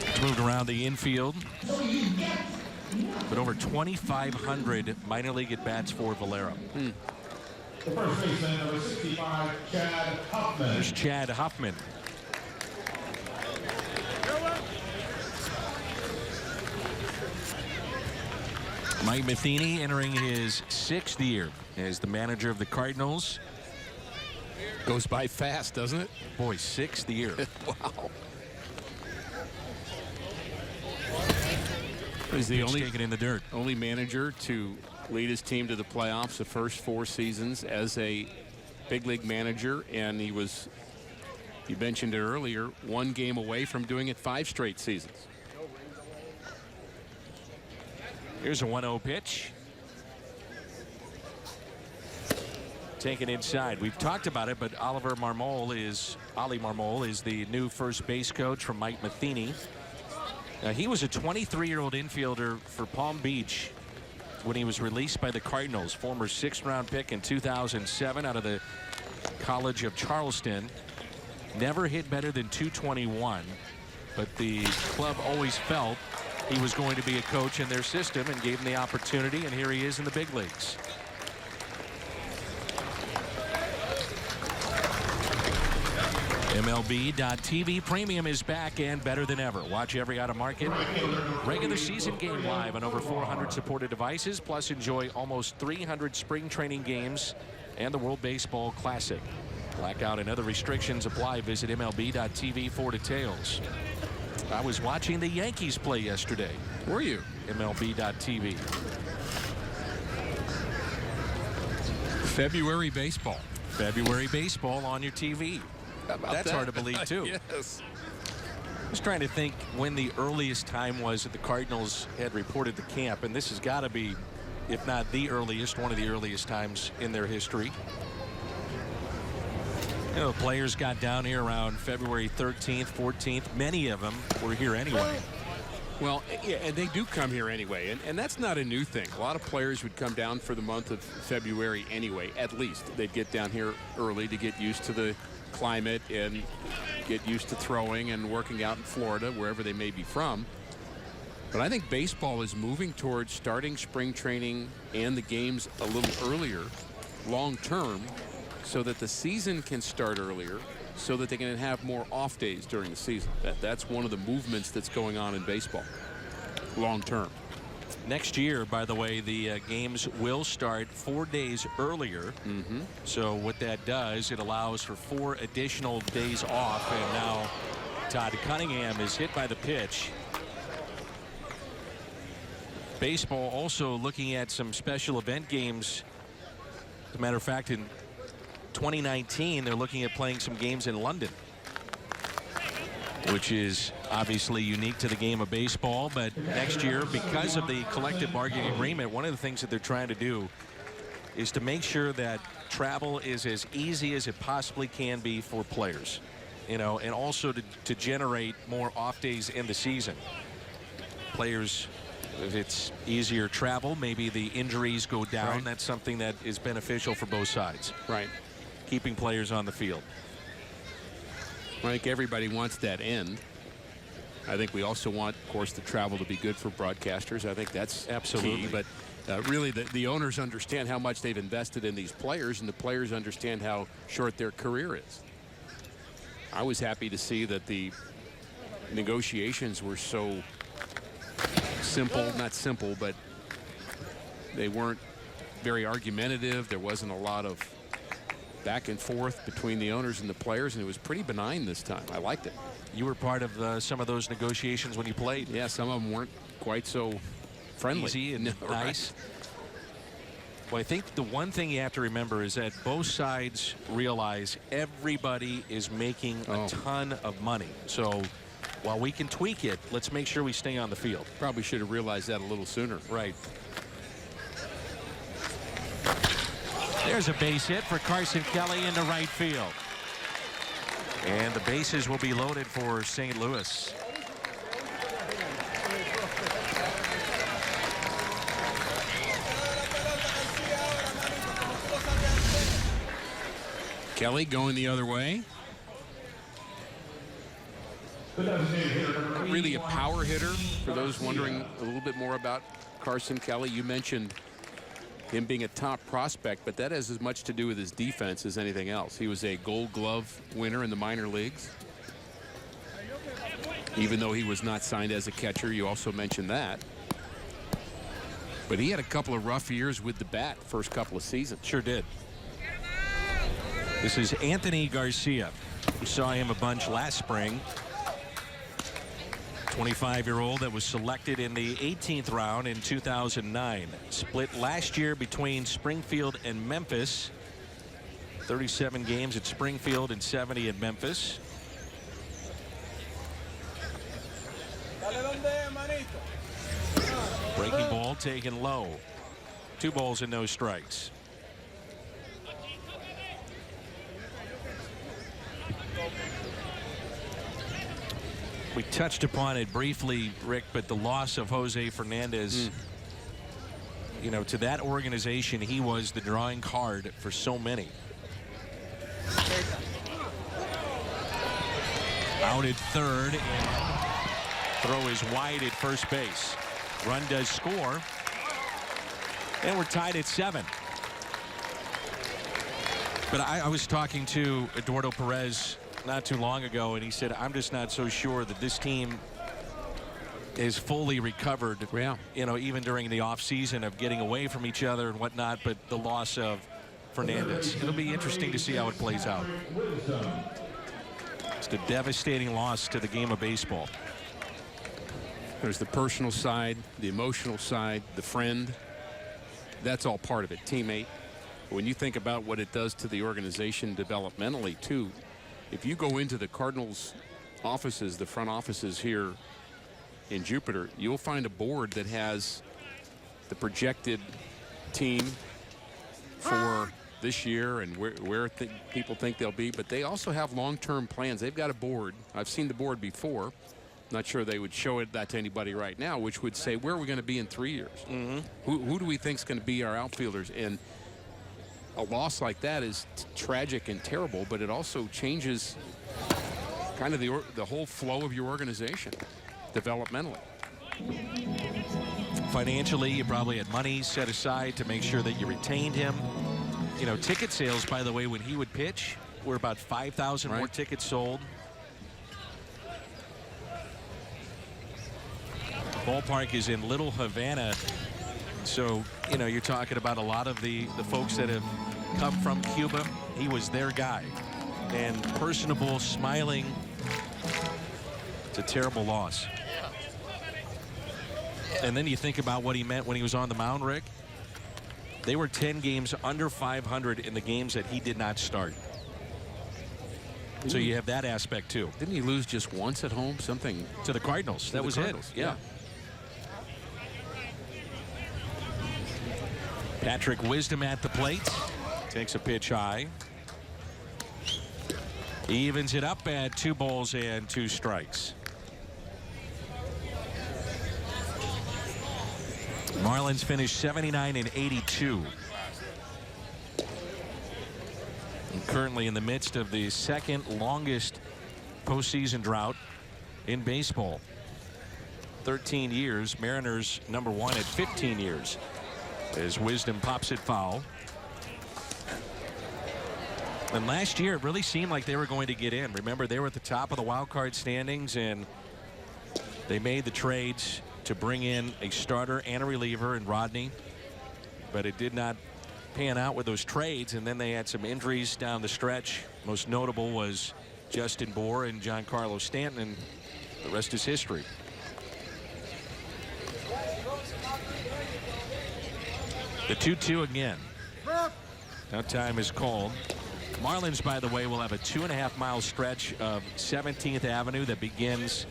He's moved around the infield. But over 2,500 minor league at-bats for Valera. The first baseman, number 65, Chad Huffman. There's Chad Huffman. Mike Matheny entering his 6th year as the manager of the Cardinals. Goes by fast, doesn't it? Boy, 6th year. Wow. He's the only taken in the dirt. Only manager to lead his team to the playoffs the first 4 seasons as a big league manager, and he was, you mentioned it earlier, 1 game away from doing it 5 straight seasons. Here's a 1-0 pitch. Taken inside. We've talked about it, but Ali Marmol is the new first base coach from Mike Matheny. He was a 23-year-old infielder for Palm Beach when he was released by the Cardinals. Former 6th-round pick in 2007 out of the College of Charleston. Never hit better than .221, but the club always felt he was going to be a coach in their system and gave him the opportunity, and here he is in the big leagues. MLB.TV Premium is back and better than ever. Watch every out-of-market regular season game live on over 400 supported devices, plus enjoy almost 300 spring training games and the World Baseball Classic. Blackout and other restrictions apply. Visit MLB.TV for details. I was watching the Yankees play yesterday. Were you? MLB.TV. February baseball. February baseball on your TV. That's hard to believe, too. Yes. I was trying to think when the earliest time was that the Cardinals had reported the camp, and this has got to be, if not the earliest, one of the earliest times in their history. You know, the players got down here around February 13th, 14th. Many of them were here anyway. Well, yeah, and they do come here anyway, and that's not a new thing. A lot of players would come down for the month of February anyway, at least. They'd get down here early to get used to the climate and get used to throwing and working out in Florida, wherever they may be from. But I think baseball is moving towards starting spring training and the games a little earlier, long term, so that the season can start earlier, so that they can have more off days during the season. That's one of the movements that's going on in baseball, long term. Next year, by the way, the games will start 4 days earlier. So what that does, it allows for 4 additional days off. And now Todd Cunningham is hit by the pitch. Baseball also looking at some special event games. As a matter of fact, in 2019, they're looking at playing some games in London, which is obviously unique to the game of baseball. But next year, because of the collective bargaining agreement, one of the things that they're trying to do is to make sure that travel is as easy as it possibly can be for players, you know, and also to generate more off days in the season. Players, if it's easier travel, maybe the injuries go down. Right. That's something that is beneficial for both sides. Right. Keeping players on the field. I think everybody wants that end. I think we also want, of course, the travel to be good for broadcasters. I think that's Absolutely. key. But really, the owners understand how much they've invested in these players, and the players understand how short their career is. I was happy to see that the negotiations were so simple, not simple, but they weren't very argumentative. There wasn't a lot of back and forth between the owners and the players, and it was pretty benign this time. I liked it. You were part of some of those negotiations when you played. Yeah, some of them weren't quite so friendly. Easy and No, nice. right. Well, I think the one thing you have to remember is that both sides realize everybody is making a ton of money. So while we can tweak it, let's make sure we stay on the field. Probably should have realized that a little sooner. Right. There's a base hit for Carson Kelly into right field. And the bases will be loaded for St. Louis. Kelly going the other way. Not really a power hitter. For those wondering a little bit more about Carson Kelly, you mentioned him being a top prospect, but that has as much to do with his defense as anything else. He was a Gold Glove winner in the minor leagues. Even though he was not signed as a catcher, you also mentioned that. But he had a couple of rough years with the bat first couple of seasons. Sure did. This is Anthony Garcia. We saw him a bunch last spring. 25-year-old that was selected in the 18th round in 2009. Split last year between Springfield and Memphis. 37 games at Springfield and 70 at Memphis. Breaking ball taken low. 2 balls and no strikes. We touched upon it briefly, Rick, but the loss of Jose Fernandez, you know, to that organization, he was the drawing card for so many. Out at third, and throw is wide at first base. Run does score, and we're tied at 7. But I was talking to Eduardo Perez not too long ago, and he said, I'm just not so sure that this team is fully recovered, you know, even during the offseason of getting away from each other and whatnot, but the loss of Fernandez. It'll be interesting to see how it plays out. It's a devastating loss to the game of baseball. There's the personal side, the emotional side, the friend. That's all part of it, teammate. When you think about what it does to the organization developmentally, too, if you go into the Cardinals offices, the front offices here in Jupiter, you'll find a board that has the projected team for this year and where people think they'll be, but they also have long-term plans. They've got a board. I've seen the board before. Not sure they would show that to anybody right now, which would say, where are we going to be in 3 years? Who do we think is going to be our outfielders? And a loss like that is tragic and terrible, but it also changes kind of the whole flow of your organization developmentally. Financially, you probably had money set aside to make sure that you retained him. You know, ticket sales, by the way, when he would pitch, were about 5,000 more tickets sold. Ballpark is in Little Havana. So, you know, you're talking about a lot of the folks that have come from Cuba. He was their guy. And personable, smiling. It's a terrible loss. And then you think about what he meant when he was on the mound, Rick. They were 10 games under 500 in the games that he did not start. So you have that aspect, too. Didn't he lose just once at home? Something to the Cardinals. That was it. Yeah. Patrick Wisdom at the plate. Takes a pitch high. Evens it up at 2 balls and 2 strikes. Marlins finished 79 and 82. And currently in the midst of the second longest postseason drought in baseball. 13 years. Mariners #1 at 15 years. As Wisdom pops it foul. And last year, it really seemed like they were going to get in. Remember, they were at the top of the wild card standings, and they made the trades to bring in a starter and a reliever in Rodney. But it did not pan out with those trades, and then they had some injuries down the stretch. Most notable was Justin Bour and Giancarlo Stanton, and the rest is history. The 2-2 again. Now time is called. Marlins, by the way, will have a 2.5-mile stretch of 17th Avenue that begins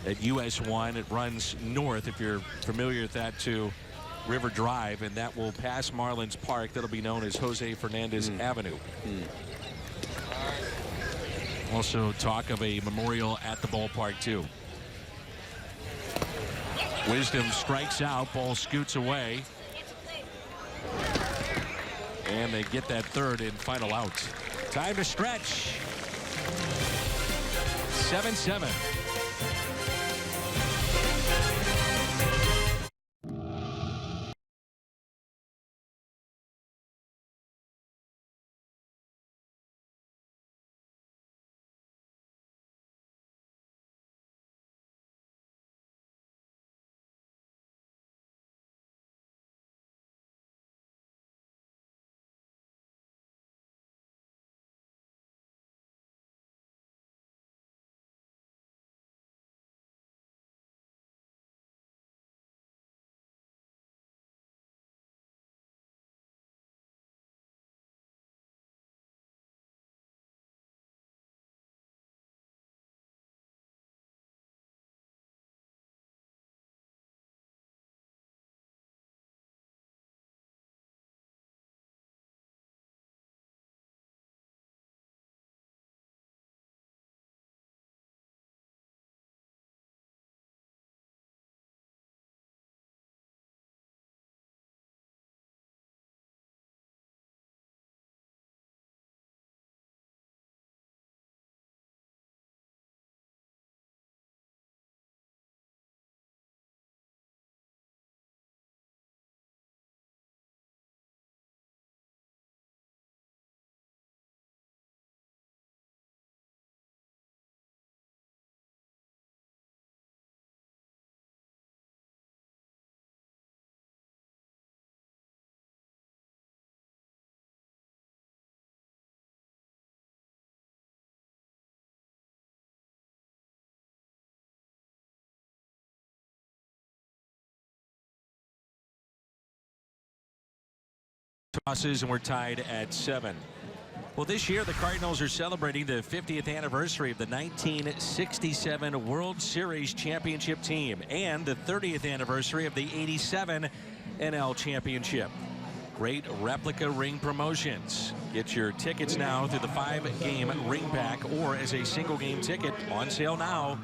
at US 1. It runs north, if you're familiar with that, to River Drive, and that will pass Marlins Park. That'll be known as Jose Fernandez Avenue. Also talk of a memorial at the ballpark too. Wisdom strikes out, ball scoots away, and they get that third and final out. Time to stretch. 7-7. Tosses, and we're tied at 7. Well, this year the Cardinals are celebrating the 50th anniversary of the 1967 World Series championship team and the 30th anniversary of the '87 NL championship. Great replica ring promotions. Get your tickets now through the 5-game ring pack or as a single game ticket, on sale now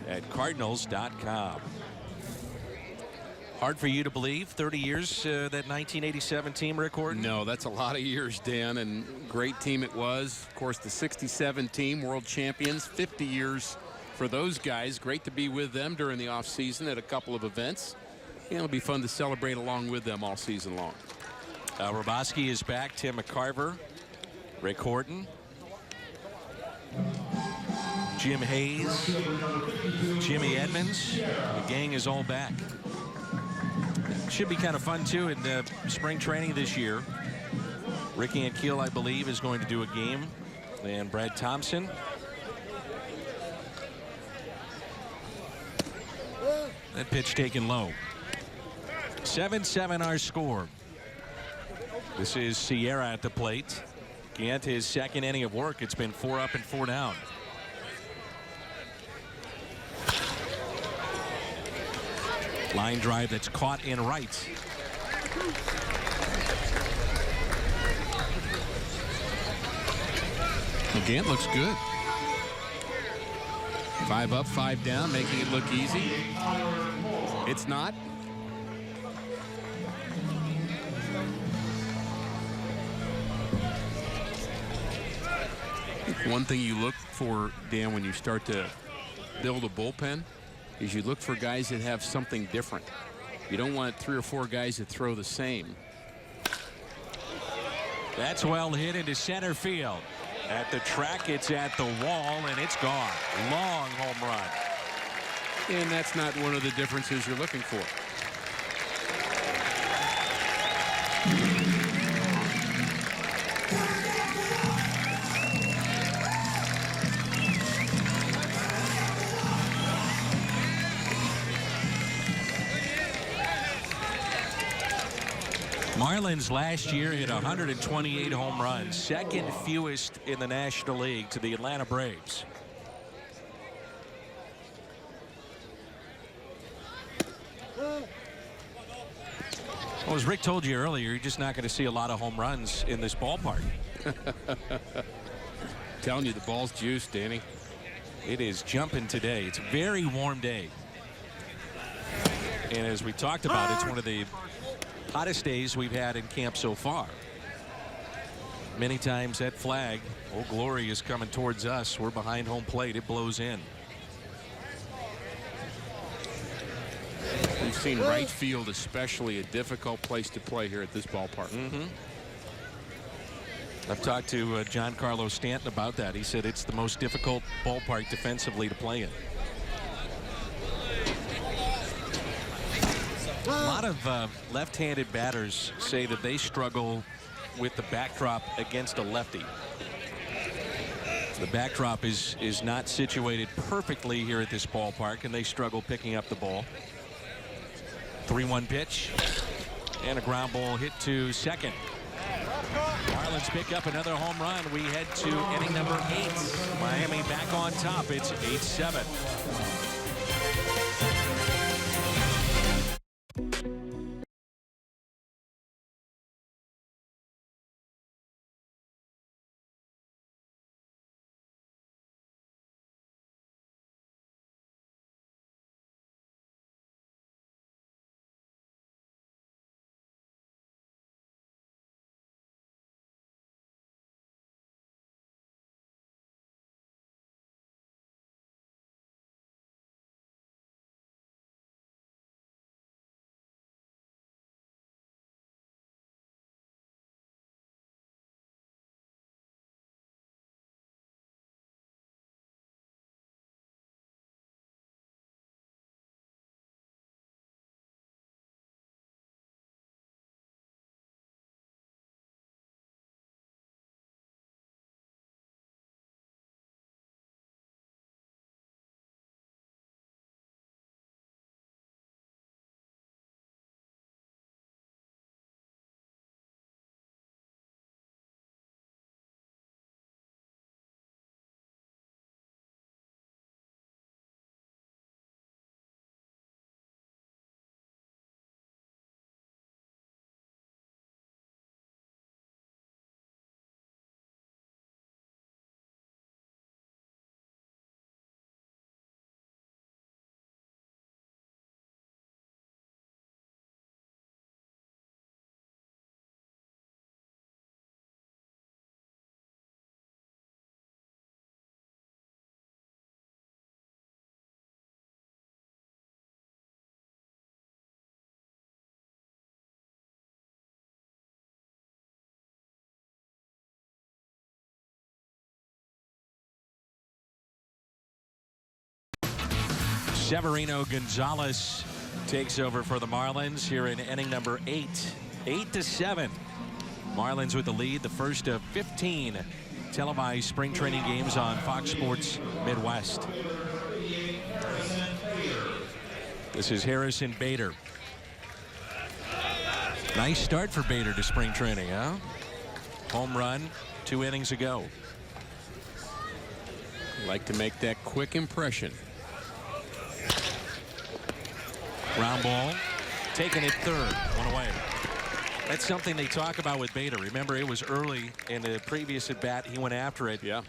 at Cardinals.com. Hard for you to believe, 30 years, that 1987 team, Rick Horton? No, that's a lot of years, Dan, and great team it was. Of course, the '67 team, world champions, 50 years for those guys. Great to be with them during the offseason at a couple of events. And it'll be fun to celebrate along with them all season long. Roboski is back, Tim McCarver, Rick Horton, Jim Hayes, Jimmy Edmonds. The gang is all back. Should be kind of fun too in the spring training this year. Ricky Ankiel, I believe, is going to do a game, and Brad Thompson. That pitch taken low. 7-7 our score. This is Sierra at the plate. Gant, his second inning of work. It's been 4 up and 4 down. Line drive that's caught in right. Well, Gant looks good. 5 up, 5 down, making it look easy. It's not. One thing you look for, Dan, when you start to build a bullpen is you look for guys that have something different. You don't want 3 or 4 guys that throw the same. That's well hit into center field. At the track, it's at the wall, and it's gone. Long home run. And that's not one of the differences you're looking for. Marlins last year hit 128 home runs, second fewest in the National League to the Atlanta Braves. Well, as Rick told you earlier, you're just not going to see a lot of home runs in this ballpark. Telling you, the ball's juiced, Danny. It is jumping today. It's a very warm day. And as we talked about, it's one of the hottest days we've had in camp so far. Many times that flag, Old Glory, is coming towards us. We're behind home plate. It blows in. We've seen right field especially a difficult place to play here at this ballpark. I've talked to Giancarlo Stanton about that. He said it's the most difficult ballpark defensively to play in. A lot of left-handed batters say that they struggle with the backdrop against a lefty. The backdrop is not situated perfectly here at this ballpark, and they struggle picking up the ball. 3-1 pitch, and a ground ball hit to second. Marlins pick up another home run. We head to inning number 8. Miami back on top. It's 8-7. Severino Gonzalez takes over for the Marlins here in inning number 8. 8-7. Marlins with the lead, the first of 15 televised spring training games on Fox Sports Midwest. This is Harrison Bader. Nice start for Bader to spring training, huh? Home run 2 innings ago. Like to make that quick impression. Ground ball, taken at third, 1 away. That's something they talk about with Bader. Remember, it was early in the previous at bat. He went after it. Yeah.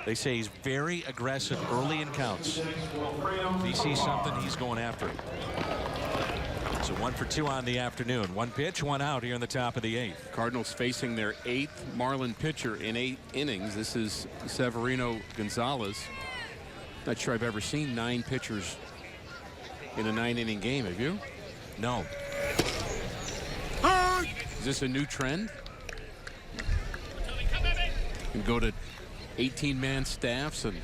They say he's very aggressive early in counts. If he sees something, he's going after it. So 1 for 2 on the afternoon. 1 pitch, 1 out here in the top of the 8th. Cardinals facing their 8th Marlin pitcher in 8 innings. This is Severino Gonzalez. Not sure I've ever seen 9 pitchers in a 9-inning game, have you? No. Is this a new trend? And go to 18-man staffs and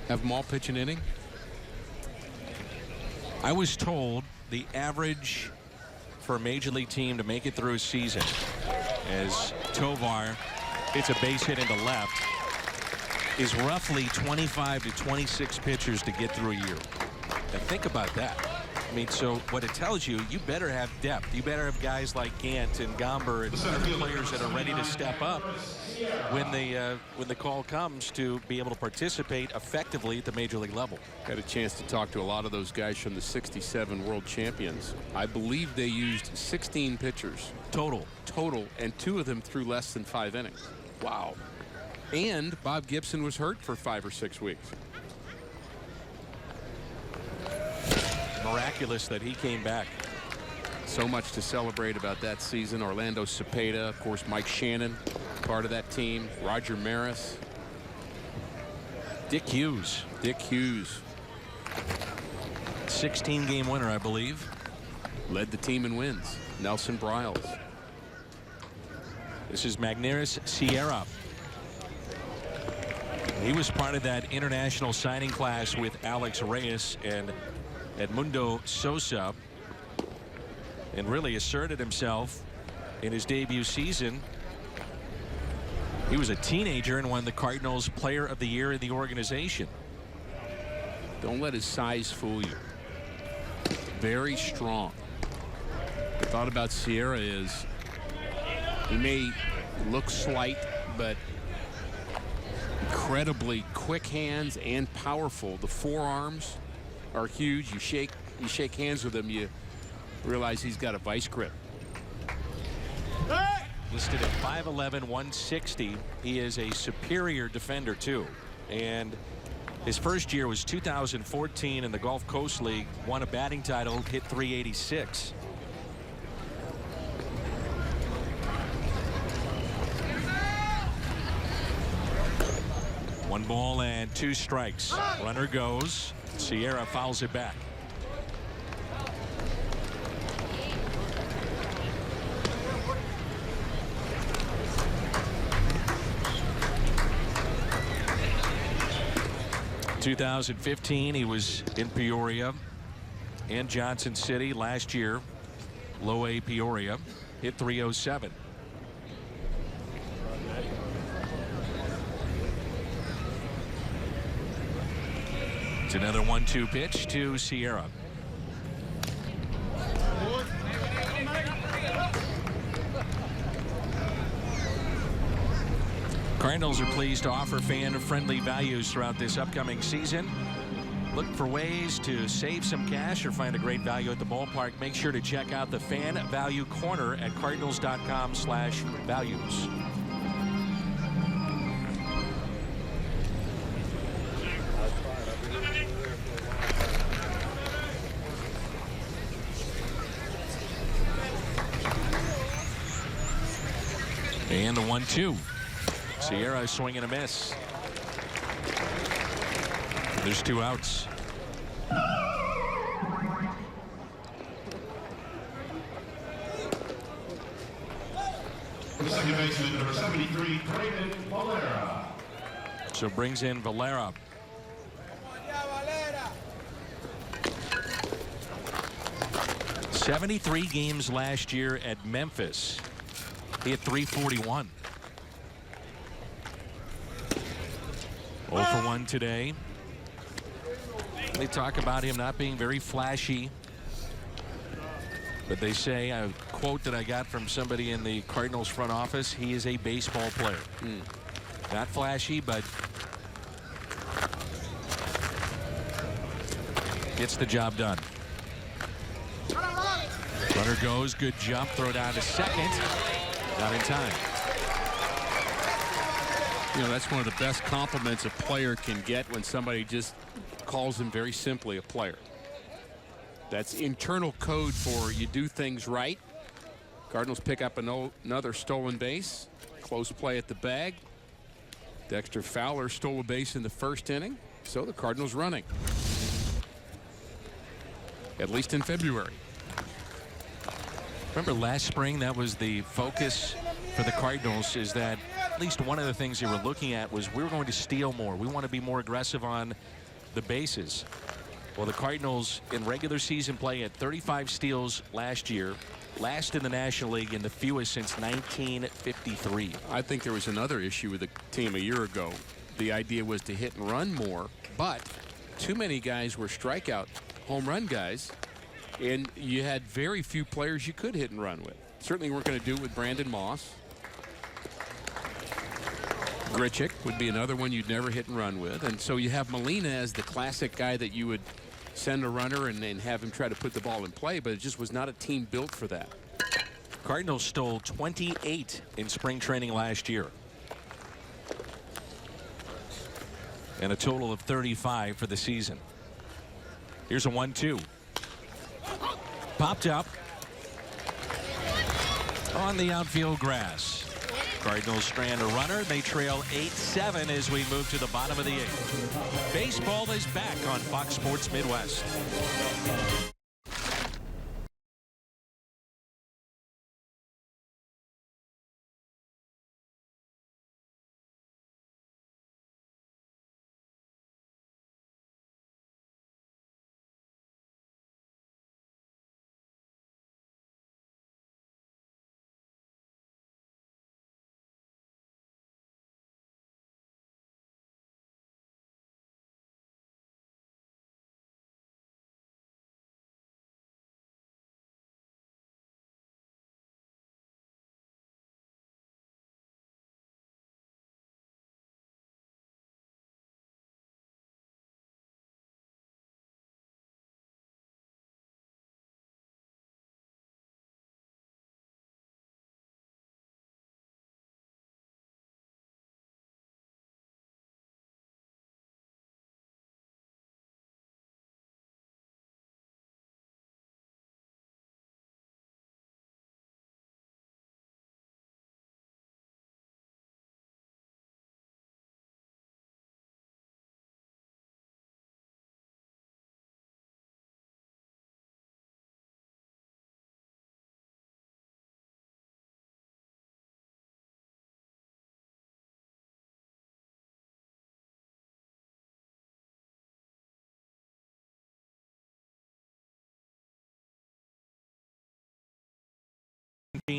have them all pitch an inning? I was told the average for a major league team to make it through a season, as Tovar hits a base hit into left, is roughly 25 to 26 pitchers to get through a year. Now think about that. I mean, so what it tells you, you better have depth. You better have guys like Gant and Gomber and other players that are ready to step up when the call comes to be able to participate effectively at the major league level. Got a chance to talk to a lot of those guys from the '67 World Champions. I believe they used 16 pitchers Total, and 2 of them threw less than 5 innings. wow. And Bob Gibson was hurt for 5 or 6 weeks. Miraculous that he came back. So much to celebrate about that season. Orlando Cepeda, of course, Mike Shannon, part of that team. Roger Maris. Dick Hughes. 16-game winner, I believe. Led the team in wins. Nelson Briles. This is Magneuris Sierra. He was part of that international signing class with Alex Reyes and Edmundo Sosa, and really asserted himself in his debut season. He was a teenager and won the Cardinals Player of the Year in the organization. Don't let his size fool you. Very strong. The thought about Sierra is he may look slight, but incredibly quick hands and powerful. The forearms are huge. You shake hands with him, you realize he's got a vice grip. Listed at 5'11", 160. He is a superior defender too, and his first year was 2014 in the Gulf Coast League. Won a batting title, hit 386. One ball and 2 strikes. Runner goes. Sierra fouls it back. In 2015, he was in Peoria and Johnson City last year. Low A Peoria, hit 307. It's another 1-2 pitch to Sierra. Cardinals are pleased to offer fan-friendly values throughout this upcoming season. Look for ways to save some cash or find a great value at the ballpark. Make sure to check out the Fan Value Corner at cardinals.com/values. And the 1-2. Sierra swing and a miss. There's 2 outs. The second baseman, number 73, Brayden Valera. So brings in Valera. '73 games last year at Memphis. He had 341. 0 for 1 today. They talk about him not being very flashy, but they say, a quote that I got from somebody in the Cardinals front office, he is a baseball player. Not flashy, but gets the job done. Runner goes, good jump, throw down to second. Not in time. You know, that's one of the best compliments a player can get, when somebody just calls him very simply a player. That's internal code for you do things right. Cardinals pick up another stolen base. Close play at the bag. Dexter Fowler stole a base in the first inning, so the Cardinals running. at least in February. Remember last spring, that was the focus for the Cardinals, is that at least one of the things they were looking at was we were going to steal more. We want to be more aggressive on the bases. Well, the Cardinals in regular season play had 35 steals last year, last in the National League and the fewest since 1953. I think there was another issue with the team a year ago. The idea was to hit and run more, but too many guys were strikeout home run guys, and you had very few players you could hit and run with. Certainly weren't going to do it with Brandon Moss. Grichuk would be another one you'd never hit and run with. And so you have Molina as the classic guy that you would send a runner and have him try to put the ball in play, but it just was not a team built for that. Cardinals stole 28 in spring training last year, and a total of 35 for the season. Here's a 1-2. Popped up on the outfield grass. Cardinals strand a runner. They trail 8-7 as we move to the bottom of the 8th. Baseball is back on Fox Sports Midwest.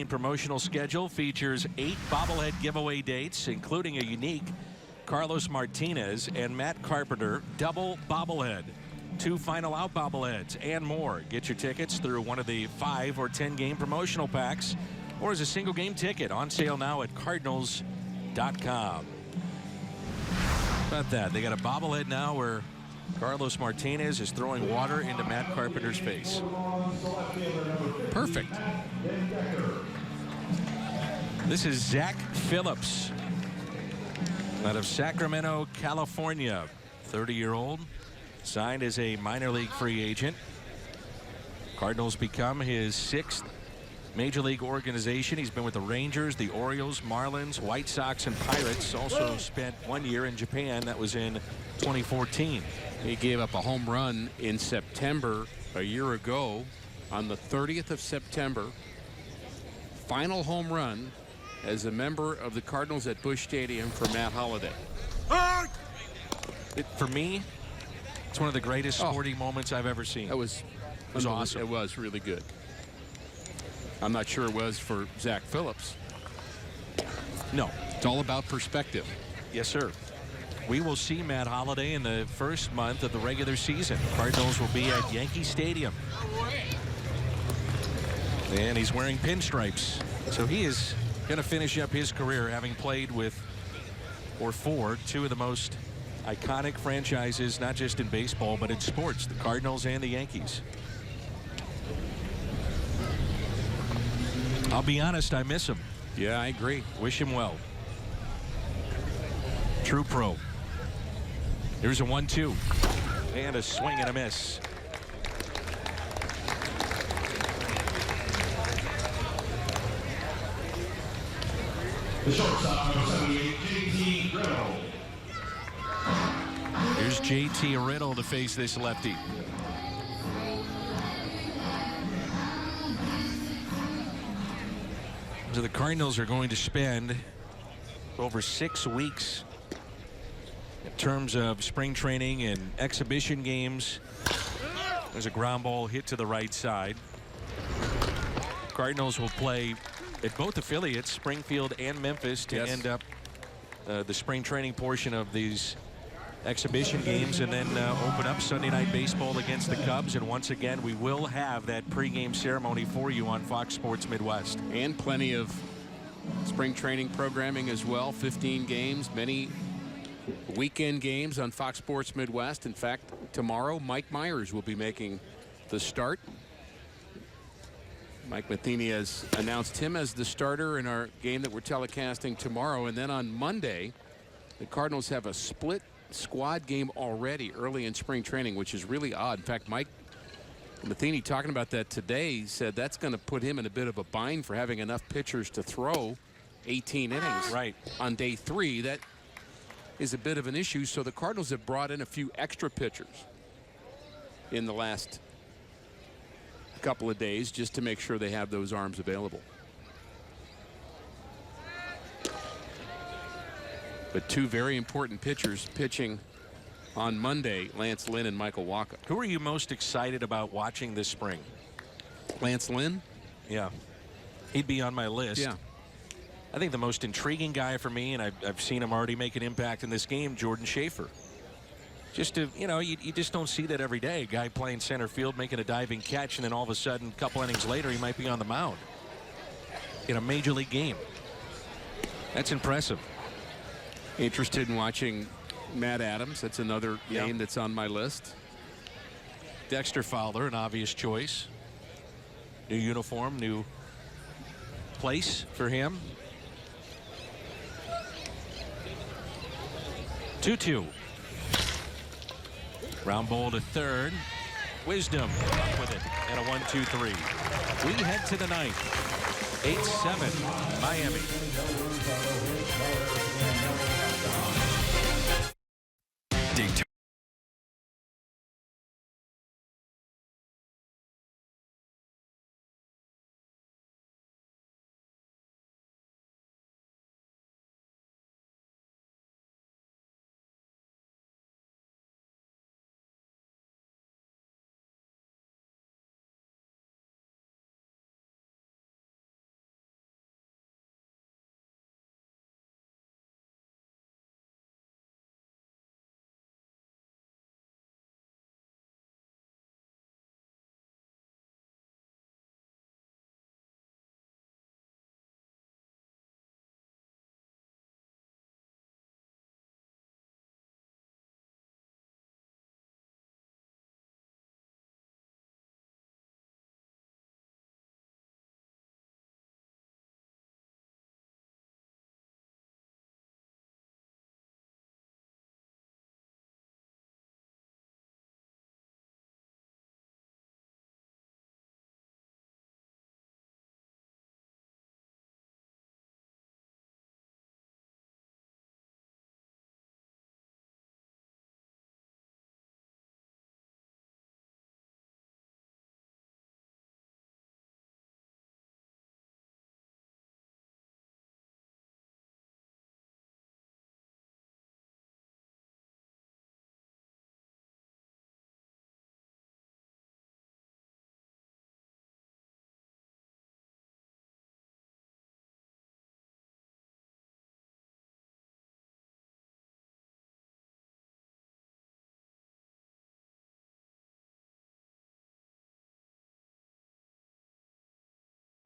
Promotional schedule features 8 bobblehead giveaway dates, including a unique Carlos Martinez and Matt Carpenter double bobblehead, 2 final out bobbleheads, and more. Get your tickets through one of the 5 or 10 game promotional packs or as a single game ticket, on sale now at Cardinals.com. About that, they got a bobblehead now where Carlos Martinez is throwing water into Matt Carpenter's face. Perfect. This is Zach Phillips out of Sacramento, California. 30-year-old, signed as a minor league free agent. Cardinals become his 6th major league organization. He's been with the Rangers, the Orioles, Marlins, White Sox, and Pirates. Also spent 1 year in Japan. That was in 2014. He gave up a home run in September a year ago on the 30th of September. Final home run as a member of the Cardinals at Busch Stadium for Matt Holliday. For me, it's one of the greatest sporting moments I've ever seen. It was awesome. It was really good. I'm not sure it was for Zach Phillips. No. It's all about perspective. Yes, sir. We will see Matt Holliday in the first month of the regular season. Cardinals will be at Yankee Stadium. And he's wearing pinstripes. So he is going to finish up his career having played with, or for, 2 of the most iconic franchises, not just in baseball, but in sports, the Cardinals and the Yankees. I'll be honest, I miss him. Yeah, I agree. Wish him well. True pro. Here's a 1-2. And a swing and a miss. The shortstop, number 78, JT Riddle. Here's JT Riddle to face this lefty. So the Cardinals are going to spend over 6 weeks in terms of spring training and exhibition games. There's a ground ball hit to the right side. Cardinals will play at both affiliates, Springfield and Memphis, to end up the spring training portion of these exhibition games, and then open up Sunday Night Baseball against the Cubs. And once again, we will have that pregame ceremony for you on Fox Sports Midwest. And plenty of spring training programming as well. 15 games, many weekend games on Fox Sports Midwest. In fact, tomorrow Mike Myers will be making the start. Mike Matheny has announced him as the starter in our game that we're telecasting tomorrow. And then on Monday, the Cardinals have a split squad game already early in spring training, which is really odd. In fact, Mike Matheny, talking about that today, said that's going to put him in a bit of a bind for having enough pitchers to throw 18 innings on day 3. That is a bit of an issue. So the Cardinals have brought in a few extra pitchers in the last couple of days just to make sure they have those arms available. But 2 very important pitchers pitching on Monday, Lance Lynn and Michael Wacha. Who are you most excited about watching this spring? Lance Lynn? Yeah. He'd be on my list. Yeah. I think the most intriguing guy for me, and I've seen him already make an impact in this game, Jordan Schaefer. Just to, you know, you just don't see that every day. A guy playing center field, making a diving catch, and then all of a sudden, a couple innings later, he might be on the mound in a major league game. That's impressive. Interested in watching Matt Adams. That's another name that's on my list. Dexter Fowler, an obvious choice. New uniform, new place for him. 2-2. Ground ball to third. Wisdom up with it, and a 1-2-3. We head to the ninth. 8-7 Miami.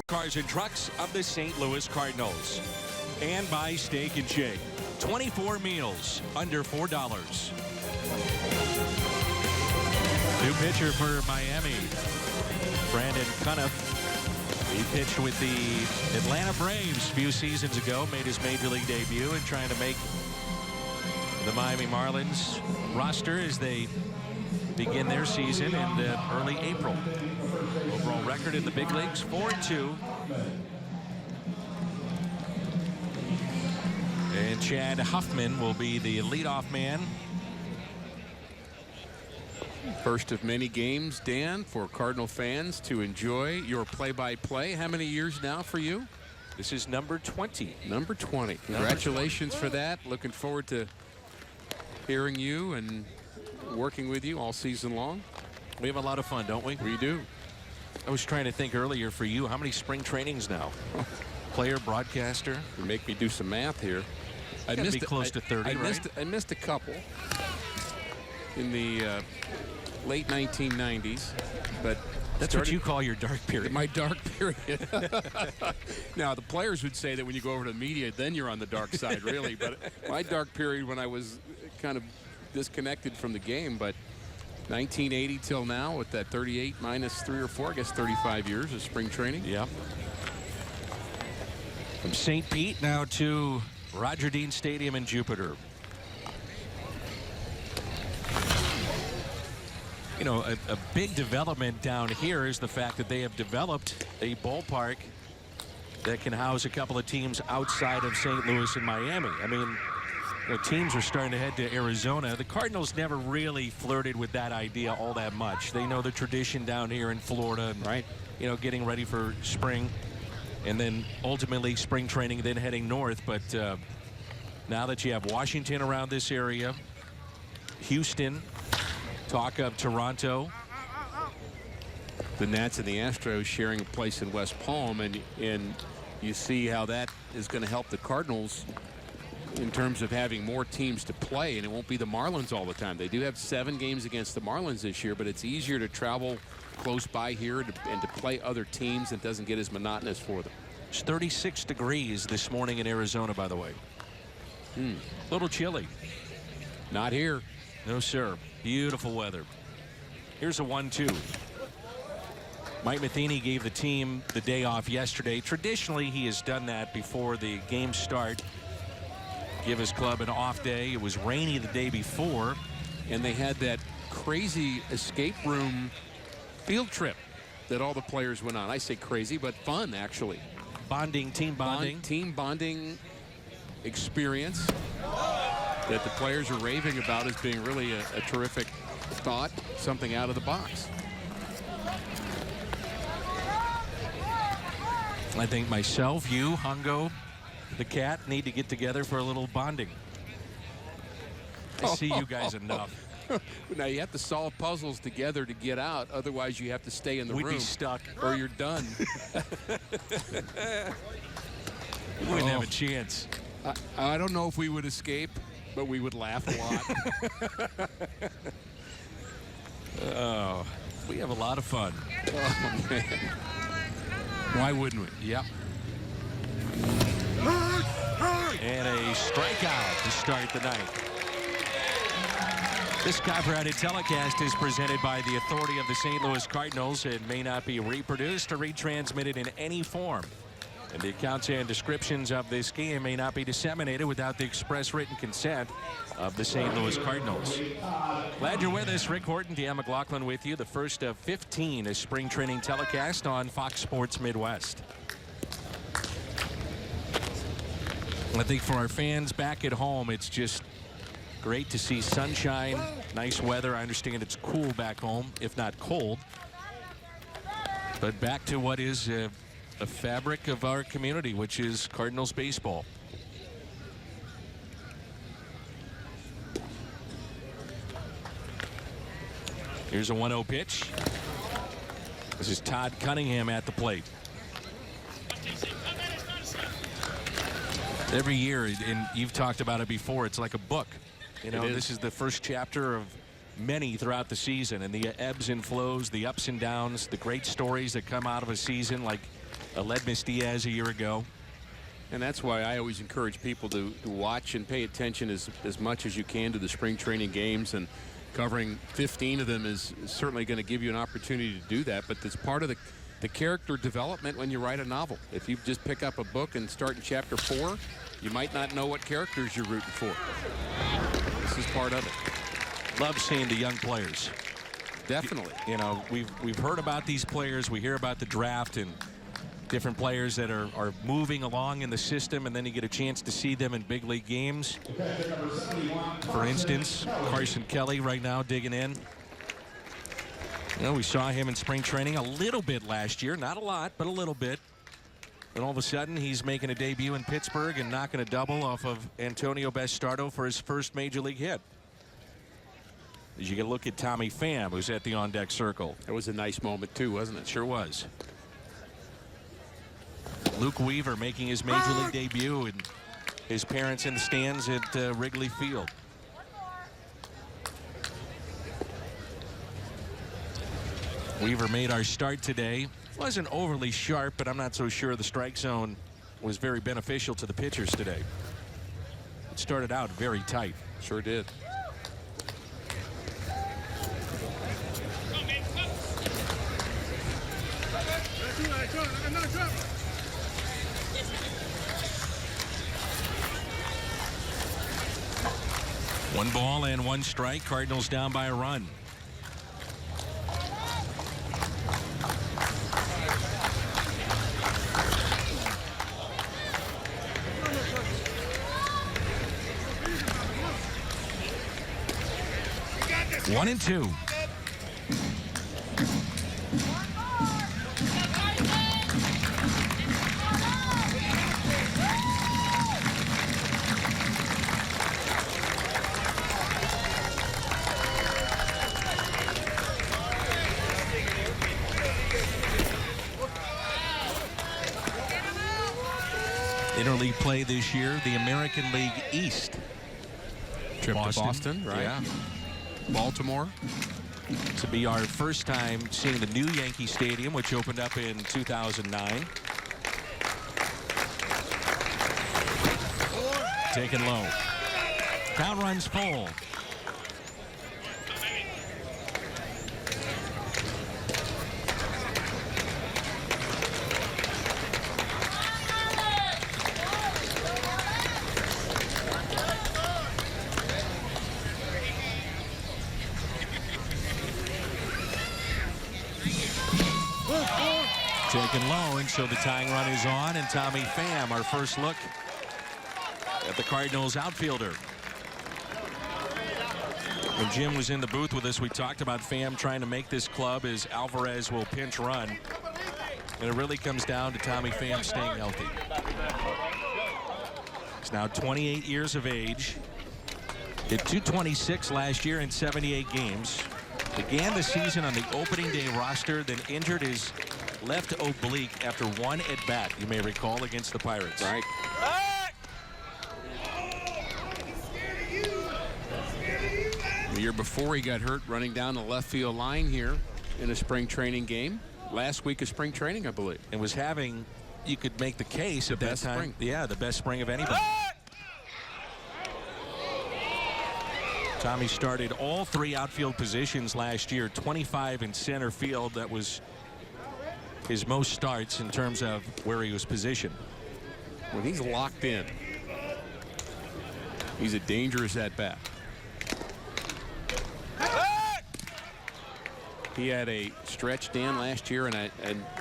Cars and trucks of the St. Louis Cardinals. And buy Steak and Shake. 24 meals under $4. New pitcher for Miami, Brandon Cunniff. He pitched with the Atlanta Braves a few seasons ago, made his major league debut, and trying to make the Miami Marlins roster as they begin their season in early April. Overall record in the big leagues, 4-2. And Chad Huffman will be the leadoff man. First of many games, Dan, for Cardinal fans to enjoy your play-by-play. How many years now for you? This is number 20. Number 20. Congratulations for that. Looking forward to hearing you and working with you all season long. We have a lot of fun, don't we? We do. I was trying to think earlier for you, how many spring trainings now? Player, broadcaster? You make me do some math here. I Gotta be close to 30, right? I missed a couple in the late 1990s, but that's what you call your dark period. My dark period. Now, the players would say that when you go over to the media, then you're on the dark side, really. But my dark period when I was kind of disconnected from the game, but 1980 till now with that 38 minus 3 or 4, I guess 35 years of spring training. Yeah. From St. Pete now to Roger Dean Stadium in Jupiter. You know, a big development down here is the fact that they have developed a ballpark that can house a couple of teams outside of St. Louis and Miami. I mean, you know, teams are starting to head to Arizona. The Cardinals never really flirted with that idea all that much. They know the tradition down here in Florida, and, right? You know, getting ready for spring, and then ultimately spring training, then heading north. But now that you have Washington around this area, Houston, talk of Toronto, the Nats and the Astros sharing a place in West Palm, and you see how that is going to help the Cardinals in terms of having more teams to play, and it won't be the Marlins all the time. They do have 7 games against the Marlins this year, but it's easier to travel close by here and to play other teams. It doesn't get as monotonous for them. It's 36 degrees this morning in Arizona, by the way. A little chilly. Not here. No, sir. Beautiful weather. Here's a 1-2. Mike Matheny gave the team the day off yesterday. Traditionally, he has done that before the games start. Give his club an off day. It was rainy the day before, and they had that crazy escape room field trip that all the players went on. I say crazy, but fun, actually. Bonding, team bonding. Team bonding experience that the players are raving about as being really a terrific thought, something out of the box. I think myself, you, Hungo, the cat need to get together for a little bonding. I see you guys enough. Now you have to solve puzzles together to get out. Otherwise, you have to stay in the room. We'd be stuck. Or you're done. We wouldn't have a chance. I don't know if we would escape, but we would laugh a lot. Oh, we have a lot of fun. Oh, man. Why wouldn't we? Yep. And a strikeout to start the night. This copyrighted telecast is presented by the authority of the St. Louis Cardinals. It may not be reproduced or retransmitted in any form. And the accounts and descriptions of this game may not be disseminated without the express written consent of the St. Louis Cardinals. Glad you're with us. Rick Horton, Dan McLaughlin with you. The first of 15 is spring training telecast on Fox Sports Midwest. I think for our fans back at home, it's just great to see sunshine, nice weather. I understand it's cool back home, if not cold. But back to what is a fabric of our community, which is Cardinals baseball. Here's a 1-0 pitch. This is Todd Cunningham at the plate. Every year, and you've talked about it before, it's like a book. You know, this is the first chapter of many throughout the season, and the ebbs and flows, the ups and downs, the great stories that come out of a season, like Aledmus Diaz a year ago. And that's why I always encourage people to watch and pay attention as much as you can to the spring training games, and covering 15 of them is certainly going to give you an opportunity to do that. But it's part of the character development when you write a novel. If you just pick up a book and start in chapter 4, you might not know what characters you're rooting for. This is part of it. Love seeing the young players. Definitely. You know, we've heard about these players. We hear about the draft and different players that are moving along in the system, and then you get a chance to see them in big league games. For instance, Carson Kelly right now digging in. You know, we saw him in spring training a little bit last year. Not a lot, but a little bit. And all of a sudden, he's making a debut in Pittsburgh and knocking a double off of Antonio Bastardo for his first major league hit. As you can look at Tommy Pham, who's at the on-deck circle. That was a nice moment, too, wasn't it? Sure was. Luke Weaver making his major league debut, and his parents in the stands at Wrigley Field. Weaver made our start today. Wasn't overly sharp, but I'm not so sure the strike zone was very beneficial to the pitchers today. It started out very tight. Sure did. One ball and one strike. Cardinals down by a run. One and two. Interleague play this year, the American League East. Trip to Boston, right? Yeah. Baltimore. This will be our first time seeing the new Yankee Stadium, which opened up in 2009. Taken low. Count runs full. Taken low, and so the tying run is on, and Tommy Pham, our first look at the Cardinals outfielder. When Jim was in the booth with us, we talked about Pham trying to make this club as Alvarez will pinch run. And it really comes down to Tommy Pham staying healthy. He's now 28 years of age. Hit .226 last year in 78 games. Began the season on the opening day roster, then injured his left oblique after one at bat, you may recall, against the Pirates. Right. The year before, he got hurt running down the left field line here in a spring training game. Last week of spring training, I believe. And was having, you could make the case at that time. Spring. Yeah, the best spring of anybody. Tommy started all three outfield positions last year, 25 in center field. That was his most starts in terms of where he was positioned. When he's locked in, he's a dangerous at bat. He had a stretch, Dan, last year, and I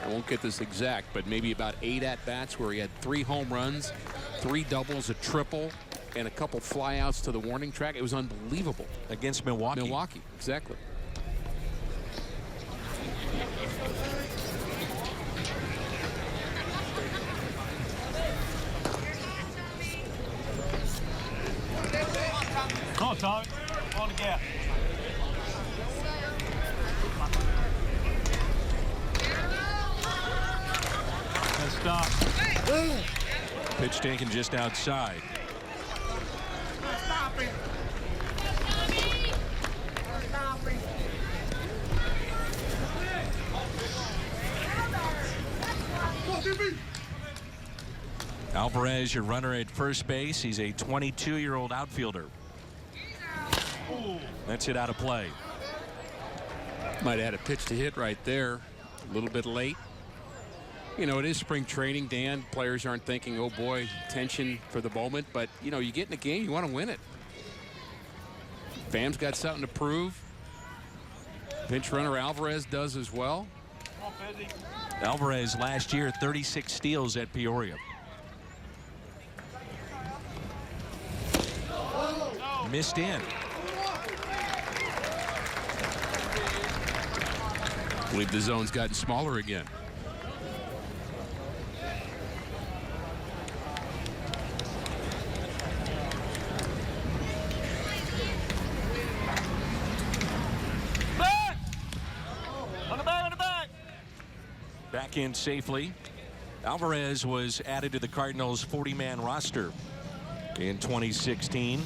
won't get this exact, but maybe about 8 at-bats where he had 3 home runs, 3 doubles, a triple, and a couple flyouts to the warning track. It was unbelievable. Against Milwaukee. Milwaukee, exactly. Come on, Tommy. On the gas. And stop. Pitch taken just outside. Stop him. Stop him. Alvarez, your runner at first base. He's a 22-year-old outfielder. That's it out of play. Might have had a pitch to hit right there. A little bit late. You know, it is spring training, Dan. Players aren't thinking, oh boy, tension for the moment. But, you know, you get in a game, you want to win it. Pham's got something to prove. Pinch runner Alvarez does as well. Alvarez last year, 36 steals at Peoria. Missed in. I believe the zone's gotten smaller again. back in safely. Alvarez was added to the Cardinals 40-man roster in 2016.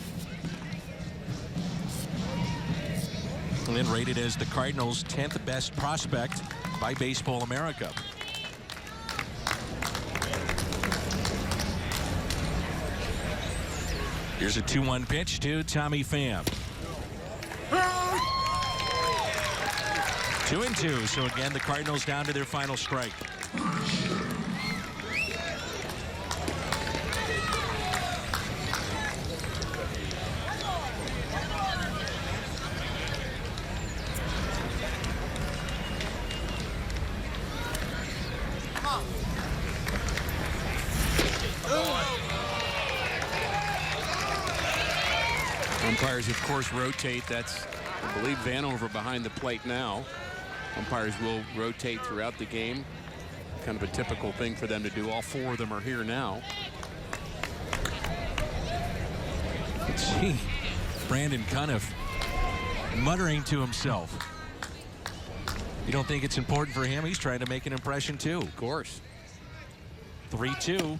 And then rated as the Cardinals' 10th best prospect by Baseball America. Here's a 2-1 pitch to Tommy Pham. 2-2. So again, the Cardinals down to their final strike. Umpires, of course, rotate. That's, I believe, Vanover behind the plate now. Umpires will rotate throughout the game. Kind of a typical thing for them to do. All 4 of them are here now. Gee, Brandon kind of muttering to himself. You don't think it's important for him? He's trying to make an impression, too. Of course. 3-2.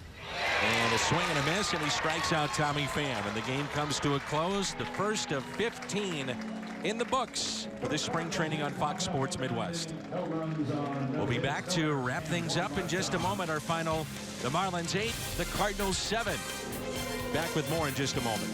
And a swing and a miss, and he strikes out Tommy Pham. And the game comes to a close. The first of 15 in the books for this spring training on Fox Sports Midwest. We'll be back to wrap things up in just a moment. Our final, the Marlins 8, the Cardinals 7. Back with more in just a moment.